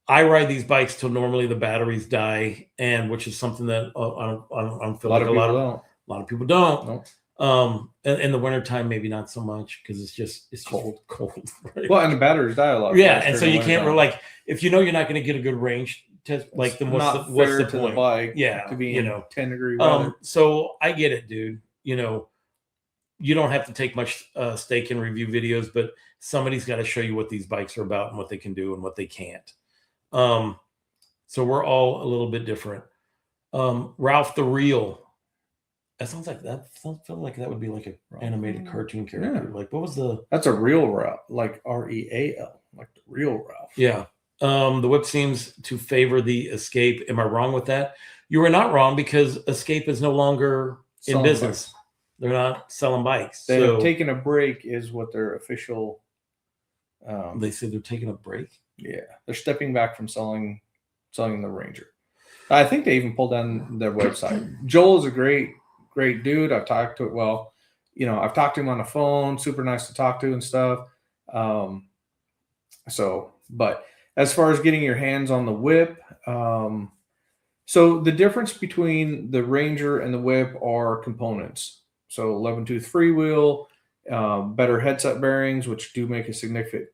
I ride these bikes till normally the batteries die, and which is something that I don't feel like a lot of people don't. Nope. In the wintertime, maybe not so much because it's just cold. Right? Well, and the batteries die a lot. Yeah, faster and so in the you can't wintertime. like if you're not going to get a good range test, like then what's not the fair point? to the bike? Yeah, to be you in know, 10-degree weather. So I get it, dude. You don't have to take much stake in review videos, but somebody's got to show you what these bikes are about and what they can do and what they can't. So we're all a little bit different. Ralph the Real. That sounds like that. Feel like that would be like an animated cartoon character. Yeah. Like what was the? That's a real Ralph, like Real, like the real Ralph. Yeah. The whip seems to favor the Escape. Am I wrong with that? You are not wrong because Escape is no longer in Selling business. bikes. They're not selling bikes. They so have taken a break, is what their official. they say they're taking a break. Yeah, they're stepping back from selling the Ranger. I think they even pulled down their website. Joel is a great dude. I've talked to I've talked to him on the phone. Super nice to talk to and stuff. But as far as getting your hands on the whip, so the difference between the Ranger and the whip are components. So 11-tooth freewheel, better headset bearings, which do make a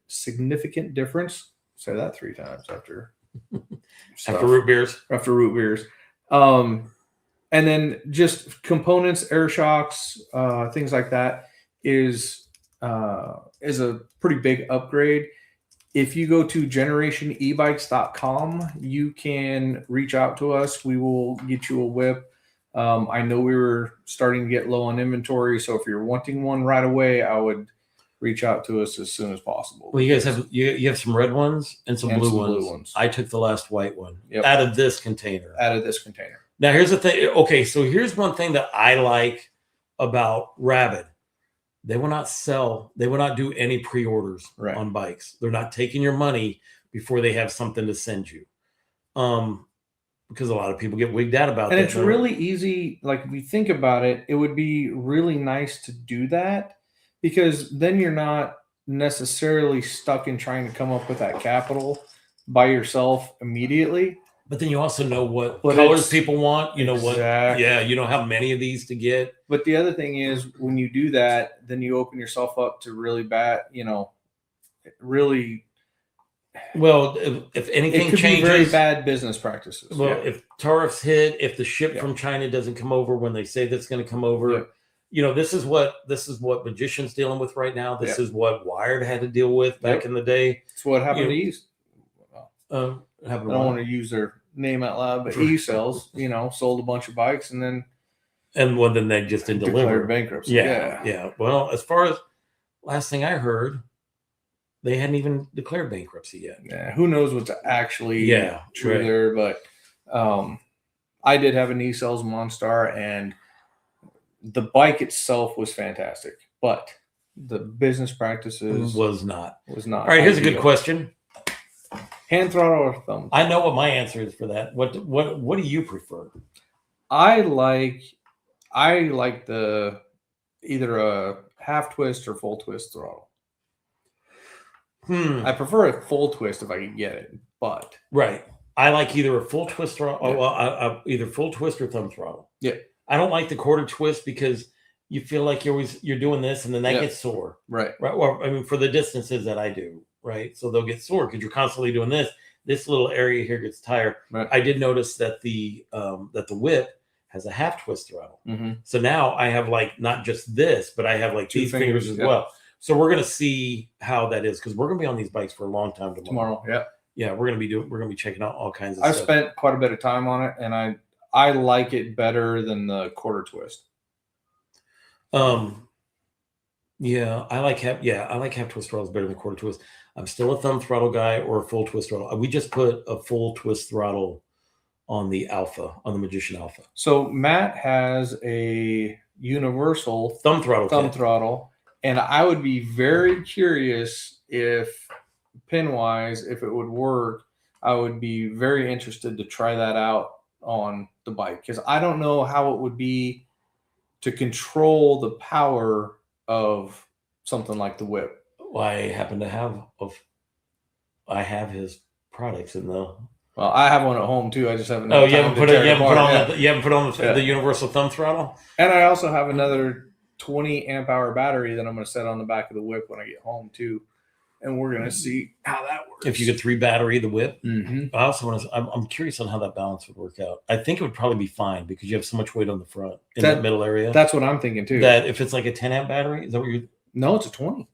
significant difference. Say that 3 times after root beers. After root beers. And then just components, air shocks, things like that is a pretty big upgrade. If you go to generationebikes.com, you can reach out to us. We will get you a whip. I know we were starting to get low on inventory, so if you're wanting one right away, I would reach out to us as soon as possible. Well, you guys have you have some red ones and some blue ones. I took the last white one out of this container. Now here's the thing. Okay, so here's one thing that I like about Rabid. They will not sell. They will not do any pre-orders on bikes. They're not taking your money before they have something to send you. Because a lot of people get wigged out about that. And it's really easy. Like if you think about it, it would be really nice to do that because then you're not necessarily stuck in trying to come up with that capital by yourself immediately. But then you also know what colors people want. You know what? Yeah, you know how many of these to get. But the other thing is when you do that, then you open yourself up to really bad, really. Well, if anything changes, be very bad business practices. Well, if tariffs hit, if the ship from China doesn't come over when they say that's going to come over, this is what Magician's dealing with right now. This is what Wired had to deal with back in the day. It's what happened to East. I don't want to use their name out loud, but E-Cells, sold a bunch of bikes and then they just didn't deliver. Bankruptcy. Yeah. Well, as far as last thing I heard, they hadn't even declared bankruptcy yet. Yeah, who knows what's actually true there, but I did have an E-Cells Monstar and the bike itself was fantastic, but the business practices was not. All right, here's a good question. Hand throttle or thumb? I know what my answer is for that. What do you prefer? I like the either a half twist or full twist throttle. I prefer a full twist if I can get it, but I like either a full twist throttle, either full twist or thumb throttle. Yeah, I don't like the quarter twist because you feel like you're doing this and then that gets sore. Right. Well, I mean, for the distances that I do, right? So they'll get sore because you're constantly doing this. This little area here gets tired. Right. I did notice that the whip has a half twist throttle. So now I have like not just this, but I have like Two these fingers as well. So we're gonna see how that is because we're gonna be on these bikes for a long time tomorrow. Yeah, we're gonna be checking out all kinds of stuff. stuff. I spent quite a bit of time on it, and I like it better than the quarter twist. Yeah, I like half twist throttles better than quarter twist. I'm still a thumb throttle guy or a full twist throttle. We just put a full twist throttle on the Alpha, on the Magician Alpha. So Matt has a universal thumb throttle, and I would be very curious if pin-wise, if it would work. I would be very interested to try that out on the bike because I don't know how it would be to control the power of something like the whip. Well, I happen to have his products in the. Well, I have one at home too. I just haven't. Oh, you haven't put on the universal thumb throttle. And I also have another 20 amp hour battery that I'm going to set on the back of the whip when I get home too, and we're going to see how that works. If you could 3 battery the whip, I also want to. I'm curious on how that balance would work out. I think it would probably be fine because you have so much weight on the front in that middle area. That's what I'm thinking too. That if it's like a 10 amp battery, is that what you? No, it's a 20.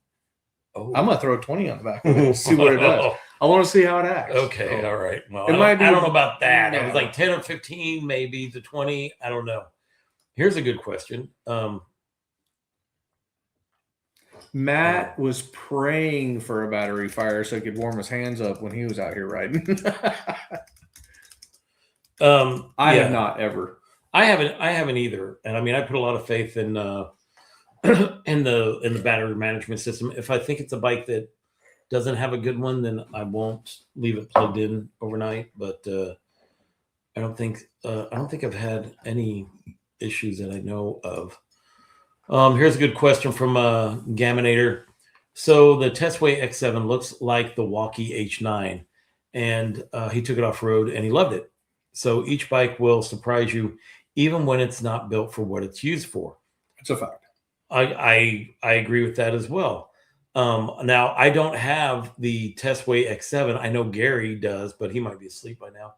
Oh. I'm gonna throw a 20 on the back of it, see what it does. I want to see how it acts. Okay, all right. Well, I don't know about that. It was like 10 or 15, maybe the 20. I don't know. Here's a good question. Matt was praying for a battery fire so he could warm his hands up when he was out here riding. I have not ever. I haven't either. And I mean, I put a lot of faith in in the battery management system. If I think it's a bike that doesn't have a good one, then I won't leave it plugged in overnight. But I don't think I've had any issues that I know of. Here's a good question from Gaminator. So the Testway X7 looks like the Walkie H9, and he took it off road and he loved it. So each bike will surprise you, even when it's not built for what it's used for. It's a fact. I agree with that as well. Now I don't have the Testway X7. I know Gary does, but he might be asleep by now.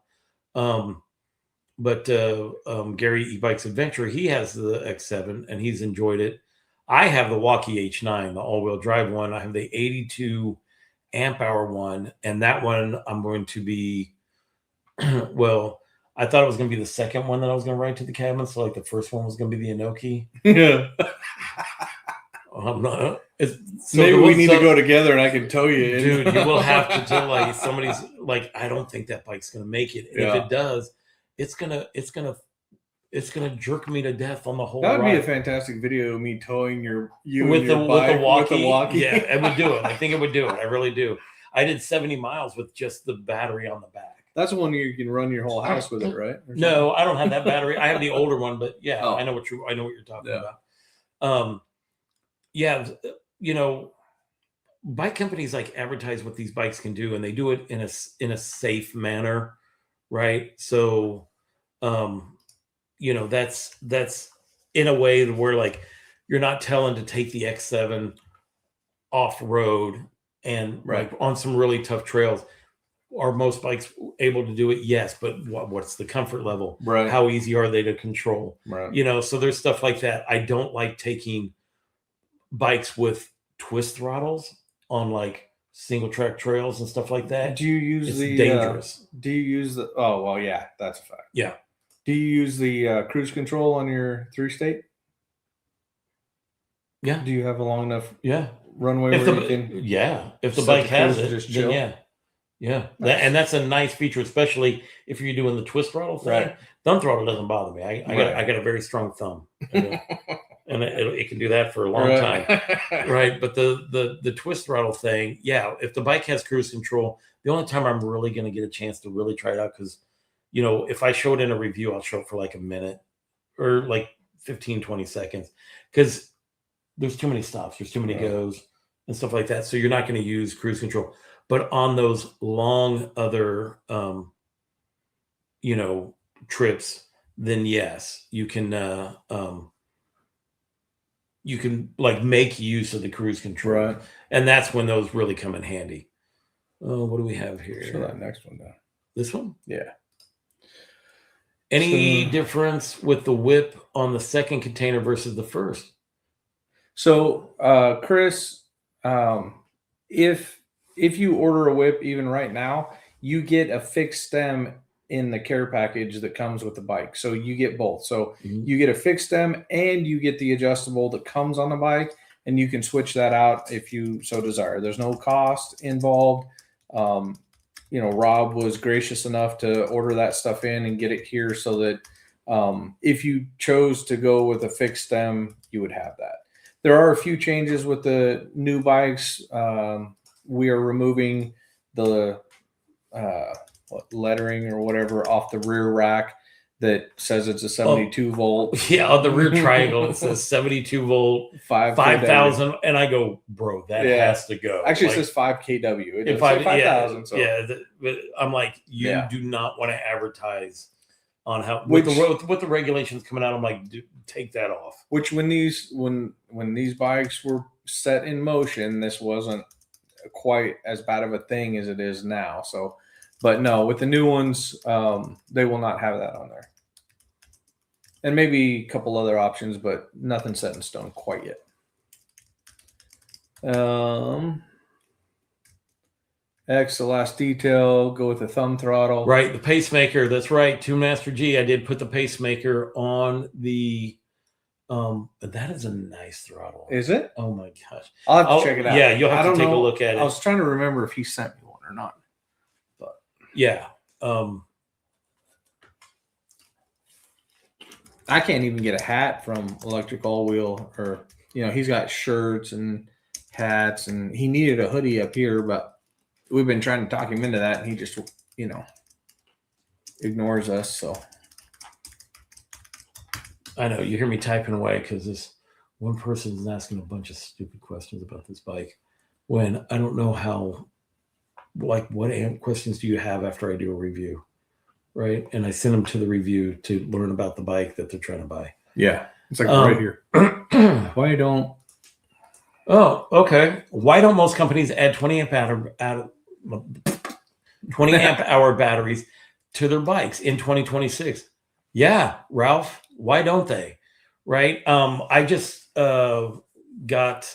But Gary Ebikes Adventure, he has the X7 and he's enjoyed it. I have the Walkie H9, the all-wheel drive one. I have the 82 amp hour one, and that one I'm going to be well, I thought it was going to be the second one that I was going to ride to the cabin. So like the first one was going to be the Inoki. Yeah. I'm not. Maybe we need to go together, and I can tow you in. Dude, you will have to tell like somebody's like, I don't think that bike's going to make it. And if it does, it's gonna jerk me to death on the whole. That would ride. Be a fantastic video of me towing you with the walkie. Yeah, it would do it. I think it would do it. I really do. I did 70 miles with just the battery on the back. That's the one you can run your whole house with it, right? No, I don't have that battery. I have the older one, but yeah, I know what you're talking about. Yeah, you know, bike companies like advertise what these bikes can do, and they do it in a safe manner, right? So, you know, that's in a way where like you're not telling to take the X7 off road and like on some really tough trails. Are most bikes able to do it? Yes, but what's the comfort level? Right. How easy are they to control? Right. You know, so there's stuff like that. I don't like taking bikes with twist throttles on like single track trails and stuff like that. Do you use it's dangerous? Do you use the? Oh well, yeah, that's a fact. Yeah. Do you use the cruise control on your 3-state? Yeah. Do you have a long enough? Yeah. Runway where you can. Yeah. If the bike has it, then yeah. Yeah, nice. And that's a nice feature, especially if you're doing the twist throttle thing. Right. Thumb throttle doesn't bother me. I got a very strong thumb, and it can do that for a long time, right? But the twist throttle thing, yeah. If the bike has cruise control, the only time I'm really going to get a chance to really try it out, because you know, if I show it in a review, I'll show it for like a minute or like 15, 20 seconds, because there's too many stops, there's too many goes and stuff like that. So you're not going to use cruise control. But on those long other, you know, trips, then yes, you can like make use of the cruise control, right? And that's when those really come in handy. What do we have here? Show that next one down. This one? Yeah. Any difference with the whip on the second container versus the first? So, Chris, if you order a whip even right now, you get a fixed stem in the care package that comes with the bike. So you get both. So you get a fixed stem and you get the adjustable that comes on the bike, and you can switch that out if you so desire. There's no cost involved. Rob was gracious enough to order that stuff in and get it here so that if you chose to go with a fixed stem, you would have that. There are a few changes with the new bikes. We are removing the lettering or whatever off the rear rack that says it's a 72 volt. Yeah, on the rear triangle it says 72 volt, 5,000, and I go, bro, that has to go. Actually, it says 5 kW. It does say 5,000. But I'm like, you do not want to advertise on how with the regulations coming out. I'm like, dude, take that off. Which when these bikes were set in motion, this wasn't quite as bad of a thing as it is now. So, but no, with the new ones, they will not have that on there. And maybe a couple other options, but nothing set in stone quite yet. X, the last detail, go with the thumb throttle. Right, the pacemaker. That's right. Tune Master G. I did put the pacemaker on the. That is a nice throttle. Is it? Oh my gosh! I'll have to check it out. Yeah, you'll have to take a look at it. I was trying to remember if he sent me one or not. But yeah. I can't even get a hat from Electric All Wheel, or he's got shirts and hats, and he needed a hoodie up here, but we've been trying to talk him into that, and he just ignores us. So I know you hear me typing away because this one person is asking a bunch of stupid questions about this bike when I don't know how. Like, what questions do you have after I do a review? Right. And I send them to the review to learn about the bike that they're trying to buy. Yeah. It's like right here. Why don't. Oh, okay. Why don't most companies add 20 amp hour batteries to their bikes in 2026? Yeah, Ralph, why don't they? Right. I just got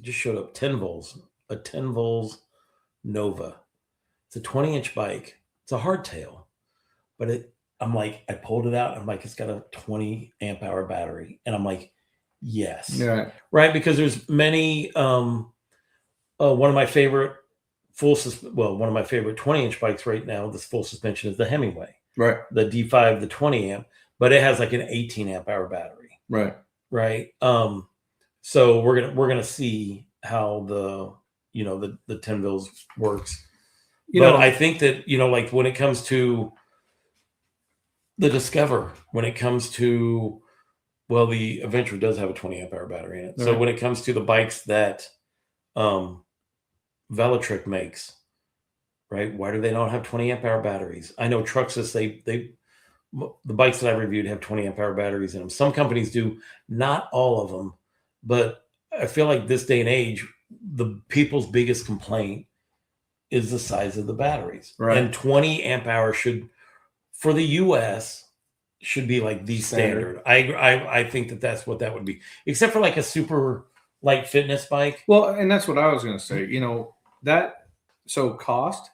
just showed up 10 volts, a 10 volts Nova. It's a 20-inch bike. It's a hardtail, but I'm like, I pulled it out. I'm like, it's got a 20 amp hour battery. And I'm like, yes. Yeah. Right. Because there's many, one of my favorite one of my favorite 20-inch bikes right now, this full suspension, is the Hemingway. Right. The D5, the 20 amp, but it has like an 18 amp hour battery. Right. Right. So we're going to see how the 10 volts works. But I think that, like when it comes to the Discover, when it comes to, the Adventure does have a 20 amp hour battery in it. Right. So when it comes to the bikes that Velotric makes, right? Why do they not have 20 amp hour batteries? I know Truxus, the bikes that I reviewed have 20 amp hour batteries in them. Some companies do, not all of them, but I feel like this day and age, the people's biggest complaint is the size of the batteries. Right. And 20 amp hour for the US, should be like the standard. I think that's what that would be, except for like a super light fitness bike. Well, and that's what I was going to say. So cost,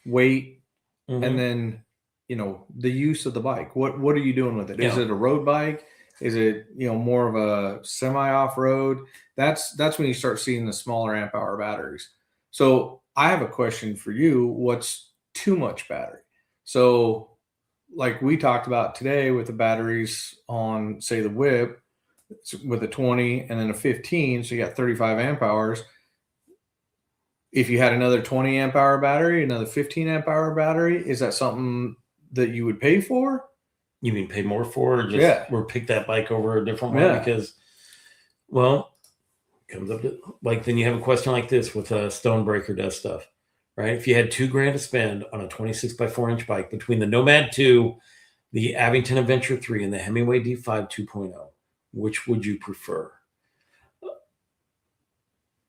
weight, and then the use of the bike. What are you doing with it? Is it a road bike? Is it more of a semi off road? That's when you start seeing the smaller amp hour batteries. So I have a question for you. What's too much battery? So like we talked about today with the batteries on, say, the whip with a 20 and then a 15, so you got 35 amp hours. If you had another 20 amp hour battery, another 15 amp hour battery, is that something that you would pay for? You mean pay more for, or or pick that bike over a different one? Because, comes up to, like, then you have a question like this with a Stonebreaker does stuff, right? If you had $2,000 to spend on a 26 by 4-inch bike between the Nomad 2, the Abington Adventure 3, and the Hemingway D5 2.0, which would you prefer?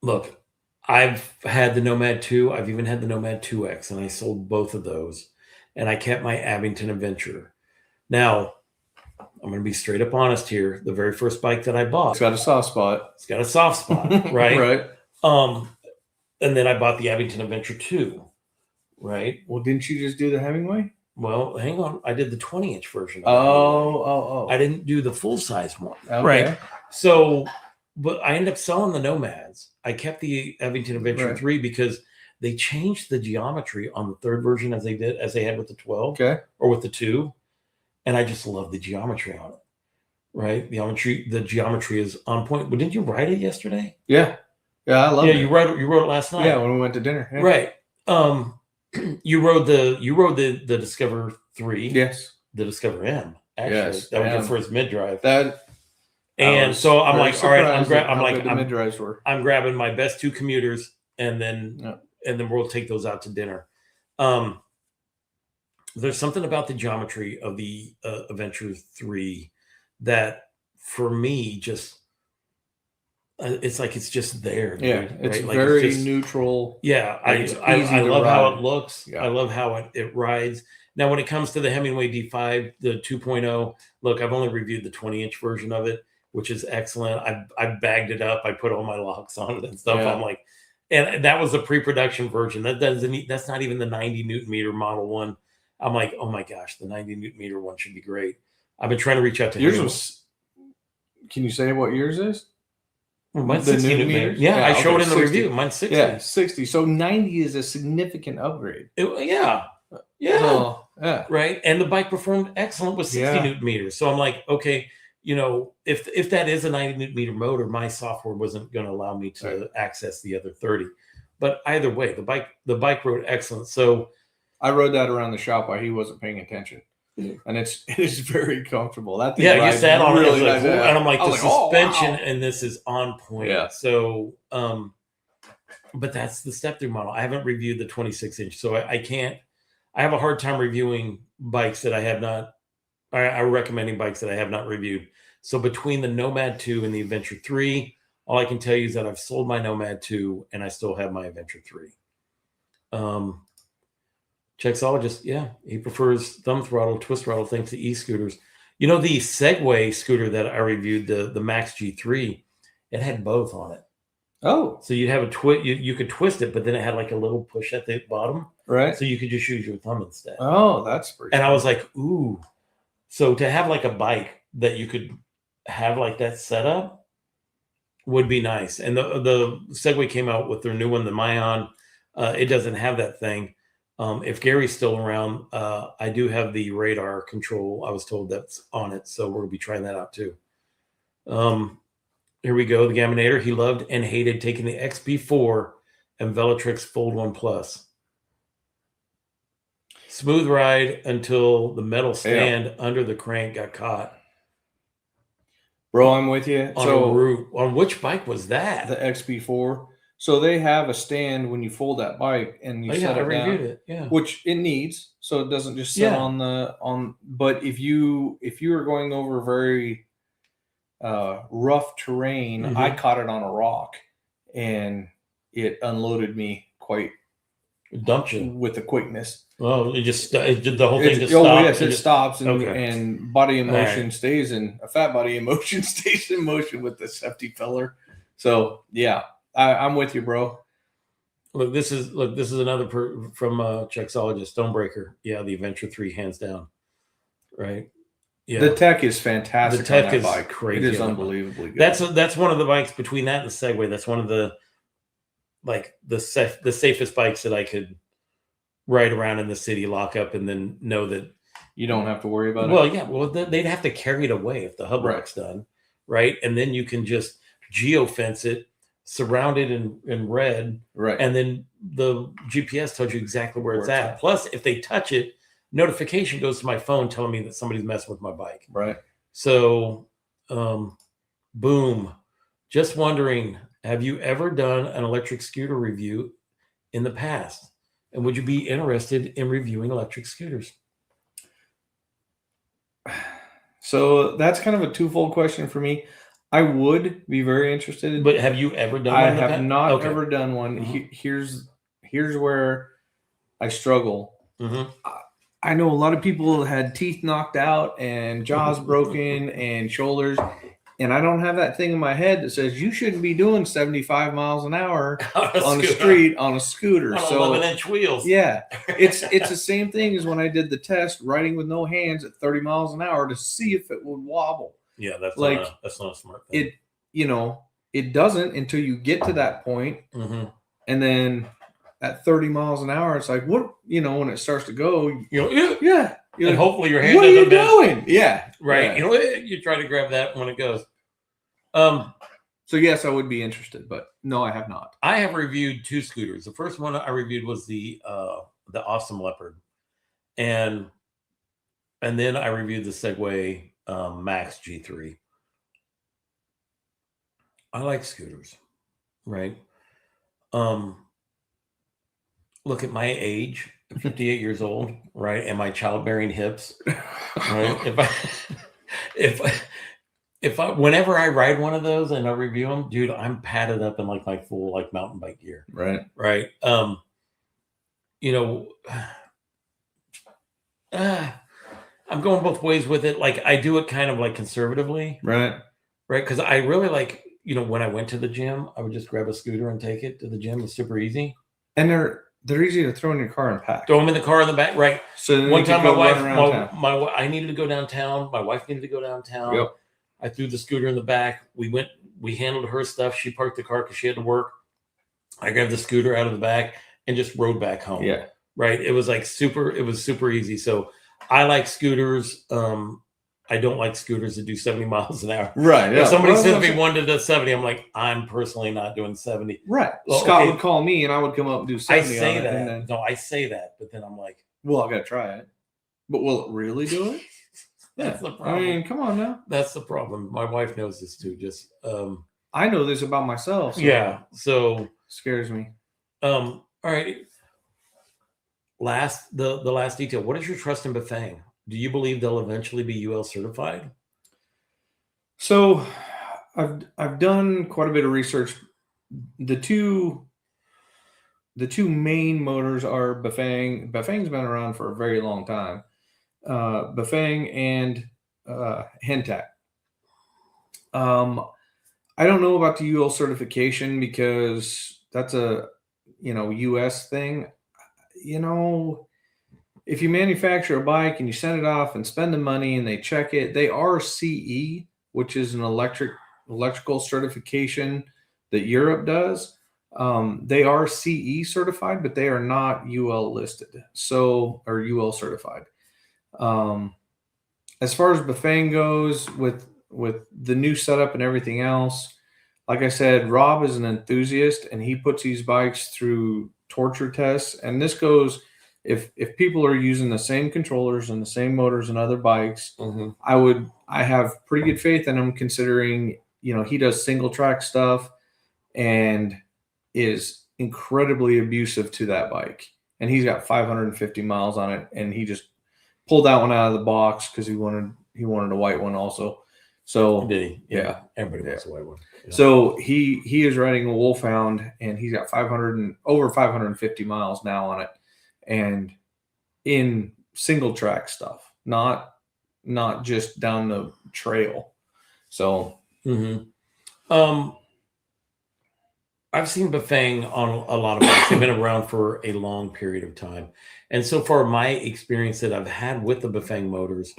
look, I've had the Nomad 2. I've even had the Nomad 2X, and I sold both of those. And I kept my Abington Adventure. Now, I'm going to be straight up honest here. The very first bike that I bought, It's got a soft spot. It's got a soft spot, right? Right. And then I bought the Abington Adventure 2, right? Well, didn't you just do the Hemingway? Well, hang on. I did the 20-inch version. Oh. I didn't do the full-size one, Okay. right? So, but I ended up selling the Nomads. I kept the Abington Adventure 3 because they changed the geometry on the third version as they had with the 12 or with the 2. And I just love the geometry on it, right? The geometry is on point. But didn't you write it yesterday? Yeah, I love it. Yeah, you wrote it last night. Yeah, when we went to dinner. Yeah. Right. You rode the Discover 3. Yes. The Discover M. Actually, yes, that was your first mid drive. And so I'm like, all right, I'm I'm grabbing my best 2 commuters, and then we'll take those out to dinner. There's something about the geometry of the Adventure 3 that, for me, just it's like it's just there. Dude, yeah, it's right? Very it's just, neutral. Yeah, I love how it looks. Yeah. I love how it rides. Now, when it comes to the Hemingway D5, the 2.0, look, I've only reviewed the 20-inch version of it, which is excellent. I bagged it up. I put all my locks on it and stuff. Yeah. I'm like, and that was the pre-production version. That's not even the 90 Newton meter Model 1. I'm like, oh my gosh, the 90 Newton meter one should be great. I've been trying to reach out to yours. Can you say what yours is? Well, mine's 60 Newton meters. Yeah, I showed in the 60. Review. Mine's 60. Yeah, 60. So 90 is a significant upgrade. Yeah. Right. And the bike performed excellent with 60 Newton meters. So I'm like, okay, if that is a 90 Newton meter motor, my software wasn't going to allow me to access the other 30. But either way, the bike rode excellent. So I rode that around the shop while he wasn't paying attention. And it is very comfortable. That thing you sat on really it, nice. And I'm like, the suspension and this is on point. Yeah. So, but that's the step through model. I haven't reviewed the 26-inch, so I can't. I have a hard time reviewing bikes that I have not. I'm recommending bikes that I have not reviewed. So between the Nomad 2 and the Adventure 3, all I can tell you is that I've sold my Nomad 2 and I still have my Adventure 3. Chexologist, he prefers thumb throttle, twist throttle, thanks to e-scooters. The Segway scooter that I reviewed, the Max G3, it had both on it. Oh. So you'd have a twist, you could twist it, but then it had like a little push at the bottom. Right. So you could just use your thumb instead. Oh, that's pretty cool. I was like, ooh. So to have like a bike that you could have like that setup would be nice. And the Segway came out with their new one, the Mayon. It doesn't have that thing. If Gary's still around, I do have the radar control. I was told that's on it, so we're gonna be trying that out too. Here we go. The Gaminator. He loved and hated taking the XP4 and Velatrix Fold 1 Plus. Smooth ride until the metal stand under the crank got caught. Bro, I'm with you. On which bike was that? The XP4. So they have a stand when you fold that bike and you set it down, which it needs, so it doesn't just sit on. But if you are going over very rough terrain, I caught it on a rock, and it unloaded me quite. It dumped you with the quickness. Oh, the whole thing just stopped. Oh yes, it stops, and body in motion stays in. A fat body in motion stays in motion with the safety feller. So yeah. I'm with you, bro. Look, this is another from Chexologist, Stonebreaker. Yeah, the Adventure 3, hands down. Right. Yeah. The tech is fantastic. The tech is bike. Crazy. It is unbelievably good. That's one of the bikes between that and the Segway. That's one of the the safest bikes that I could ride around in the city, lock up, and then know that you don't have to worry about it. Well, yeah. Well, they'd have to carry it away if the hub lock's done, right? And then you can just geofence it. Surrounded in red, right? And then the GPS tells you exactly where it's at. Plus, if they touch it, notification goes to my phone telling me that somebody's messing with my bike. Right. So, boom. Just wondering, have you ever done an electric scooter review in the past? And would you be interested in reviewing electric scooters? So that's kind of a twofold question for me. I would be very interested. But have you ever done I one in the have past? not Okay. ever done one. Here's where I struggle. Mm-hmm. I know a lot of people had teeth knocked out and jaws broken and shoulders, and I don't have that thing in my head that says you shouldn't be doing 75 miles an hour on the street on a scooter. On so 11-inch wheels. Yeah, it's the same thing as when I did the test riding with no hands at 30 miles an hour to see if it would wobble. Yeah, that's like that's not a smart thing. It doesn't until you get to that point, and then at 30 miles an hour, it's like what when it starts to go, yeah, and like, hopefully your hand. What are you doing? Yeah, right. Yeah. You try to grab that when it goes. So yes, I would be interested, but no, I have not. I have reviewed 2 scooters. The first one I reviewed was the Awesome Leopard, and then I reviewed the Segway Max G3. I like scooters, right? Look at my age, 58 years old, right? And my childbearing hips, right? If I whenever I ride one of those and I review them, dude, I'm padded up in like my full like mountain bike gear. Right. I'm going both ways with it. Like I do it kind of like conservatively. Right. Because I really like, when I went to the gym, I would just grab a scooter and take it to the gym. It's super easy. And they're easy to throw in your car and pack. Throw them in the car in the back, right? So one time I needed to go downtown. My wife needed to go downtown. Yep. I threw the scooter in the back. We handled her stuff. She parked the car because she had to work. I grabbed the scooter out of the back and just rode back home. Yeah. Right. It was super easy. So I like scooters. I don't like scooters that do 70 miles an hour. Right. If somebody sends me one to do 70, I'm like, I'm personally not doing 70. Right. Well, Scott would call me and I would come up and do 70. I say that. No, I say that, but then I'm like, well, I got to try it. But will it really do it? That's the problem. I mean, come on now. That's the problem. My wife knows this too. Just I know this about myself. So yeah. So scares me. All right. The last detail. What is your trust in Bafang? Do you believe they'll eventually be UL certified? So I've done quite a bit of research. The two main motors are Bafang. Bafang's been around for a very long time. Bafang and Hentak. I don't know about the UL certification because that's a US thing. If you manufacture a bike and you send it off and spend the money and they check it, they are CE, which is an electrical certification that Europe does. They are CE certified, but they are not UL listed. Or UL certified. As far as Bafang goes with the new setup and everything else, like I said, Rob is an enthusiast and he puts these bikes through torture tests. And this goes, if people are using the same controllers and the same motors and other bikes, I have pretty good faith in him, considering, he does single track stuff and is incredibly abusive to that bike. And he's got 550 miles on it, and he just pulled that one out of the box because he wanted a white one also. So did he? Yeah. Everybody wants a white one. Yeah. So he is riding a Wolfhound, and he's got over 550 miles now on it, and in single track stuff, not just down the trail. So I've seen Bafang on a lot of bikes. They've been around for a long period of time. And so far, my experience that I've had with the Bafang motors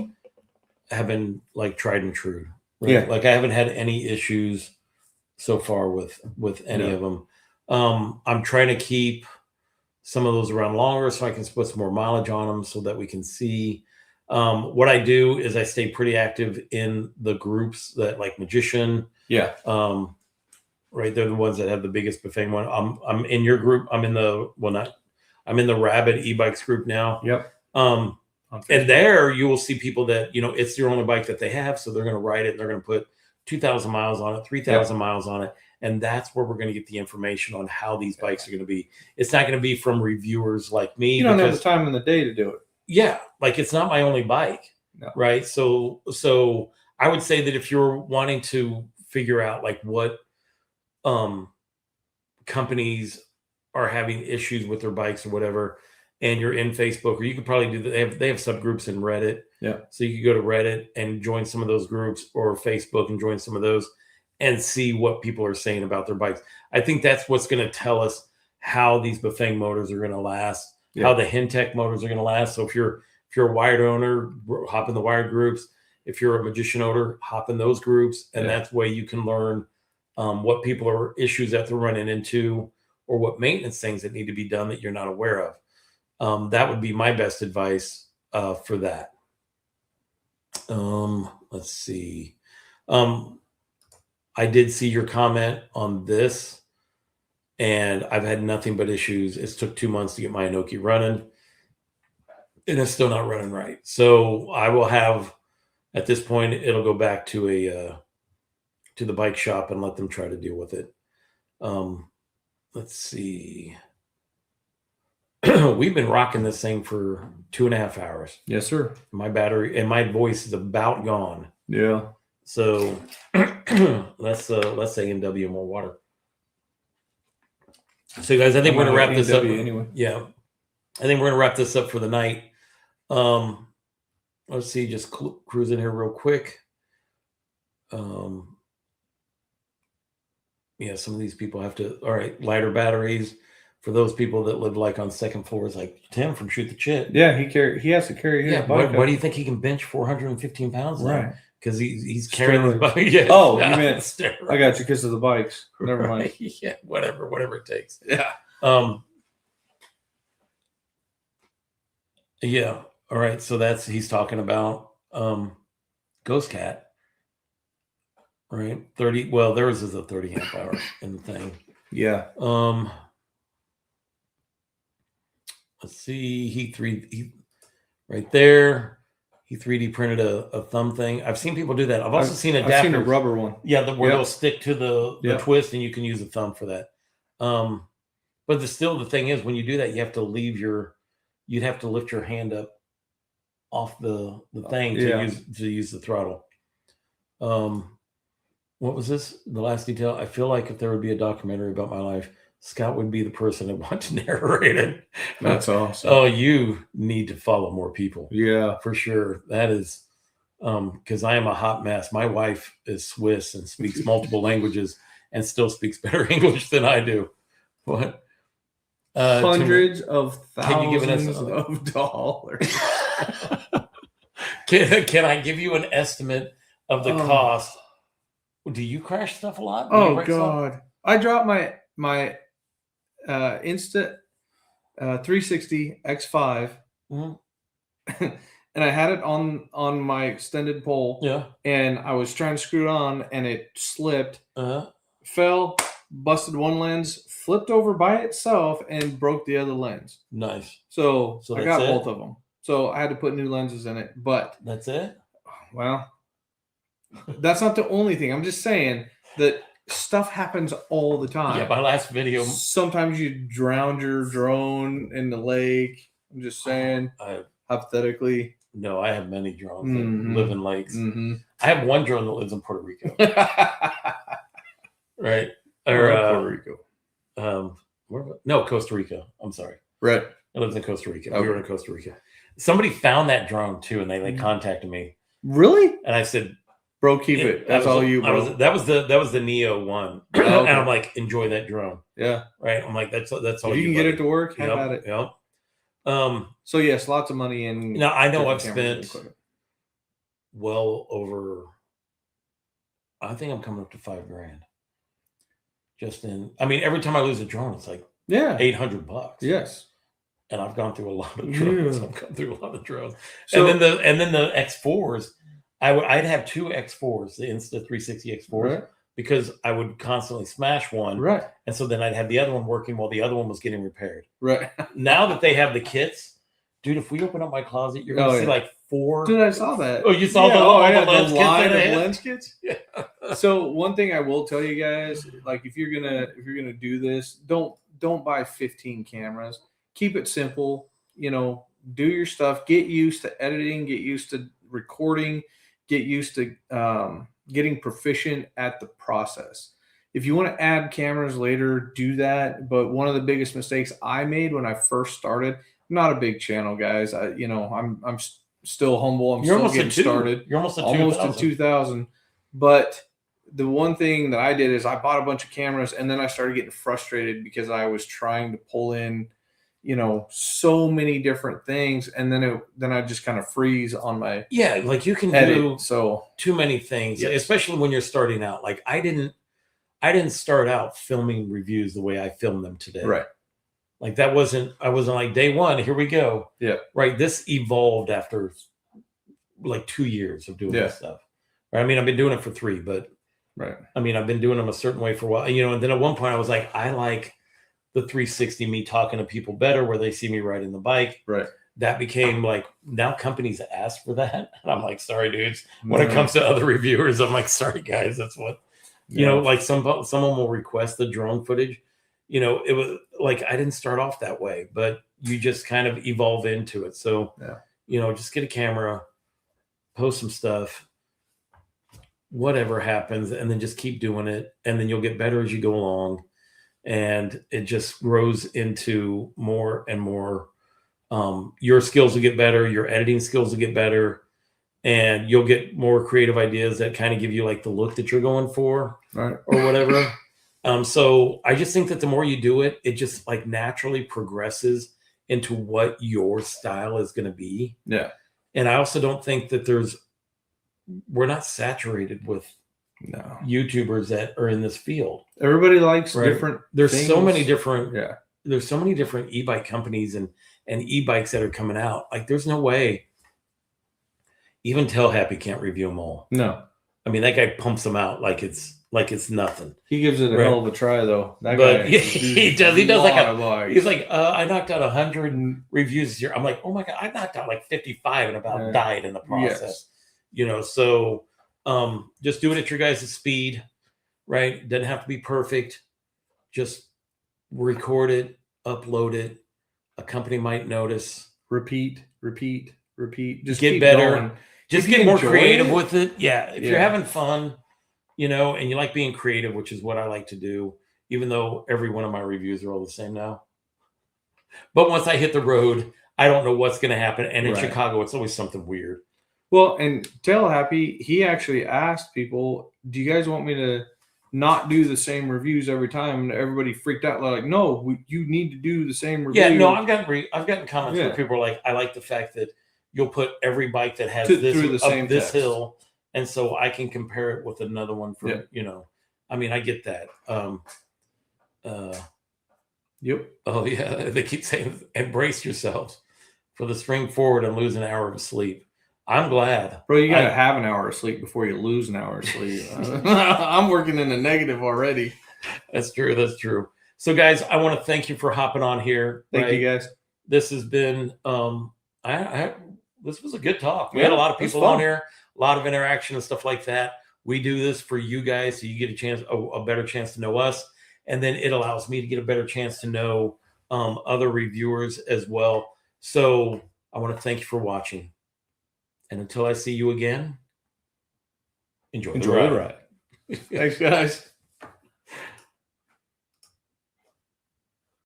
have been like tried and true. Right? Yeah. Like I haven't had any issues so far with any of them. I'm trying to keep some of those around longer so I can put some more mileage on them so that we can see. What I do is I stay pretty active in the groups that like Magician. Yeah. Right. They're the ones that have the biggest Bafang one. I'm in your group. I'm in the Rabid Ebikes group now. Yep. And there you will see people that, it's their only bike that they have. So they're going to ride it and they're going to put 2,000 miles on it, 3,000 miles on it. And that's where we're going to get the information on how these bikes are going to be. It's not going to be from reviewers like me. You don't have the time in the day to do it. Yeah. Like it's not my only bike. No. Right. So I would say that if you're wanting to figure out like what companies are having issues with their bikes or whatever, and you're in Facebook, or you could probably do they have subgroups in Reddit. Yeah. So you could go to Reddit and join some of those groups, or Facebook and join some of those, and see what people are saying about their bikes. I think that's what's going to tell us how these Bafang motors are going to last, how the Hintech motors are going to last. So if you're a Wired owner, hop in the Wired groups. If you're a Magician owner, hop in those groups, and that's way you can learn what people are issues that they're running into, or what maintenance things that need to be done that you're not aware of. That would be my best advice for that. Let's see. I did see your comment on this, and I've had nothing but issues. It took 2 months to get my Inoki running, and it's still not running right. So I will have, at this point, it'll go back to the bike shop and let them try to deal with it. Let's see. We've been rocking this thing for 2.5 hours. Yes, sir. My battery and my voice is about gone. Yeah. So let's say NW more water. So guys, I think we're gonna wrap this up anyway. Yeah. I think we're gonna wrap this up for the night. Let's see, just cruise in here real quick. Yeah, some of these people have to, all right, lighter batteries for those people that live like on second floors, like Tim from Shoot the Chit. Yeah, he has to carry his bike. Why do you think he can bench 415 pounds now? Right. Because he's carrying the bike. Yeah. Oh, you meant steroids. I got you because of the bikes. Never mind. Yeah, whatever it takes. Yeah. Yeah. All right. So he's talking about Ghost Cat. Right. 30. Well, theirs is a 30 amp hour in the thing. Yeah. Let's see. He right there. He 3D printed a thumb thing. I've seen people do that. I've also seen adapters. I've seen a rubber one. Yeah, where they'll stick to the twist, and you can use a thumb for that. But still, the thing is, when you do that, you have to you'd have to lift your hand up off the thing to use the throttle. What was this? The last detail. I feel like if there would be a documentary about my life, Scott would be the person I want to narrate it. That's awesome. Oh, you need to follow more people. Yeah, for sure. That is because I am a hot mess. My wife is Swiss and speaks multiple languages and still speaks better English than I do. What? Hundreds of thousands of dollars. Can I give you an estimate of the cost? Do you crash stuff a lot? Oh God, stuff? I dropped my Insta 360 X5, and I had it on my extended pole. Yeah, and I was trying to screw it on, and it slipped, fell, busted one lens, flipped over by itself, and broke the other lens. Nice. So I got both of them. So I had to put new lenses in it, but that's it. Well, that's not the only thing. I'm just saying that stuff happens all the time. Yeah, my last video. Sometimes you drowned your drone in the lake. I'm just saying, hypothetically. No, I have many drones that live in lakes. I have one drone that lives in Puerto Rico. Right. Or Puerto Rico. No, Costa Rica. I'm sorry. Right. It lives in Costa Rica. Okay. We were in Costa Rica. Somebody found that drone too, and they contacted me. Really? And I said, "Bro, keep it. That's all you, bro." That was the Neo one. Okay. And I'm like, enjoy that drone. Yeah. Right. I'm like, that's all. If you can get it to work, have at it. Yep. So yes, lots of money in. Now I know I've spent well over. I think I'm coming up to $5,000. Just in, I mean, every time I lose a drone, it's like $800. Yes. And I've gone through a lot of drones. Yeah. I've gone through a lot of drones. So, and then the X4s, I'd have two X4s, the Insta 360 X4s, right, because I would constantly smash one. Right. And so then I'd have the other one working while the other one was getting repaired. Right. Now that they have the kits, dude, if we open up my closet, you're going to see like 4. Dude, I saw that. Oh, you saw the line of lens kits? Yeah. So one thing I will tell you guys, like if you're gonna do this, don't buy 15 cameras. Keep it simple. You know, do your stuff. Get used to editing. Get used to recording. Get used to getting proficient at the process. If you want to add cameras later, do that. But one of the biggest mistakes I made when I first started, I'm not a big channel, guys. I'm still humble. I'm You're still almost getting started. You're almost Almost to 2,000. But the one thing that I did is I bought a bunch of cameras, and then I started getting frustrated because I was trying to pull in, so many different things, and then I just kind of freeze on my like you can edit. do So too many things, yes. especially when you're starting out. Like I didn't start out filming reviews the way I film them today. Right. Like I wasn't like day one, here we go. Yeah. Right. This evolved after like 2 years of doing this stuff. Right. I mean, I've been doing it for 3, but right. I mean, I've been doing them a certain way for a while, and then at one point I was like, I like the 360 me talking to people better where they see me riding the bike. Right. That became like, now companies ask for that. And I'm like, sorry, dudes. When it comes to other reviewers, I'm like, sorry, guys. That's what, like someone will request the drone footage. It was like, I didn't start off that way, but you just kind of evolve into it. So, just get a camera, post some stuff, whatever happens, and then just keep doing it. And then you'll get better as you go along. And it just grows into more and more. Your skills will get better. Your editing skills will get better. And you'll get more creative ideas that kind of give you like the look that you're going for, right, or whatever. So I just think that the more you do it, it just like naturally progresses into what your style is going to be. Yeah. And I also don't think that we're not saturated with YouTubers that are in this field. Everybody likes different There's things. so many different there's so many different e-bike companies and e-bikes that are coming out. Like there's no way even Tell Happy can't review them all. No. I mean, that guy pumps them out like it's nothing. He gives it a hell of a try though. That but guy he does like he's like I knocked out 100 reviews this year. I'm like, oh my god, I knocked out like 55 and about died in the process. So just do it at your guys' speed, right? Doesn't have to be perfect. Just record it, upload it. A company might notice. Repeat. Just get keep better. Going. Just get more creative with it. Yeah. If you're having fun, and you like being creative, which is what I like to do, even though every one of my reviews are all the same now. But once I hit the road, I don't know what's going to happen. And in Chicago, it's always something weird. Well, and Tell Happy, he actually asked people, do you guys want me to not do the same reviews every time? And everybody freaked out. Like, no, you need to do the same review. Yeah, no, I've gotten comments where people are like, I like the fact that you'll put every bike that has this hill, and so I can compare it with another one for I mean, I get that. Yep. Oh yeah, they keep saying embrace yourselves for the spring forward and lose an hour of sleep. I'm glad. Bro, you got to have an hour of sleep before you lose an hour of sleep. I'm working in the negative already. That's true. So, guys, I want to thank you for hopping on here. Thank you, guys. This has been, this was a good talk. We had a lot of people on here, a lot of interaction and stuff like that. We do this for you guys so you get a better chance to know us. And then it allows me to get a better chance to know other reviewers as well. So I want to thank you for watching. And until I see you again, enjoy the ride. Thanks, guys.